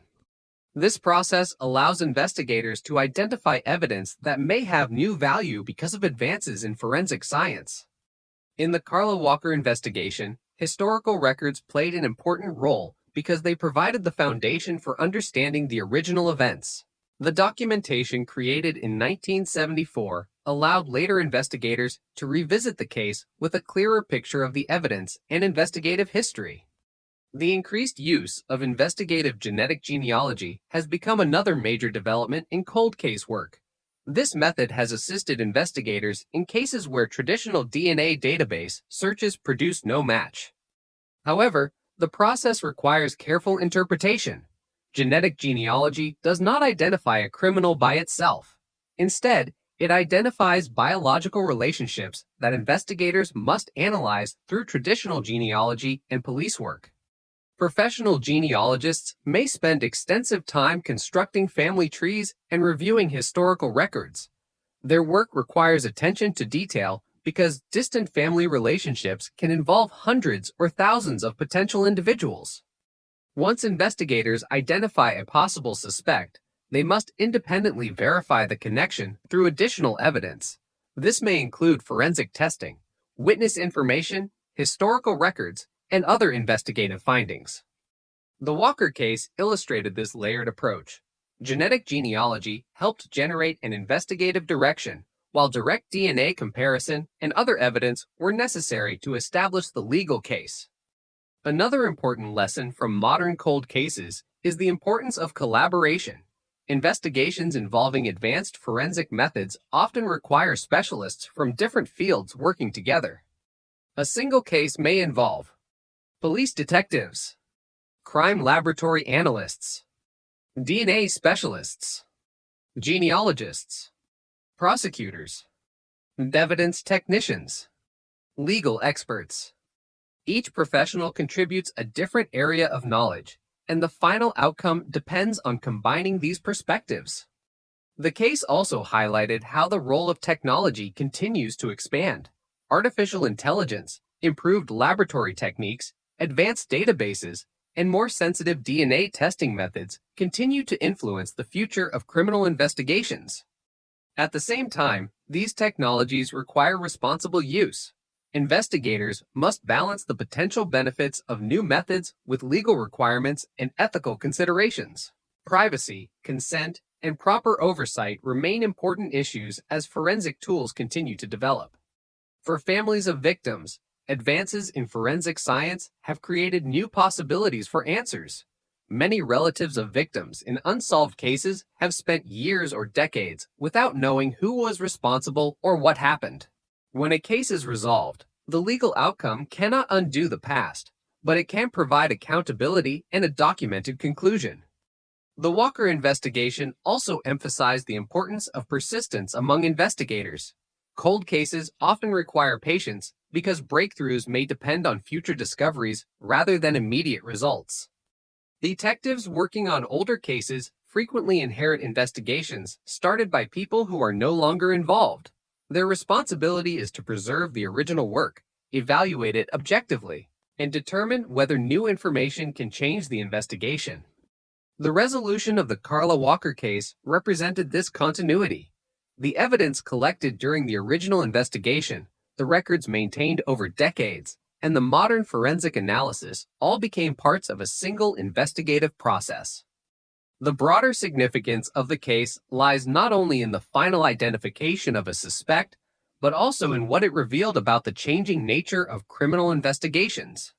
This process allows investigators to identify evidence that may have new value because of advances in forensic science. In the Carla Walker investigation, historical records played an important role because they provided the foundation for understanding the original events. The documentation created in 1974 allowed later investigators to revisit the case with a clearer picture of the evidence and investigative history. The increased use of investigative genetic genealogy has become another major development in cold case work. This method has assisted investigators in cases where traditional DNA database searches produce no match. However, the process requires careful interpretation. Genetic genealogy does not identify a criminal by itself. Instead, it identifies biological relationships that investigators must analyze through traditional genealogy and police work. Professional genealogists may spend extensive time constructing family trees and reviewing historical records. Their work requires attention to detail because distant family relationships can involve hundreds or thousands of potential individuals. Once investigators identify a possible suspect, they must independently verify the connection through additional evidence. This may include forensic testing, witness information, historical records, and other investigative findings. The Walker case illustrated this layered approach. Genetic genealogy helped generate an investigative direction, while direct DNA comparison and other evidence were necessary to establish the legal case. Another important lesson from modern cold cases is the importance of collaboration. Investigations involving advanced forensic methods often require specialists from different fields working together. A single case may involve police detectives, crime laboratory analysts, DNA specialists, genealogists, prosecutors, and evidence technicians, legal experts. Each professional contributes a different area of knowledge, and the final outcome depends on combining these perspectives. The case also highlighted how the role of technology continues to expand. Artificial intelligence, improved laboratory techniques, advanced databases, and more sensitive DNA testing methods continue to influence the future of criminal investigations. At the same time, these technologies require responsible use. Investigators must balance the potential benefits of new methods with legal requirements and ethical considerations. Privacy, consent, and proper oversight remain important issues as forensic tools continue to develop. For families of victims, advances in forensic science have created new possibilities for answers. Many relatives of victims in unsolved cases have spent years or decades without knowing who was responsible or what happened. When a case is resolved, the legal outcome cannot undo the past, but it can provide accountability and a documented conclusion. The Walker investigation also emphasized the importance of persistence among investigators. Cold cases often require patience because breakthroughs may depend on future discoveries rather than immediate results. Detectives working on older cases frequently inherit investigations started by people who are no longer involved. Their responsibility is to preserve the original work, evaluate it objectively, and determine whether new information can change the investigation. The resolution of the Carla Walker case represented this continuity. The evidence collected during the original investigation, the records maintained over decades, and the modern forensic analysis all became parts of a single investigative process. The broader significance of the case lies not only in the final identification of a suspect, but also in what it revealed about the changing nature of criminal investigations.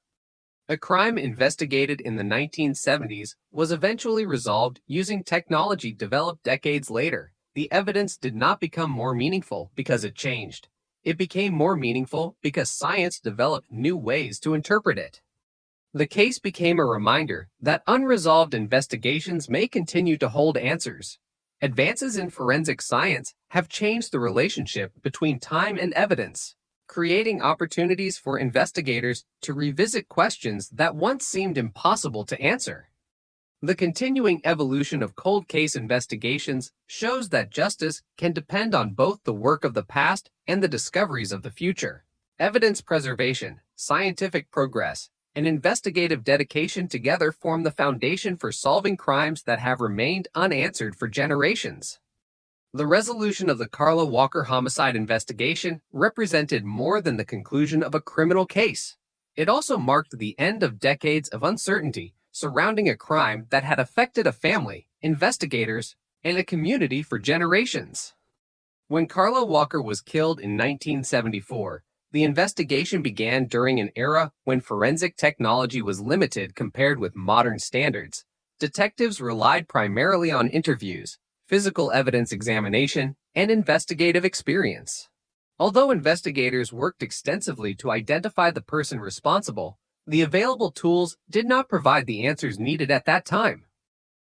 A crime investigated in the 1970s was eventually resolved using technology developed decades later, the evidence did not become more meaningful because it changed. It became more meaningful because science developed new ways to interpret it. The case became a reminder that unresolved investigations may continue to hold answers. Advances in forensic science have changed the relationship between time and evidence, creating opportunities for investigators to revisit questions that once seemed impossible to answer. The continuing evolution of cold case investigations shows that justice can depend on both the work of the past and the discoveries of the future. Evidence preservation, scientific progress, and investigative dedication together form the foundation for solving crimes that have remained unanswered for generations. The resolution of the Carla Walker homicide investigation represented more than the conclusion of a criminal case. It also marked the end of decades of uncertainty surrounding a crime that had affected a family, investigators, and a community for generations. When Carla Walker was killed in 1974, the investigation began during an era when forensic technology was limited compared with modern standards. Detectives relied primarily on interviews, physical evidence examination, and investigative experience. Although investigators worked extensively to identify the person responsible, the available tools did not provide the answers needed at that time.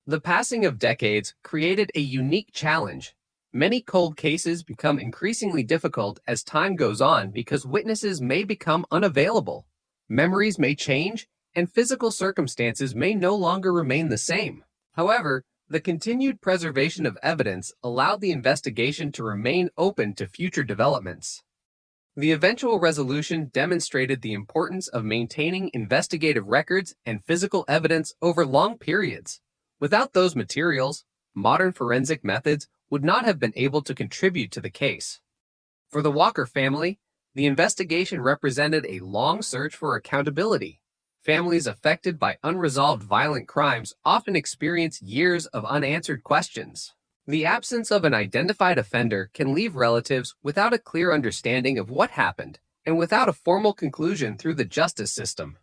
The passing of decades created a unique challenge. Many cold cases become increasingly difficult as time goes on because witnesses may become unavailable, memories may change, and physical circumstances may no longer remain the same. However, the continued preservation of evidence allowed the investigation to remain open to future developments. The eventual resolution demonstrated the importance of maintaining investigative records and physical evidence over long periods. Without those materials, modern forensic methods would not have been able to contribute to the case. For the Walker family, the investigation represented a long search for accountability. Families affected by unresolved violent crimes often experience years of unanswered questions. The absence of an identified offender can leave relatives without a clear understanding of what happened and without a formal conclusion through the justice system.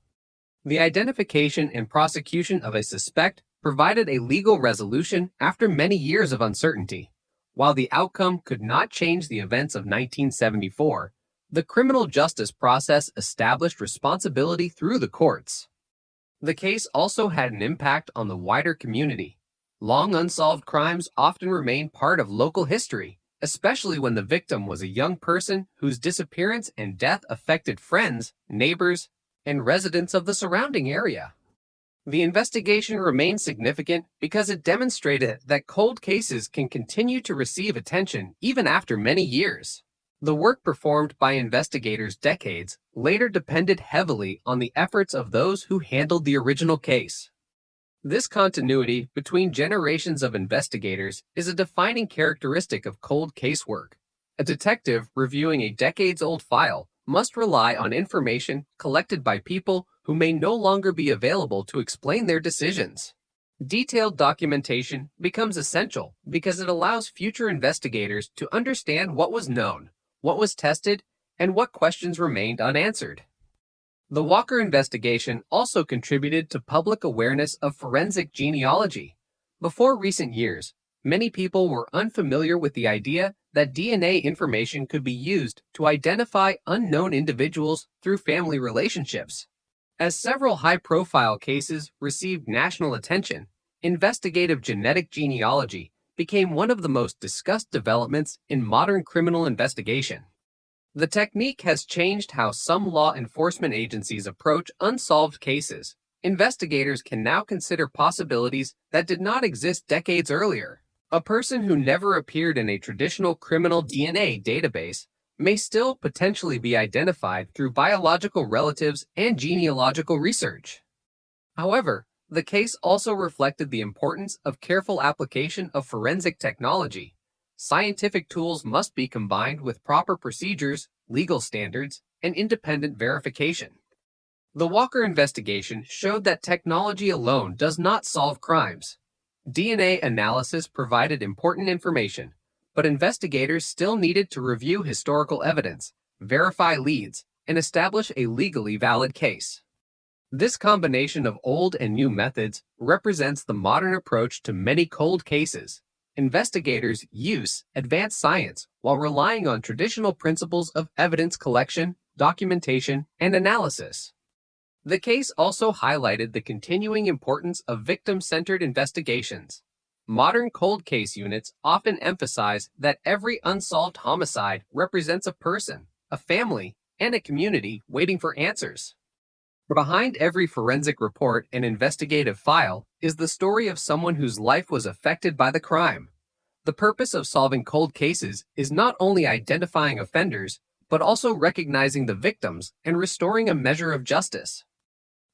The identification and prosecution of a suspect provided a legal resolution after many years of uncertainty. While the outcome could not change the events of 1974, the criminal justice process established responsibility through the courts. The case also had an impact on the wider community. Long unsolved crimes often remain part of local history, especially when the victim was a young person whose disappearance and death affected friends, neighbors, and residents of the surrounding area. The investigation remained significant because it demonstrated that cold cases can continue to receive attention even after many years. The work performed by investigators decades later depended heavily on the efforts of those who handled the original case. This continuity between generations of investigators is a defining characteristic of cold case work. A detective reviewing a decades-old file must rely on information collected by people who may no longer be available to explain their decisions. Detailed documentation becomes essential because it allows future investigators to understand what was known, what was tested, and what questions remained unanswered. The Walker investigation also contributed to public awareness of forensic genealogy. Before recent years, many people were unfamiliar with the idea that DNA information could be used to identify unknown individuals through family relationships. As several high-profile cases received national attention, investigative genetic genealogy became one of the most discussed developments in modern criminal investigation. The technique has changed how some law enforcement agencies approach unsolved cases. Investigators can now consider possibilities that did not exist decades earlier. A person who never appeared in a traditional criminal DNA database may still potentially be identified through biological relatives and genealogical research. However, the case also reflected the importance of careful application of forensic technology. Scientific tools must be combined with proper procedures, legal standards, and independent verification. The Walker investigation showed that technology alone does not solve crimes. DNA analysis provided important information, but investigators still needed to review historical evidence, verify leads, and establish a legally valid case. This combination of old and new methods represents the modern approach to many cold cases. investigators use advanced science while relying on traditional principles of evidence collection, documentation, and analysis. The case also highlighted the continuing importance of victim-centered investigations. Modern cold case units often emphasize that every unsolved homicide represents a person, a family, and a community waiting for answers. Behind every forensic report and investigative file is the story of someone whose life was affected by the crime. The purpose of solving cold cases is not only identifying offenders, but also recognizing the victims and restoring a measure of justice.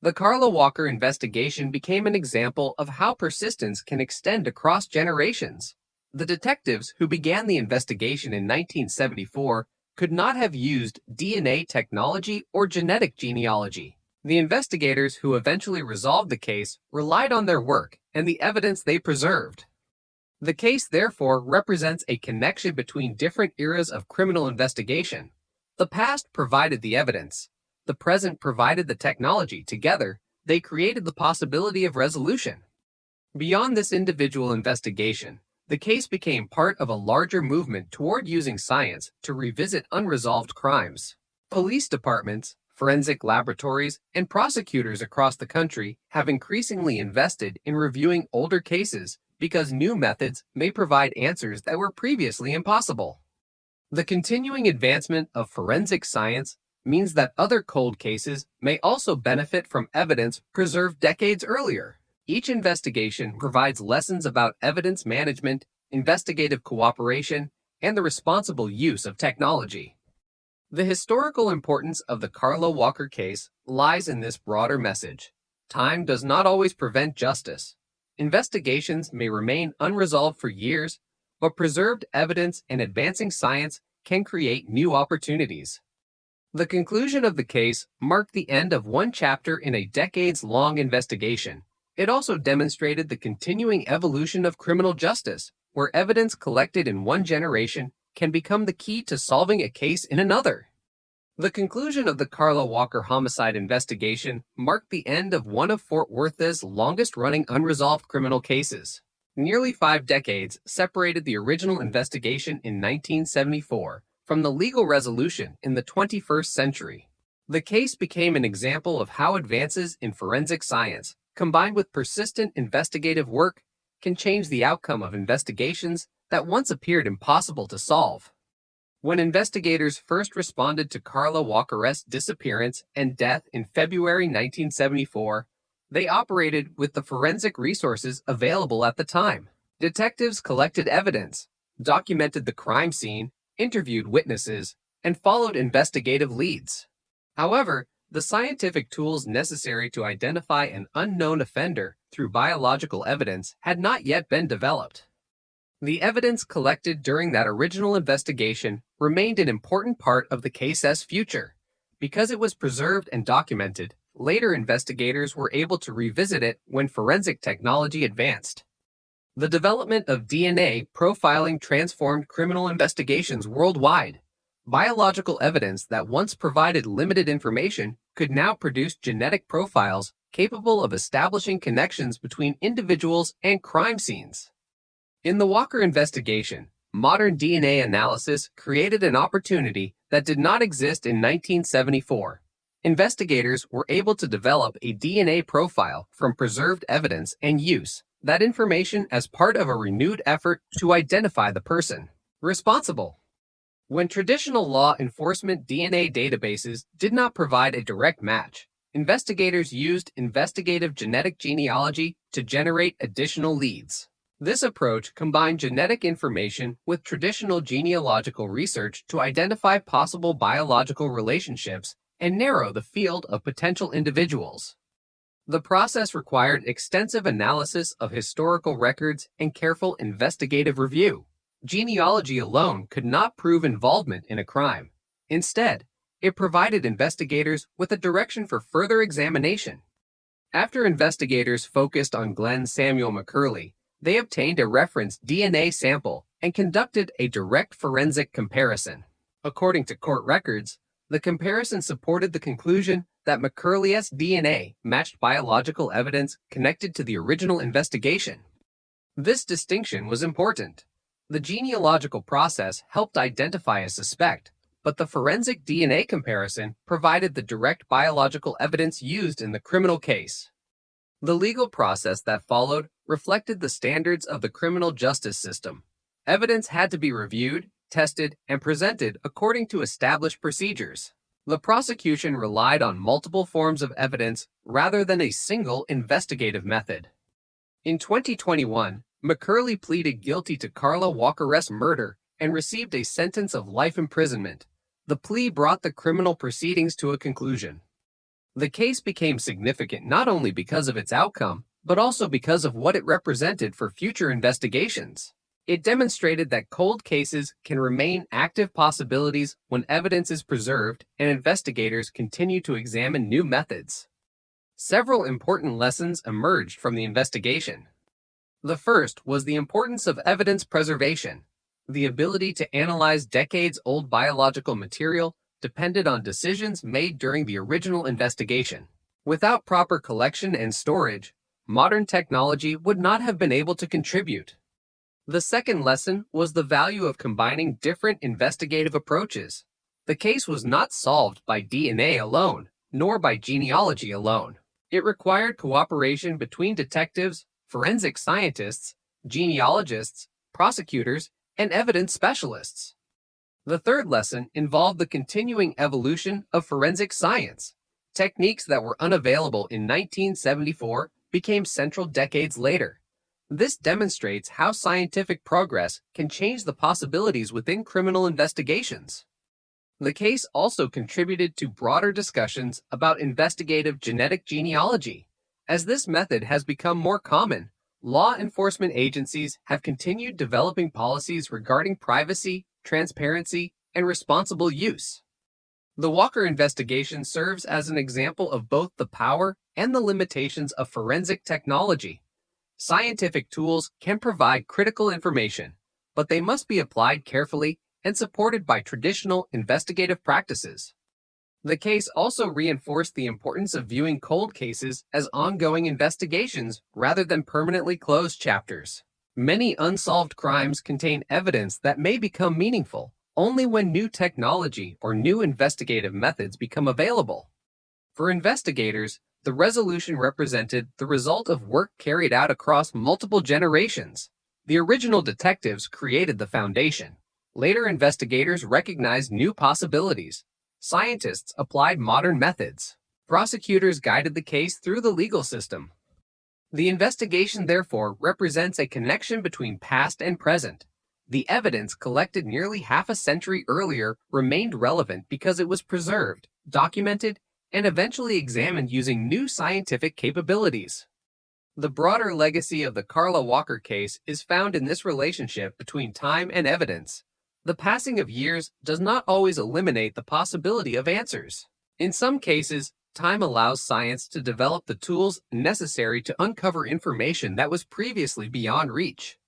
The Carla Walker investigation became an example of how persistence can extend across generations. The detectives who began the investigation in 1974 could not have used DNA technology or genetic genealogy. The investigators who eventually resolved the case relied on their work and the evidence they preserved. The case therefore represents a connection between different eras of criminal investigation. The past provided the evidence. The present provided the technology. Together, they created the possibility of resolution. Beyond this individual investigation, the case became part of a larger movement toward using science to revisit unresolved crimes. Police departments, forensic laboratories, and prosecutors across the country have increasingly invested in reviewing older cases because new methods may provide answers that were previously impossible. The continuing advancement of forensic science means that other cold cases may also benefit from evidence preserved decades earlier. Each investigation provides lessons about evidence management, investigative cooperation, and the responsible use of technology. The historical importance of the Carla Walker case lies in this broader message. Time does not always prevent justice. Investigations may remain unresolved for years, but preserved evidence and advancing science can create new opportunities. The conclusion of the case marked the end of one chapter in a decades-long investigation. It also demonstrated the continuing evolution of criminal justice, where evidence collected in one generation can become the key to solving a case in another. The conclusion of the Carla Walker homicide investigation marked the end of one of Fort Worth's longest-running unresolved criminal cases. Nearly 5 decades separated the original investigation in 1974 from the legal resolution in the 21st century. The case became an example of how advances in forensic science, combined with persistent investigative work, can change the outcome of investigations that once appeared impossible to solve. When investigators first responded to Carla Walker's disappearance and death in February 1974, they operated with the forensic resources available at the time. Detectives collected evidence, documented the crime scene, interviewed witnesses, and followed investigative leads. However, the scientific tools necessary to identify an unknown offender through biological evidence had not yet been developed. The evidence collected during that original investigation remained an important part of the case's future. Because it was preserved and documented, later investigators were able to revisit it when forensic technology advanced. The development of DNA profiling transformed criminal investigations worldwide. Biological evidence that once provided limited information could now produce genetic profiles capable of establishing connections between individuals and crime scenes. In the Walker investigation, modern DNA analysis created an opportunity that did not exist in 1974. Investigators were able to develop a DNA profile from preserved evidence and use that information as part of a renewed effort to identify the person responsible. When traditional law enforcement DNA databases did not provide a direct match, investigators used investigative genetic genealogy to generate additional leads. This approach combined genetic information with traditional genealogical research to identify possible biological relationships and narrow the field of potential individuals. The process required extensive analysis of historical records and careful investigative review. Genealogy alone could not prove involvement in a crime. Instead, it provided investigators with a direction for further examination. After investigators focused on Glenn Samuel McCurley, they obtained a reference DNA sample and conducted a direct forensic comparison. According to court records, the comparison supported the conclusion that McCurley's DNA matched biological evidence connected to the original investigation. This distinction was important. The genealogical process helped identify a suspect, but the forensic DNA comparison provided the direct biological evidence used in the criminal case. The legal process that followed reflected the standards of the criminal justice system. Evidence had to be reviewed, tested, and presented according to established procedures. The prosecution relied on multiple forms of evidence rather than a single investigative method. In 2021, McCurley pleaded guilty to Carla Walker's murder and received a sentence of life imprisonment. The plea brought the criminal proceedings to a conclusion. The case became significant not only because of its outcome, but also because of what it represented for future investigations. It demonstrated that cold cases can remain active possibilities when evidence is preserved and investigators continue to examine new methods. Several important lessons emerged from the investigation. The first was the importance of evidence preservation. The ability to analyze decades-old biological material depended on decisions made during the original investigation. Without proper collection and storage, modern technology would not have been able to contribute. The second lesson was the value of combining different investigative approaches. The case was not solved by DNA alone, nor by genealogy alone. It required cooperation between detectives, forensic scientists, genealogists, prosecutors, and evidence specialists. The third lesson involved the continuing evolution of forensic science. Techniques that were unavailable in 1974 became central decades later. This demonstrates how scientific progress can change the possibilities within criminal investigations. The case also contributed to broader discussions about investigative genetic genealogy. As this method has become more common, law enforcement agencies have continued developing policies regarding privacy, transparency, and responsible use. The Walker investigation serves as an example of both the power and the limitations of forensic technology. Scientific tools can provide critical information, but they must be applied carefully and supported by traditional investigative practices. The case also reinforced the importance of viewing cold cases as ongoing investigations rather than permanently closed chapters. Many unsolved crimes contain evidence that may become meaningful only when new technology or new investigative methods become available. For investigators, the resolution represented the result of work carried out across multiple generations. The original detectives created the foundation. Later investigators recognized new possibilities. Scientists applied modern methods. Prosecutors guided the case through the legal system. The investigation, therefore, represents a connection between past and present. The evidence collected nearly half a century earlier remained relevant because it was preserved, documented, and eventually examined using new scientific capabilities. The broader legacy of the Carla Walker case is found in this relationship between time and evidence. The passing of years does not always eliminate the possibility of answers. In some cases, time allows science to develop the tools necessary to uncover information that was previously beyond reach.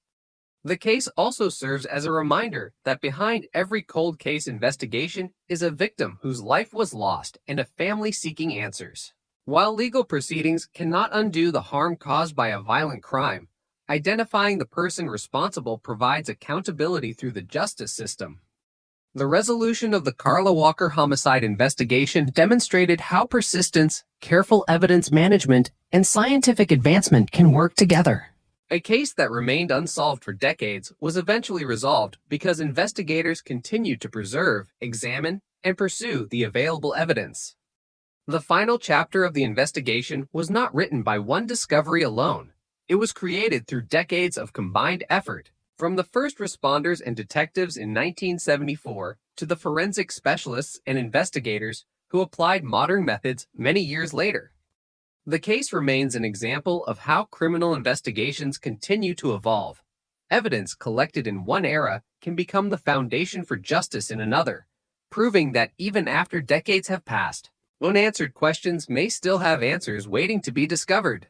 The case also serves as a reminder that behind every cold case investigation is a victim whose life was lost and a family seeking answers. While legal proceedings cannot undo the harm caused by a violent crime, identifying the person responsible provides accountability through the justice system. The resolution of the Carla Walker homicide investigation demonstrated how persistence, careful evidence management, and scientific advancement can work together. A case that remained unsolved for decades was eventually resolved because investigators continued to preserve, examine, and pursue the available evidence. The final chapter of the investigation was not written by one discovery alone. It was created through decades of combined effort, from the first responders and detectives in 1974 to the forensic specialists and investigators who applied modern methods many years later. The case remains an example of how criminal investigations continue to evolve. Evidence collected in one era can become the foundation for justice in another, proving that even after decades have passed, unanswered questions may still have answers waiting to be discovered.